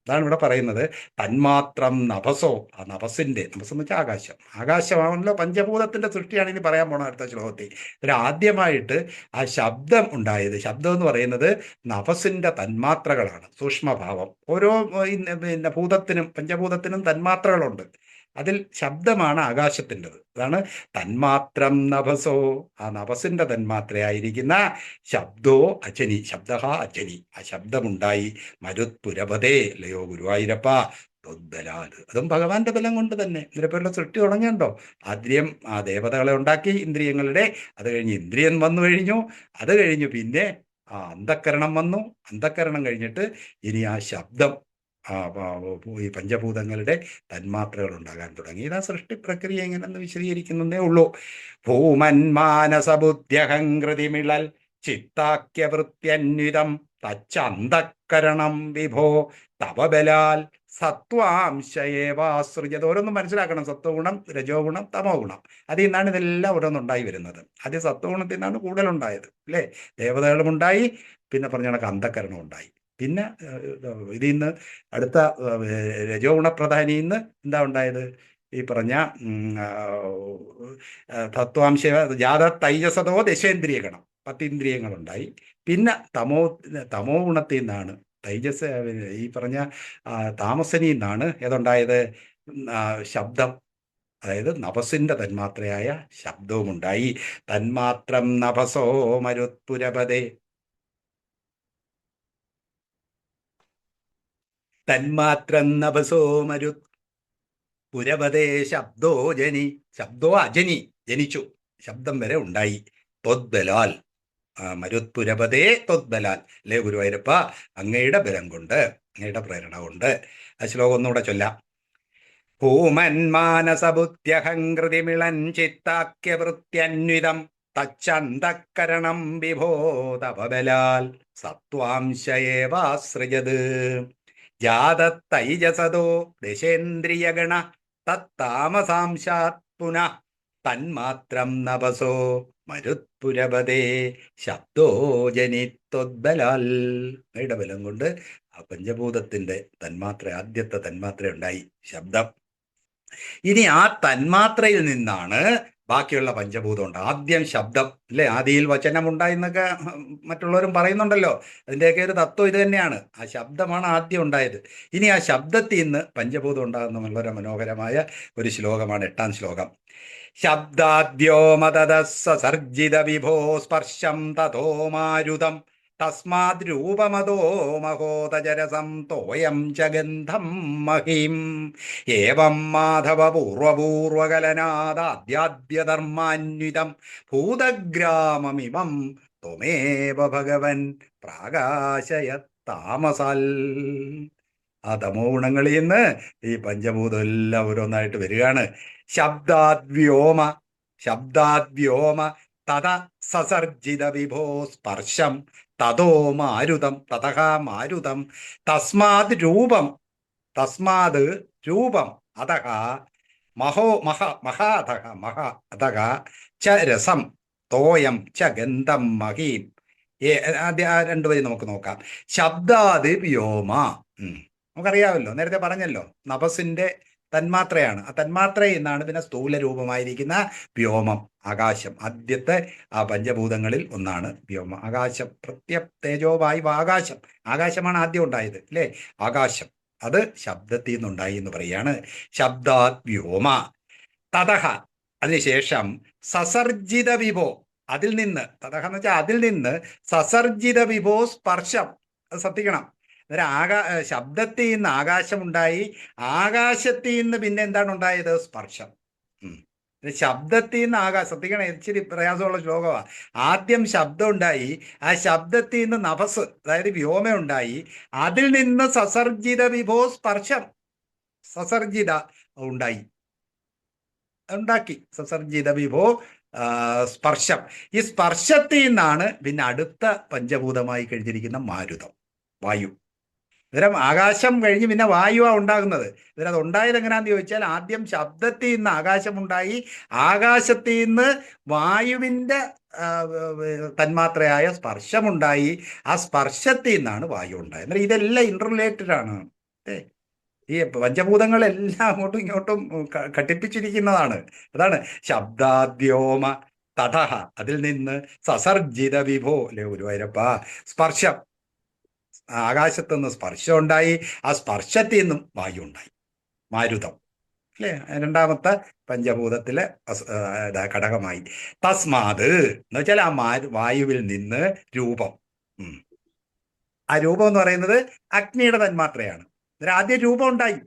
അതാണ് ഇവിടെ പറയുന്നത്. തന്മാത്രം നഭസോ, ആ നഭസിന്റെ, നഭസ് എന്ന് വെച്ചാൽ ആകാശം. ആകാശമാണല്ലോ പഞ്ചഭൂതത്തിന്റെ സൃഷ്ടിയാണ് ഇനി പറയാൻ പോണ അടുത്ത ശ്ലോകത്തിൽ. ഇതിൽ ആദ്യമായിട്ട് ആ ശബ്ദം ഉണ്ടായത്, ശബ്ദം എന്ന് പറയുന്നത് നഭസിന്റെ തന്മാത്രകളാണ്, സൂക്ഷ്മഭാവം. ഓരോ പിന്നെ ഭൂതത്തിനും പഞ്ചഭൂതത്തിനും തന്മാത്രകളുണ്ട്. അതിൽ ശബ്ദമാണ് ആകാശത്തിൻ്റെത്. അതാണ് തന്മാത്രം നഭസോ, ആ നഭസിന്റെ തന്മാത്രയായിരിക്കുന്ന ശബ്ദോ അജനി, ശബ്ദ അജനി, ആ ശബ്ദമുണ്ടായി. മരുത്പുരപതേ, അല്ലയോ ഗുരുവായൂരപ്പ, ത്വദ്ബലാത്, അതും ഭഗവാന്റെ ബലം കൊണ്ട് തന്നെ. ഇതിനെപ്പോലുള്ള സൃഷ്ടി തുടങ്ങിയുണ്ടോ? ആദ്യം ആ ദേവതകളെ ഉണ്ടാക്കി ഇന്ദ്രിയങ്ങളുടെ, അത് കഴിഞ്ഞ് ഇന്ദ്രിയൻ വന്നു കഴിഞ്ഞു. അത് കഴിഞ്ഞു പിന്നെ ആ അന്ധക്കരണം വന്നു. അന്ധക്കരണം കഴിഞ്ഞിട്ട് ഇനി ആ ശബ്ദം, ഈ പഞ്ചഭൂതങ്ങളുടെ തന്മാത്രകൾ ഉണ്ടാകാൻ തുടങ്ങി. ഇതാ സൃഷ്ടി പ്രക്രിയ എങ്ങനെയെന്ന് വിശദീകരിക്കുന്നതേ ഉള്ളൂ. ഭൂമൻ മാനസബുദ്ധ്യഹങ്കൃതിമിളൽ ചിത്താക്യവൃത്യന്വിതം തച്ചന്തക്കരണം വിഭോ തവബലാൽ സത്വാംശയേവാസൃജത. ഓരോന്നും മനസ്സിലാക്കണം. സത്വഗുണം, രജോ ഗുണം, തമോ ഗുണം. അതിൽ നിന്നാണ് ഇതെല്ലാം ഓരോന്നുണ്ടായി വരുന്നത്. ആദ്യം സത്വഗുണത്തിൽ നിന്നാണ് കൂടുതലുണ്ടായത്, അല്ലേ? ദേവതകളും ഉണ്ടായി, പിന്നെ പറഞ്ഞ കണക്ക് അന്ധക്കരണം ഉണ്ടായി. പിന്നെ ഇതിൽ നിന്ന് അടുത്ത രജോ ഗുണപ്രധാനിയിൽ നിന്ന് എന്താ ഉണ്ടായത്? ഈ പറഞ്ഞ തത്വാംശ ജാത തൈജസതോ ദശേന്ദ്രിയഗണം, 10 ഇന്ദ്രിയങ്ങളുണ്ടായി. പിന്നെ തമോ ഗുണത്തിൽ നിന്നാണ് തൈജസ്, ഈ പറഞ്ഞ താമസനിൽ നിന്നാണ് ഏതുണ്ടായത്? ശബ്ദം, അതായത് നഭസിന്റെ തന്മാത്രയായ ശബ്ദവും ഉണ്ടായി. തന്മാത്രം നഭസോ മരുത്പുരപതേ, തന്മാത്രം നഭസോ മരുത് പുരപതേ ശബ്ദോ ജനി, ശബ്ദോ അജനി, ജനിച്ചു, ശബ്ദം വരെ ഉണ്ടായി. ത്വദ്ബലാൽ, മരുത്പുരപതേ ത്വദ്ബലാൽ, അല്ലേ ഗുരുവായൂരപ്പ, അങ്ങയുടെ ബലം കൊണ്ട്, അങ്ങയുടെ പ്രേരണ കൊണ്ട്. ആ ശ്ലോകം ഒന്നുകൂടെ ചൊല്ലാം. ഭൂമൻ മാനസബുദ്ധ്യഹങ്കൃതിമിളൻ ചിത്താക്യവൃത്യന്വിതം തച്ചന്തക്കരണം വിഭോ തവബലാൽ സത്വാംശയേവാസൃജത് ജാതത്തൈജസതോ ദശേന്ദ്രിയഗണ തത്താമസാംശാത് പുനഃ തന്മാത്രം നഭസോ മരുത്പുരപതേ ശബ്ദോ ജനിത്വദ്ബലാൽ. ബലം കൊണ്ട് ആ പഞ്ചഭൂതത്തിന്റെ തന്മാത്ര, ആദ്യത്തെ തന്മാത്ര ഉണ്ടായി, ശബ്ദം. ഇനി ആ തന്മാത്രയിൽ നിന്നാണ് ബാക്കിയുള്ള പഞ്ചഭൂതം ഉണ്ട്. ആദ്യം ശബ്ദം, അല്ലേ? ആദിയിൽ വചനമുണ്ടായി എന്നൊക്കെ മറ്റുള്ളവരും പറയുന്നുണ്ടല്ലോ. അതിൻ്റെയൊക്കെ ഒരു തത്വം ഇത് തന്നെയാണ്. ആ ശബ്ദമാണ് ആദ്യം ഉണ്ടായത്. ഇനി ആ ശബ്ദത്തിൽ നിന്ന് പഞ്ചഭൂതം ഉണ്ടാകുന്ന വളരെ മനോഹരമായ ഒരു ശ്ലോകമാണ് 8ാം ശ്ലോകം. ശബ്ദാദ്യോ മതദസർജിത വിഭോ സ്പർശം തഥോ മാരുതം തസ്മാത് രൂപമതോ മഹോതജരസം തോയം ച ഗന്ധം മഹീം ഏവം മാധവ പൂർവപൂർവകലനാദാദ്യാദ്യധർമാന്വിതം ഭൂതഗ്രാമമിമം ത്വമേവ ഭഗവൻ പ്രാകാശയ താമസാൽ. ആ തമോ ഗുണങ്ങളിൽ നിന്ന് ഈ പഞ്ചഭൂതം എല്ലാം ഓരോന്നായിട്ട് വരികയാണ്. ശബ്ദാദ്വ്യോമ, ശബ്ദാദ്വ്യോമ തഥ സസർജിത വിഭോ സ്പർശം തതോ മാരുതം, തതഹ മാരുതം തസ്മാത് രൂപം, തസ്മാത് രൂപം അധഃ മഹാധഃ അധഃ ച രസം തോയം ച ഗന്ധം മഹീം. ആദ്യം ആ 2 വരി നമുക്ക് നോക്കാം. ശബ്ദാത് വ്യോമ, നമുക്കറിയാമല്ലോ, നേരത്തെ പറഞ്ഞല്ലോ, നഭസിന്റെ തന്മാത്രയാണ്. ആ തന്മാത്രയിൽ നിന്നാണ് പിന്നെ സ്ഥൂല രൂപമായിരിക്കുന്ന വ്യോമം, ആകാശം. ആദ്യത്തെ ആ പഞ്ചഭൂതങ്ങളിൽ ഒന്നാണ് വ്യോമം, ആകാശം. തേജോ വായു ആകാശം, ആകാശമാണ് ആദ്യം ഉണ്ടായത്, അല്ലേ? ആകാശം, അത് ശബ്ദത്തിൽ നിന്നുണ്ടായി എന്ന് പറയാണ്. ശബ്ദാത് വ്യോമ തതഹ, അതിനുശേഷം സസർജിത വിഭോ, അതിൽ നിന്ന്, തതഹ എന്ന് വെച്ചാൽ അതിൽ നിന്ന്, സസർജിത വിഭോ സ്പർശം, അത് ശ്രദ്ധിക്കണം. ശബ്ദത്തിൽ നിന്ന് ആകാശം ഉണ്ടായി. ആകാശത്തിൽ നിന്ന് പിന്നെ എന്താണ് ഉണ്ടായത്? സ്പർശം. ശബ്ദത്തിൽ നിന്ന് ശ്രദ്ധിക്കണം, ഇച്ചിരി പ്രയാസമുള്ള ശ്ലോകമാണ്. ആദ്യം ശബ്ദം ഉണ്ടായി, ആ ശബ്ദത്തിൽ നിന്ന് നഭസ്, അതായത് വ്യോമ ഉണ്ടായി. അതിൽ നിന്ന് സസർജിത വിഭോ സ്പർശം, സസർജിത ഉണ്ടാക്കി, സസർജിത വിഭോ സ്പർശം. ഈ സ്പർശത്തിൽ നിന്നാണ് പിന്നെ അടുത്ത പഞ്ചഭൂതമായി കഴിഞ്ഞിരിക്കുന്ന മാരുതം, വായു. അന്നേരം ആകാശം കഴിഞ്ഞ് പിന്നെ വായുവാണ് ഉണ്ടാകുന്നത്. അന്നേരം അത് ഉണ്ടായത് എങ്ങനെയാണെന്ന് ചോദിച്ചാൽ ആദ്യം ശബ്ദത്തിൽ നിന്ന് ആകാശമുണ്ടായി, ആകാശത്തിൽ നിന്ന് വായുവിൻ്റെ തന്മാത്രയായ സ്പർശമുണ്ടായി, ആ സ്പർശത്തിൽ നിന്നാണ് വായു ഉണ്ടായത്. അന്നേരം ഇതെല്ലാം ഇന്റർറിലേറ്റഡ് ആണ്. ഈ പഞ്ചഭൂതങ്ങളെല്ലാം അങ്ങോട്ടും ഇങ്ങോട്ടും ഘട്ടിപ്പിച്ചിരിക്കുന്നതാണ്. അതാണ് ശബ്ദാദ്യോമ തടഹ, അതിൽ നിന്ന് സസർജിത വിഭോ അല്ലെ ഗുരുവായൂരപ്പ, സ്പർശം, ആകാശത്തുനിന്ന് സ്പർശം ഉണ്ടായി, ആ സ്പർശത്തിൽ നിന്നും വായു ഉണ്ടായി, മാരുതം അല്ലേ, രണ്ടാമത്തെ പഞ്ചഭൂതത്തിലെ ഘടകമായി. തസ്മാത് എന്ന് വെച്ചാൽ ആ വായുവിൽ നിന്ന് രൂപം. ആ രൂപം എന്ന് പറയുന്നത് അഗ്നിയുടെ തന്മാത്രയാണ്. ആദ്യം രൂപം ഉണ്ടായി,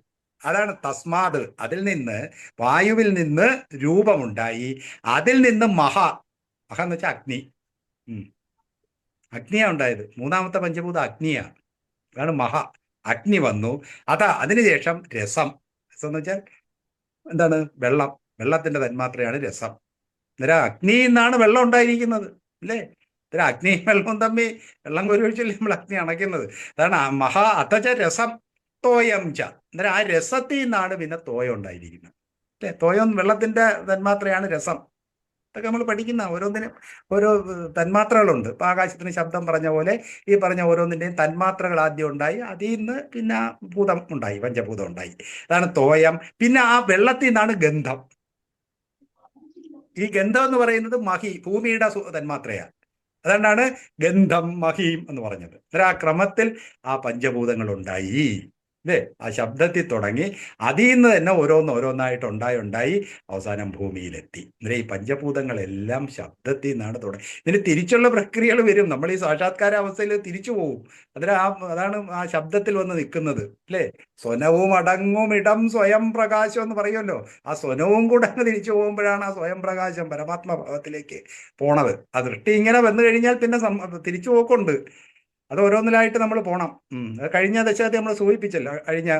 അതാണ് തസ്മാത്, അതിൽ നിന്ന് വായുവിൽ നിന്ന് രൂപമുണ്ടായി, അതിൽ നിന്ന് മഹ എന്ന് വെച്ചാൽ അഗ്നി, അഗ്നിയാ ഉണ്ടായത്. മൂന്നാമത്തെ പഞ്ചഭൂത അഗ്നിയാണ്, അതാണ് മഹ, അഗ്നി വന്നു. അതിനുശേഷം രസം. രസം എന്ന് വെച്ചാൽ എന്താണ്? വെള്ളം, വെള്ളത്തിന്റെ തന്മാത്രയാണ് രസം. അന്നേരം അഗ്നിയിൽ നിന്നാണ് വെള്ളം ഉണ്ടായിരിക്കുന്നത് അല്ലേ? അന്നേരം അഗ്നിയും വെള്ളവും തമ്മിൽ വെള്ളം കോരിയൊഴിച്ചല്ലേ നമ്മൾ അഗ്നി അണയ്ക്കുന്നത്. അതാണ് മഹാ അഥച രസം തോയം ച. അന്നേരം ആ രസത്തിൽ നിന്നാണ് പിന്നെ തോയം ഉണ്ടായിരിക്കുന്നത് അല്ലേ? തോയം വെള്ളത്തിന്റെ തന്മാത്രയാണ് രസം. ഇതൊക്കെ നമ്മൾ പഠിക്കുന്ന ഓരോന്നിനും ഓരോ തന്മാത്രകളുണ്ട്. ഇപ്പം ആകാശത്തിന് ശബ്ദം പറഞ്ഞ പോലെ ഈ പറഞ്ഞ ഓരോന്നിൻ്റെയും തന്മാത്രകൾ ആദ്യം ഉണ്ടായി, അതിൽ നിന്ന് പിന്നെ ഭൂതം ഉണ്ടായി, പഞ്ചഭൂതം ഉണ്ടായി, അതാണ് തോയം. പിന്നെ ആ വെള്ളത്തിൽ നിന്നാണ് ഗന്ധം. ഈ ഗന്ധം എന്ന് പറയുന്നത് മഹി, ഭൂമിയുടെ തന്മാത്രയാണ്. അതുകൊണ്ടാണ് ഗന്ധം മഹീം എന്ന് പറഞ്ഞത്. ആ ക്രമത്തിൽ ആ പഞ്ചഭൂതങ്ങൾ ഉണ്ടായി അല്ലേ? ആ ശബ്ദത്തിൽ തുടങ്ങി, അതിൽ നിന്ന് തന്നെ ഓരോന്നായിട്ട് ഉണ്ടായി അവസാനം ഭൂമിയിലെത്തി. ഈ പഞ്ചഭൂതങ്ങളെല്ലാം ശബ്ദത്തിൽ നിന്നാണ് തുടങ്ങി. ഇതിന് തിരിച്ചുള്ള പ്രക്രിയകൾ വരും. നമ്മൾ ഈ സാക്ഷാത്കാര അവസ്ഥയിൽ തിരിച്ചു പോകും. അതാണ് ആ ശബ്ദത്തിൽ വന്ന് നിൽക്കുന്നത് അല്ലേ? സ്വനവും അടങ്ങും ഇടം സ്വയം പ്രകാശം എന്ന് പറയുമല്ലോ. ആ സ്വനവും കൂടെ അങ്ങ് തിരിച്ചു പോകുമ്പോഴാണ് ആ സ്വയം പ്രകാശം പരമാത്മഭാവത്തിലേക്ക് പോണത്. ആ ദൃഷ്ടി ഇങ്ങനെ വന്നു കഴിഞ്ഞാൽ പിന്നെ തിരിച്ചു പോക്കുണ്ട്. അത് ഓരോന്നിലായിട്ട് നമ്മൾ പോണം. കഴിഞ്ഞ ദശകത്തിൽ നമ്മൾ സൂചിപ്പിച്ചല്ലോ, കഴിഞ്ഞ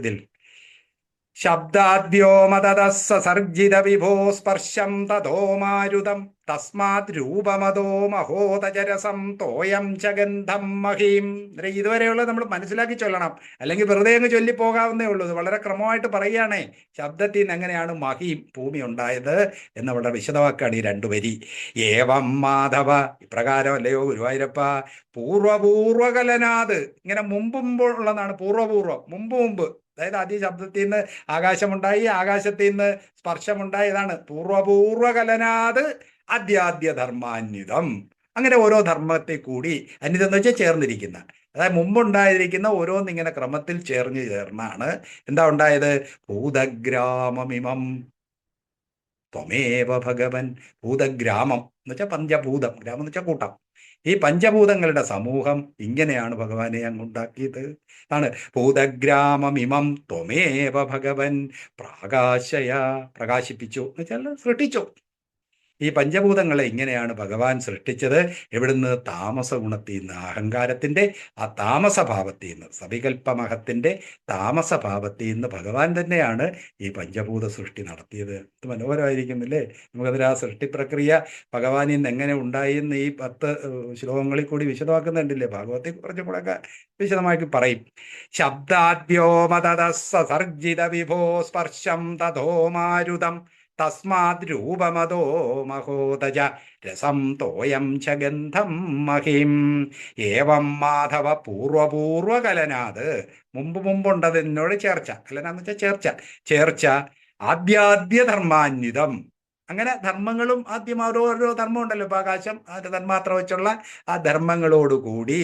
ഇതിൽ. ശബ്ദാദ്യോമതസർജിത വിഭോ സ്പർശം തതോ മാരുതം തസ്മാത് രൂപമതോ മഹോതജരസം തോയം ച ഗന്ധം മഹീം. ഇതുവരെയുള്ളത് നമ്മൾ മനസ്സിലാക്കി ചൊല്ലണം, അല്ലെങ്കിൽ വെറുതെ അങ്ങ് ചൊല്ലിപ്പോകാവുന്നേ ഉള്ളൂ. ഇത് വളരെ ക്രമമായിട്ട് പറയുകയാണേ. ശബ്ദത്തിൽ നിന്ന് എങ്ങനെയാണ് മഹീം, ഭൂമി ഉണ്ടായത് എന്ന് വളരെ വിശദമാക്കുകയാണ് ഈ രണ്ടു വരി. ഏവം മാധവ, ഇപ്രകാരം അല്ലയോ ഗുരുവായൂരപ്പ, പൂർവപൂർവകലനാത്, ഇങ്ങനെ മുമ്പുള്ളതാണ് പൂർവപൂർവം, മുമ്പ്. അതായത് ആദ്യ ശബ്ദത്തിൽ നിന്ന് ആകാശമുണ്ടായി, ആകാശത്തിൽ നിന്ന് സ്പർശമുണ്ടായതാണ് പൂർവപൂർവകലനാത് അദ്യാദ്യ ധർമാന്വിതം. അങ്ങനെ ഓരോ ധർമ്മത്തെ കൂടി, അന്വിതം എന്ന് വെച്ചാൽ ചേർന്നിരിക്കുന്ന, അതായത് മുമ്പുണ്ടായിരിക്കുന്ന ഓരോന്നിങ്ങനെ ക്രമത്തിൽ ചേർന്നാണ് എന്താ ഉണ്ടായത്? ഭൂതഗ്രാമമിമം ത്വമേവ ഭഗവൻ. ഭൂതഗ്രാമം എന്ന് വെച്ചാൽ പഞ്ചഭൂതം, ഗ്രാമം എന്ന് വെച്ചാൽ കൂട്ടം. ഈ പഞ്ചഭൂതങ്ങളുടെ സമൂഹം ഇങ്ങനെയാണ് ഭഗവാനെ അങ്ങുണ്ടാക്കിയത്. ആണ് ഭൂതഗ്രാമമിമം ത്വമേവ ഭഗവൻ പ്രാകാശയ, പ്രകാശിപ്പിച്ചു എന്ന് വെച്ചാൽ സൃഷ്ടിച്ചു. ഈ പഞ്ചഭൂതങ്ങളെ ഇങ്ങനെയാണ് ഭഗവാൻ സൃഷ്ടിച്ചത്. എവിടുന്ന്? താമസ ഗുണത്തിൽ നിന്ന്, അഹങ്കാരത്തിൻ്റെ ആ താമസഭാവത്തിൽ നിന്ന്, സവികൽപ്പമഹത്തിൻ്റെ താമസഭാവത്തിൽ നിന്ന് ഭഗവാൻ തന്നെയാണ് ഈ പഞ്ചഭൂത സൃഷ്ടി നടത്തിയത്. ഇത് മനോഹരമായിരിക്കുന്നില്ലേ? നമുക്കതിൽ ആ സൃഷ്ടി പ്രക്രിയ ഭഗവാനിൽ നിന്ന് എങ്ങനെ ഉണ്ടായി എന്ന് ഈ 10 ശ്ലോകങ്ങളിൽ കൂടി വിശദമാക്കുന്നുണ്ടല്ലേ? ഭാഗവത്തിൽ കുറച്ചും കൂടെ ഒക്കെ വിശദമാക്കി പറയും. ശബ്ദാദ്യോമതസർജിത വിഭോ സ്പർശം തഥോ മാരുതം തസ്മാത് രൂപമതോ മഹോദജ രസം തോയം ച ഗന്ധം മഹിം. ഏവം മാധവ പൂർവപൂർവകലനാത്, മുമ്പുണ്ടത് എന്നോട് ചേർച്ച, കലനാന്ന് വെച്ചാൽ ചേർച്ച ആദ്യാദ്യ ധർമാന്വിതം. അങ്ങനെ ധർമ്മങ്ങളും ആദ്യം ഓരോ ധർമ്മം ഉണ്ടല്ലോ. ഇപ്പം ആകാശം അത് തന്മാത്ര വെച്ചുള്ള ആ ധർമ്മങ്ങളോടുകൂടി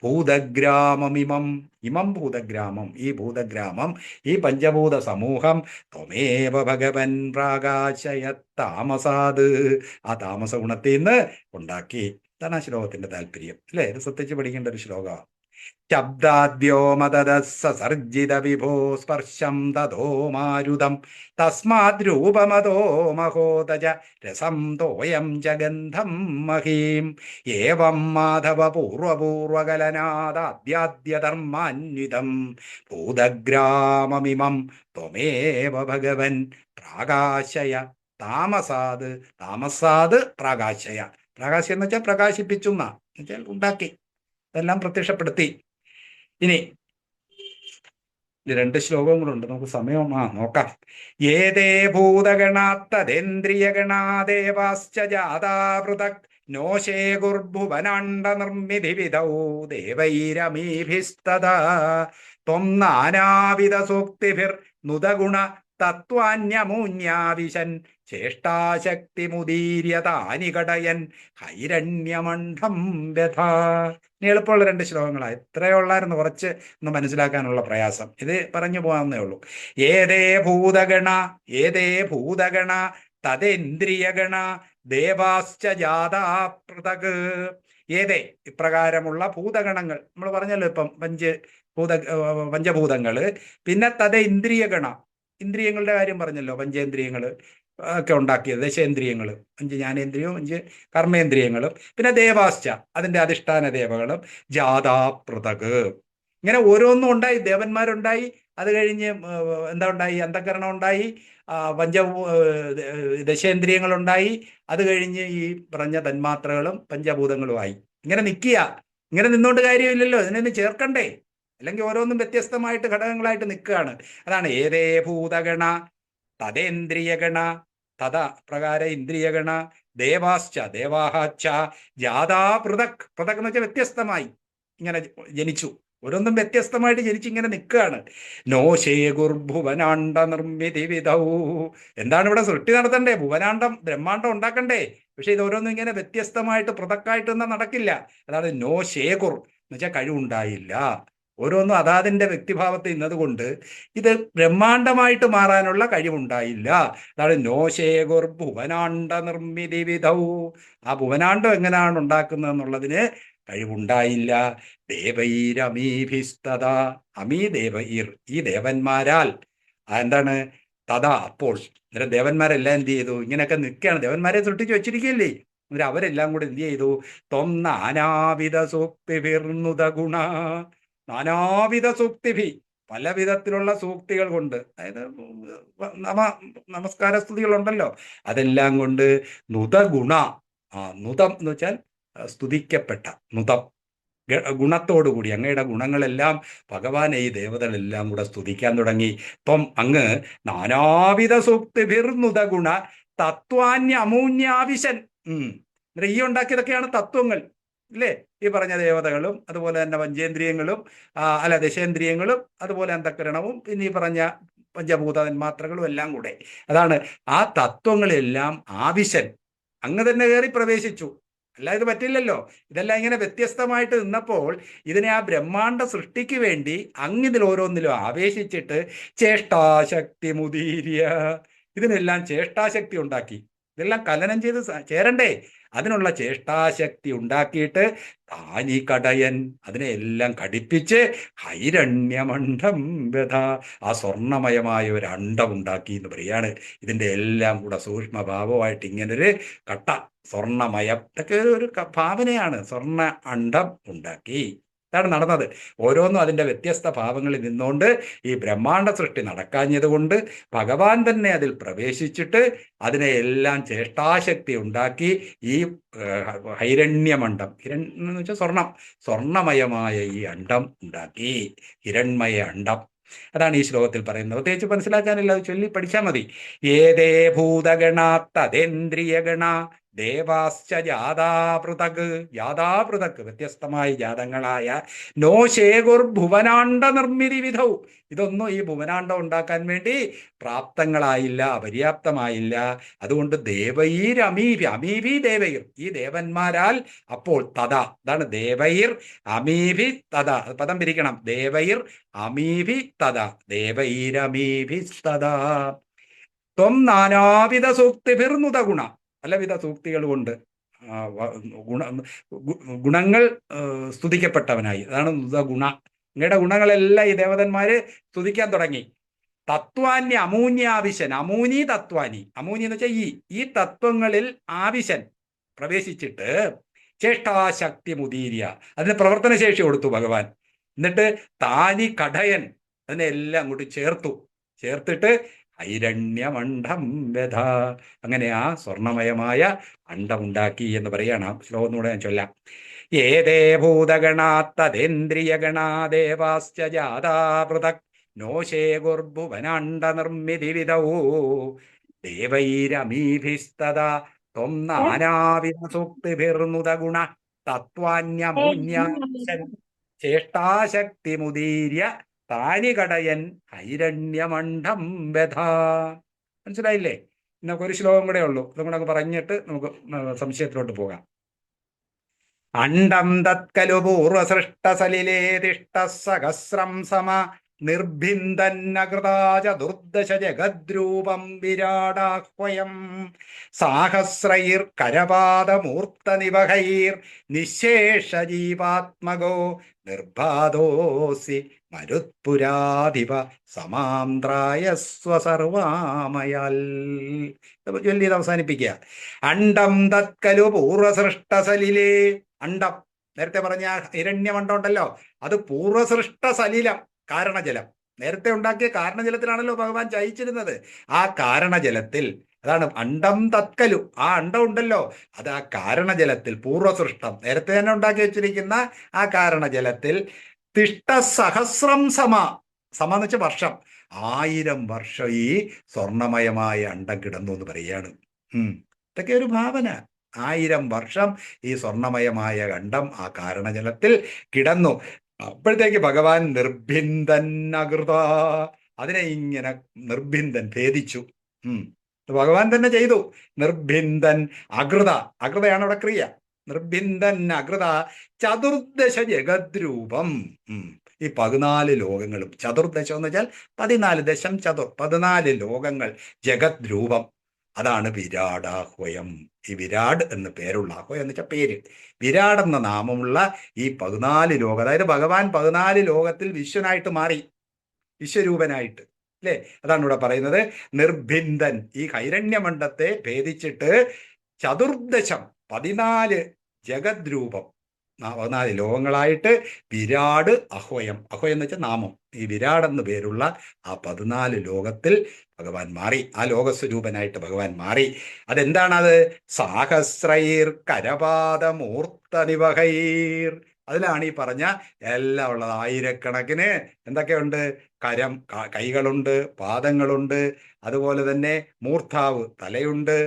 ഭൂതഗ്രാമമിമം, ഇമം ഭൂതഗ്രാമം, ഈ ഭൂതഗ്രാമം, ഈ പഞ്ചഭൂത സമൂഹം ത്വമേവ ഭഗവൻ പ്രാകാശയ താമസാത്, ആ താമസ ഗുണത്തിൽ നിന്ന് ഉണ്ടാക്കി. ഇതാണ് ആ ശ്ലോകത്തിന്റെ താല്പര്യം അല്ലേ? ഇത് ശ്രദ്ധിച്ച് പഠിക്കേണ്ട ഒരു ശ്ലോകമാണ്. ശബ്ദാദ്യോമതസർജിത വിഭോ സ്പർശം തതോ മാരുതം തസ്മാത് രൂപമതോ മഹോദജ രസം തോയം ച ഗന്ധം മഹീം. ഏവം മാധവ പൂർവപൂർവകലനാദാദ്യാദ്യധർമാന്വിതം ഭൂതഗ്രാമമിമം ത്വമേവ ഭഗവൻ പ്രാകാശയ താമസാത്. താമസാത് പ്രാകാശയ, പ്രാകാശയം എന്ന് വെച്ചാൽ പ്രകാശിപ്പിച്ചു, എന്നുവെച്ചാൽ ഉണ്ടാക്കി, ഇതെല്ലാം പ്രത്യക്ഷപ്പെടുത്തി. ഇനി രണ്ട് ശ്ലോകവും കൂടെ ഉണ്ട്, നമുക്ക് സമയം നോക്കാം. ഏതേ ഭൂതഗണാത്തദേന്ദ്രിയഗണാദേവാശ്ച ജാതാവൃതക് നോശേകുർഭുവനാണ്ഡ നിർമ്മിതി വിധൗ ദേവൈരമീഭിസ്തദാ ത്വം നാനാവിധ സൂക്തിഭിർ നുതഗുണ തത്വാന്യമൂന്യാവിശൻ ചേഷ്ടാശക്തിമുദീര്യതാനി കടയൻ ഹൈരണ്യമണ്ഡം വ്യഥ. ഇനി എളുപ്പമുള്ള രണ്ട് ശ്ലോകങ്ങളാണ്. ഇത്രയേ ഉള്ളായിരുന്നു കുറച്ച് ഒന്ന് മനസ്സിലാക്കാനുള്ള പ്രയാസം. ഇത് പറഞ്ഞു പോകാവുന്നേ ഉള്ളൂ. ഏതേ ഭൂതഗണ തദേന്ദ്രിയഗണ ദേവാശ്ച ജാതാ പൃഥക്. ഏതേ ഇപ്രകാരമുള്ള ഭൂതഗണങ്ങൾ നമ്മൾ പറഞ്ഞല്ലോ ഇപ്പം പഞ്ചഭൂതങ്ങള്, പിന്നെ ഇന്ദ്രിയഗണ ഇന്ദ്രിയങ്ങളുടെ കാര്യം പറഞ്ഞല്ലോ, പഞ്ചേന്ദ്രിയങ്ങള് ഒക്കെ ഉണ്ടാക്കിയത്, ദശേന്ദ്രിയങ്ങൾ, 5 ജ്ഞാനേന്ദ്രിയവും 5 കർമ്മേന്ദ്രിയങ്ങളും, പിന്നെ ദേവാശ്ച അതിന്റെ അധിഷ്ഠാന ദേവകളും, ജാതാ പൃഥക്. ഇങ്ങനെ ഓരോന്നും ഉണ്ടായി. ദേവന്മാരുണ്ടായി, അത് കഴിഞ്ഞ് എന്താ ഉണ്ടായി, അന്ധകരണം ഉണ്ടായി, ദശേന്ദ്രിയങ്ങളുണ്ടായി, അത് കഴിഞ്ഞ് ഈ പറഞ്ഞ തന്മാത്രകളും പഞ്ചഭൂതങ്ങളുമായി. ഇങ്ങനെ നിൽക്കുക. ഇങ്ങനെ നിന്നുകൊണ്ട് കാര്യമില്ലല്ലോ, ഇതിനൊന്ന് ചേർക്കണ്ടേ? അല്ലെങ്കിൽ ഓരോന്നും വ്യത്യസ്തമായിട്ട് ഘടകങ്ങളായിട്ട് നിൽക്കുകയാണ്. അതാണ് ഏതേ ഭൂതഗണ തദേന്ദ്രിയഗണ പ്രകാര ഇന്ദ്രിയഗണ ദേവാശ്ച ദേവാഹച്ച ജാതാ പൃഥക്. പൃഥക് എന്ന് വെച്ചാൽ വ്യത്യസ്തമായി ഇങ്ങനെ ജനിച്ചു. ഓരോന്നും വ്യത്യസ്തമായിട്ട് ജനിച്ച് ഇങ്ങനെ നിൽക്കുകയാണ്. നോശേകുർഭുവനാണ്ഡ നിർമ്മിതി വിധൗ. എന്താണ് ഇവിടെ സൃഷ്ടി നടത്തണ്ടേ? ഭുവനാണ്ഡം, ബ്രഹ്മാണ്ഡം ഉണ്ടാക്കണ്ടേ? പക്ഷെ ഇത് ഓരോന്നും ഇങ്ങനെ വ്യത്യസ്തമായിട്ട് പൃഥക്കായിട്ടൊന്നും നടക്കില്ല. അതാണ് നോശേകുർ എന്ന് വെച്ചാൽ കഴിവുണ്ടായില്ല. ഓരോന്നും അതാതിൻ്റെ വ്യക്തിഭാവത്തിൽ ഇന്നതുകൊണ്ട് ഇത് ബ്രഹ്മാണ്ഡമായിട്ട് മാറാനുള്ള കഴിവുണ്ടായില്ല. അതാണ് നോശേകുർ ഭുവനാണ്ഡ നിർമ്മിതി വിധൗ. ആ ഭുവനാണ്ഡം എങ്ങനെയാണ് ഉണ്ടാക്കുന്നത് എന്നുള്ളതിന് കഴിവുണ്ടായില്ല. ദേവൈരമീഭിസ്തത. അമീ ദേവൈർ ഈ ദേവന്മാരാൽ. എന്താണ് അപ്പോൾ അന്നേരം ദേവന്മാരെല്ലാം എന്ത് ചെയ്തു? ഇങ്ങനെയൊക്കെ നിൽക്കുകയാണ്. ദേവന്മാരെ സൃഷ്ടിച്ച് വെച്ചിരിക്കുകയല്ലേ. അന്നേരം അവരെല്ലാം കൂടെ എന്ത് ചെയ്തു? ത്വം നാനാവിധ സൂക്തിഭിർനുത ഗുണ. നാനാവിധ സൂക്തിഭി പല വിധത്തിലുള്ള സൂക്തികൾ കൊണ്ട്, അതായത് നമസ്കാര സ്തുതികളുണ്ടല്ലോ, അതെല്ലാം കൊണ്ട് നുതഗുണ. നുതം എന്ന് വെച്ചാൽ സ്തുതിക്കപ്പെട്ട, നുതം ഗുണത്തോടുകൂടി അങ്ങയുടെ ഗുണങ്ങളെല്ലാം ഭഗവാനെ ഈ ദേവതകളെല്ലാം കൂടെ സ്തുതിക്കാൻ തുടങ്ങി. ത്വം അങ്ങ് നാനാവിധ സൂക്തിഭിർനുത ഗുണ തത്വാന്യ അമൂന്യാവിശൻ. ഈ ഉണ്ടാക്കിയതൊക്കെയാണ് തത്വങ്ങൾ അല്ലേ? ഈ പറഞ്ഞ ദേവതകളും അതുപോലെ തന്നെ പഞ്ചേന്ദ്രിയങ്ങളും ദശേന്ദ്രിയങ്ങളും അതുപോലെ അന്ധകരണവും പിന്നെ ഈ പറഞ്ഞ പഞ്ചഭൂതന്മാത്രകളും എല്ലാം കൂടെ. അതാണ് ആ തത്വങ്ങളെല്ലാം ആവിശൻ അങ്ങ് തന്നെ കയറി പ്രവേശിച്ചു. അല്ല ഇത് പറ്റില്ലല്ലോ. ഇതെല്ലാം ഇങ്ങനെ വ്യത്യസ്തമായിട്ട് നിന്നപ്പോൾ ഇതിനെ ആ ബ്രഹ്മാണ്ഡ സൃഷ്ടിക്ക് വേണ്ടി അങ്ങിതിൽ ഓരോന്നിലും ആവേശിച്ചിട്ട് ചേഷ്ടാശക്തി മുദീര്യ. ഇതിനെല്ലാം ചേഷ്ടാശക്തി ഉണ്ടാക്കി. ഇതെല്ലാം കലനം ചെയ്ത് ചേരണ്ടേ? അതിനുള്ള ചേഷ്ടാശക്തി ഉണ്ടാക്കിയിട്ട് താനി കടയൻ അതിനെ എല്ലാം കടിപ്പിച്ച് ഹൈരണ്യമണ്ഡം വ്യഥ. ആ സ്വർണമയമായ ഒരു അണ്ഡം ഉണ്ടാക്കി എന്ന് പറയാണ്. ഇതിൻ്റെ എല്ലാം കൂടെ സൂക്ഷ്മഭാവമായിട്ട് ഇങ്ങനൊരു കട്ട സ്വർണമയം, ഇതൊക്കെ ഒരു ഭാവനയാണ്. സ്വർണ്ണ അണ്ഡം ഉണ്ടാക്കി. ഇതാണ് നടന്നത്. ഓരോന്നും അതിൻ്റെ വ്യത്യസ്ത ഭാവങ്ങളിൽ നിന്നുകൊണ്ട് ഈ ബ്രഹ്മാണ്ഡ സൃഷ്ടി നടക്കാഞ്ഞത് കൊണ്ട് ഭഗവാൻ തന്നെ അതിൽ പ്രവേശിച്ചിട്ട് അതിനെ എല്ലാം ചേഷ്ടാശക്തി ഉണ്ടാക്കി ഈ ഹൈരണ്യമണ്ഡം, എന്ന് വെച്ചാൽ സ്വർണമയമായ ഈ അണ്ഡം ഉണ്ടാക്കി. ഹിരൺമയ അണ്ഡം. അതാണ് ഈ ശ്ലോകത്തിൽ പറയുന്നത്. പ്രത്യേകിച്ച് മനസ്സിലാക്കാനില്ല, അത് ചൊല്ലി പഠിച്ചാൽ മതി. ഏതേ ഭൂതഗണ തദേന്ദ്രിയഗണ ദേവാശ്ച ജാതാപൃഥക് വ്യത്യസ്തമായ ജാതങ്ങളായ നോശേകുർഭുവനാണ്ഡ നിർമ്മിതി വിധൗ. ഇതൊന്നും ഈ ഭുവനാണ്ഡം ഉണ്ടാക്കാൻ വേണ്ടി പ്രാപ്തങ്ങളായില്ല, പര്യാപ്തമായില്ല. അതുകൊണ്ട് അമീഭി ദേവൈർ ഈ ദേവന്മാരാൽ അപ്പോൾ അതാണ് ദേവൈർ അമീഭി പദം പിരിക്കണം. ദേവൈർ അമീഭി ദേവൈരമീഭി ത്വം നാനാവിധ സൂക്തിഭിർനുത ഗുണ പലവിധ സൂക്തികൾ കൊണ്ട് ഗുണങ്ങൾ സ്തുതിക്കപ്പെട്ടവനായി. അതാണ് ഗുണ. ഇങ്ങയുടെ ഗുണങ്ങളെല്ലാം ഈ ദേവതന്മാര് സ്തുതിക്കാൻ തുടങ്ങി. തത്വാന്യ അമൂന്യാവിശൻ. അമൂനി തത്വാനി. അമൂനി എന്ന് വെച്ചാൽ ഈ തത്വങ്ങളിൽ ആവിശൻ പ്രവേശിച്ചിട്ട് ചേഷ്ടാശക്തി മുദീര്യ അതിന് പ്രവർത്തനശേഷി കൊടുത്തു ഭഗവാൻ. എന്നിട്ട് താനി കടയൻ അതിനെല്ലാം അങ്ങോട്ട് ചേർത്തിട്ട് ഹൈരണ്യമണ്ഡം വ്യഥ. അങ്ങനെ ആ സ്വർണമയമായ അണ്ഡമുണ്ടാക്കി എന്ന് പറയാണ്. ആ ശ്ലോകം കൂടെ ഞാൻ ചൊല്ലാം. ഏതേ ഭൂതഗണാത്തതേന്ദ്രിയഗണാദേവാശ്ച ജാതാ പൃഥക് നോശേ ഗുർഭുവനാണ്ഡ നിർമ്മിതി വിധൗ ദേവൈരമീഭിസ്തദാ ത്വം നാനാവിധ സൂക്തിഭിർനുത ഗുണ തത്വാന്യമൂന്യാശൻ ചേഷ്ടാശക്തിമുദീര്യ താനി കടയൻ ഹൈരണ്യമണ്ഡം വ്യഥ. മനസ്സിലായില്ലേ? ഇന്നൊക്കെ ഒരു ശ്ലോകം കൂടെ ഉള്ളൂ, അതും കൂടെ പറഞ്ഞിട്ട് നമുക്ക് സംശയത്തിലോട്ട് പോകാം. അണ്ഡം തത്കലു പൂർവസൃഷ്ടസലിലേതിഷ്ട സഹസ്രം സമ നിർഭിന്ദന്നകൃതാചതുർദശ ജഗദ്രൂപം വിരാടാഹ്വയം സാഹസ്രൈർ കരപാദമൂർത്തനിവഹൈർ നിശേഷ ജീവാത്മകോ നിർബാധോസി മരുത്പുരാധിപ സമാന്ത്രായ സ്വസർവാമയാൽ. ചൊല്ലി അവസാനിപ്പിക്കുക. അണ്ഡം തത്കലു പൂർവസൃഷ്ടസലിലേ. അണ്ഡം നേരത്തെ പറഞ്ഞ ഹിരണ്യമണ്ഡം ഉണ്ടല്ലോ, അത് പൂർവസൃഷ്ട സലിലം, കാരണജലം. നേരത്തെ ഉണ്ടാക്കിയ കാരണജലത്തിലാണല്ലോ ഭഗവാൻ ചയിച്ചിരുന്നത്. ആ കാരണജലത്തിൽ, അതാണ് അണ്ഡം തത്കലു, ആ അണ്ഡം ഉണ്ടല്ലോ അത് ആ കാരണജലത്തിൽ, പൂർവസൃഷ്ടം നേരത്തെ തന്നെ ഉണ്ടാക്കി വെച്ചിരിക്കുന്ന ആ കാരണജലത്തിൽ തിഷ്ട സഹസ്രം സമ, സമ എന്ന് വെച്ചാൽ വർഷം, 1000 വർഷം ഈ സ്വർണമയമായ അണ്ഡം കിടന്നു എന്ന് പറയാണ്. ഇതൊക്കെ ഒരു ഭാവന. 1000 വർഷം ഈ സ്വർണമയമായ അണ്ഡം ആ കാരണജലത്തിൽ കിടന്നു. അപ്പോഴത്തേക്ക് ഭഗവാൻ നിർഭിന്ദൻ അകൃത, അതിനെ ഇങ്ങനെ നിർഭിന്ദൻ ഭേദിച്ചു. ഭഗവാൻ തന്നെ ചെയ്തു. നിർഭിന്ദൻ അകൃത, അകൃതയാണ് അവിടെ ക്രിയ. നിർഭിന്ദൻ അകൃത ചതുർദശ ജഗദ്രൂപം. ഈ 14 ലോകങ്ങളും, ചതുർദശം എന്ന് വെച്ചാൽ 14 ദശം ചതുർ, 14 ലോകങ്ങൾ ജഗത് രൂപം, അതാണ് വിരാടാഹ്വയം. ഈ വിരാട് എന്ന് പേരുള്ള, അഹ്വയം എന്ന് വെച്ചാൽ പേര്, വിരാട് എന്ന നാമമുള്ള ഈ 14 ലോകം, അതായത് ഭഗവാൻ 14 ലോകത്തിൽ വിശ്വനായിട്ട് മാറി, വിശ്വരൂപനായിട്ട്, അല്ലേ? അതാണ് ഇവിടെ പറയുന്നത്. നിർഭിന്ദൻ, ഈ ഹൈരണ്യമണ്ഡത്തെ ഭേദിച്ചിട്ട് ചതുർദശം 14 ജഗത് രൂപം, 14 ലോകങ്ങളായിട്ട് വിരാട് അഹ്വയം, അഹ്വയം എന്ന് വെച്ചാൽ നാമം, ഈ വിരാട് എന്ന് പേരുള്ള ആ 14 ലോകത്തിൽ ഭഗവാൻ മാറി, ആ ലോകസ്വരൂപനായിട്ട് ഭഗവാൻ മാറി. അതെന്താണത്? സാഹസ്രൈർ കരപാദമൂർത്തനിവഹൈർ, അതിലാണ് ഈ പറഞ്ഞ എല്ലാം ഉള്ളത്. ആയിരക്കണക്കിന് എന്തൊക്കെയുണ്ട്? കൈകളുണ്ട്, പാദങ്ങളുണ്ട്, അതുപോലെ തന്നെ മൂർധാവ് തലയുണ്ട്,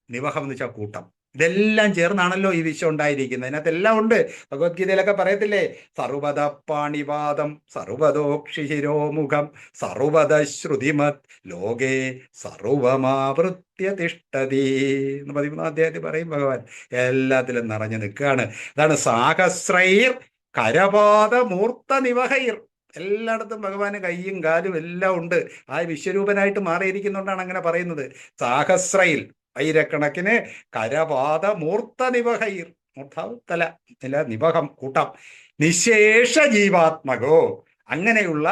നിവഹം എന്ന് വെച്ചാൽ കൂട്ടം. ഇതെല്ലാം ചേർന്നാണല്ലോ ഈ വിശ്വം ഉണ്ടായിരിക്കുന്നത്. അതിനകത്തെല്ലാം ഉണ്ട്. ഭഗവത്ഗീതയിലൊക്കെ പറയത്തില്ലേ, സർവത പാണിപാദം സർവതോക്ഷിശിരോമുഖം സർവത ശ്രുതിമത് ലോകേ സർവമാവൃത്യ തിഷ്ഠതി എന്ന് 13-ാം അധ്യായത്തിൽ പറയും ഭഗവാൻ. എല്ലാത്തിലും നിറഞ്ഞു നിൽക്കുകയാണ്. അതാണ് സാഹസ്രൈർ കരപാദമൂർത്ത നിവഹൈർ. എല്ലായിടത്തും ഭഗവാന് കയ്യും കാലും എല്ലാം ഉണ്ട്. ആ വിശ്വരൂപനായിട്ട് മാറിയിരിക്കുന്നുകൊണ്ടാണ് അങ്ങനെ പറയുന്നത്. സാഹസ്രയിൽ, ആയിരക്കണക്കിന്, കരപാദ മൂർത്ത നിവഹൈർ, മൂർത്താവ് തല, നിവഹം കൂട്ടം, നിശേഷ ജീവാത്മകോ, അങ്ങനെയുള്ള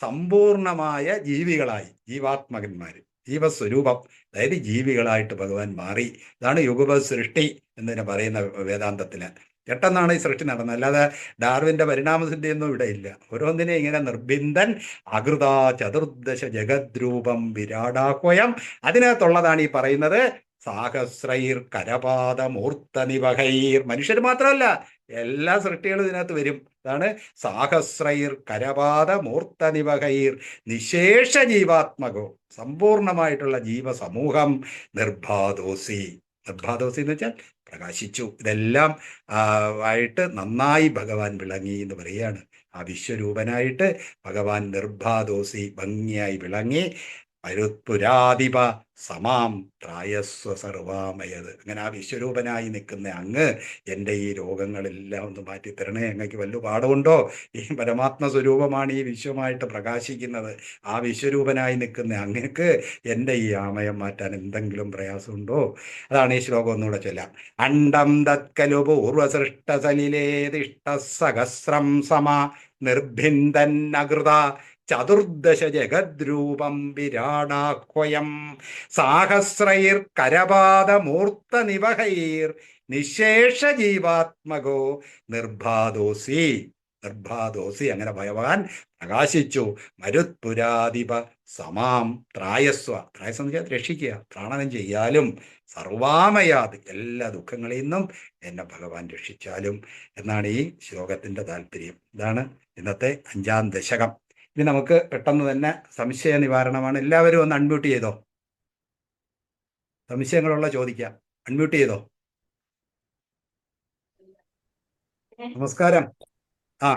സമ്പൂർണമായ ജീവികളായി, ജീവാത്മകന്മാര്, ജീവസ്വരൂപം, അതായത് ജീവികളായിട്ട് ഭഗവാൻ മാറി. ഇതാണ് യുഗപ സൃഷ്ടി എന്നതിനെ പറയുന്ന വേദാന്തത്തിന്. പെട്ടെന്നാണ് ഈ സൃഷ്ടി നടന്നത്, അല്ലാതെ ഡാർവിന്റെ പരിണാമസിദ്ധിയൊന്നും ഇവിടെ ഇല്ല. ഓരോന്നിനെ ഇങ്ങനെ നിർഭിന്ദൻ അകൃത ചതുർദശ ജഗദ്രൂപം വിരാടാഹ്വയം, അതിനകത്തുള്ളതാണ് ഈ പറയുന്നത്. സാഹസ്രൈർ കരപാദമൂർത്ത നിവഹൈർ, മനുഷ്യർ മാത്രമല്ല എല്ലാ സൃഷ്ടികളും ഇതിനകത്ത് വരും. അതാണ് സാഹസ്രൈർ കരപാദമൂർത്ത നിവഹൈർ നിശേഷ ജീവാത്മകോ, സമ്പൂർണമായിട്ടുള്ള ജീവസമൂഹം, നിർബാധോസി, നിർബാധോസി എന്ന് വെച്ചാൽ പ്രകാശിച്ചു. ഇതെല്ലാം ആയിട്ട് നന്നായി ഭഗവാൻ വിളങ്ങി എന്ന് പറയുകയാണ്. ആ വിശ്വരൂപനായിട്ട് ഭഗവാൻ നിർബാധോസി, ഭംഗിയായി വിളങ്ങി. മരുത്പുരാധിപ സമാം ത്രായസ്വ സർവാമയത്. അങ്ങനെ ആ വിശ്വരൂപനായി നിൽക്കുന്ന അങ്ങ് എൻ്റെ ഈ രോഗങ്ങളെല്ലാം ഒന്ന് മാറ്റിത്തരണേ. അങ്ങക്ക് വല്ല പാടുണ്ടോ? ഈ പരമാത്മ സ്വരൂപമാണ് ഈ വിശ്വമായിട്ട് പ്രകാശിക്കുന്നത്. ആ വിശ്വരൂപനായി നിൽക്കുന്ന അങ്ങക്ക് എൻ്റെ ഈ ആമയം മാറ്റാൻ എന്തെങ്കിലും പ്രയാസമുണ്ടോ? അതാണ് ഈ ശ്ലോകം ഒന്നുകൂടെ ചൊല്ലാം. അണ്ഡം തത്കലു പൂർവസൃഷ്ടസലിലേതിഷ്ട സഹസ്രം സമ നിർഭിന്ദൻ അകൃത ചതുർദശ ജഗദ്രൂപം വിരാടാഹ്വയം സാഹസ്രൈർ കരപാദമൂർത്ത നിവഹൈർ നിശേഷ ജീവാത്മകോ നിർബാധോസി. നിർബാധോസി, അങ്ങനെ ഭഗവാൻ പ്രകാശിച്ചു. മരുത്പുരാധിപ സമാം ത്രായസ്വ. ത്രായസ്വ എന്ന് വെച്ചാൽ രക്ഷിക്കുക, ത്രാണനം ചെയ്യാലും. സർവാമയാത്, എല്ലാ ദുഃഖങ്ങളിൽ നിന്നും എന്നെ ഭഗവാൻ രക്ഷിച്ചാലും എന്നാണ് ഈ ശ്ലോകത്തിന്റെ താല്പര്യം. ഇതാണ് ഇന്നത്തെ 5-ാം ദശകം. ഇനി നമുക്ക് പെട്ടെന്ന് തന്നെ സംശയ നിവാരണമാണ്. എല്ലാവരും ഒന്ന് അൺമ്യൂട്ട് ചെയ്തോ. സംശയങ്ങളുള്ള ചോദിക്കാം. അൺമ്യൂട്ട് ചെയ്തോ. നമസ്കാരം. ആ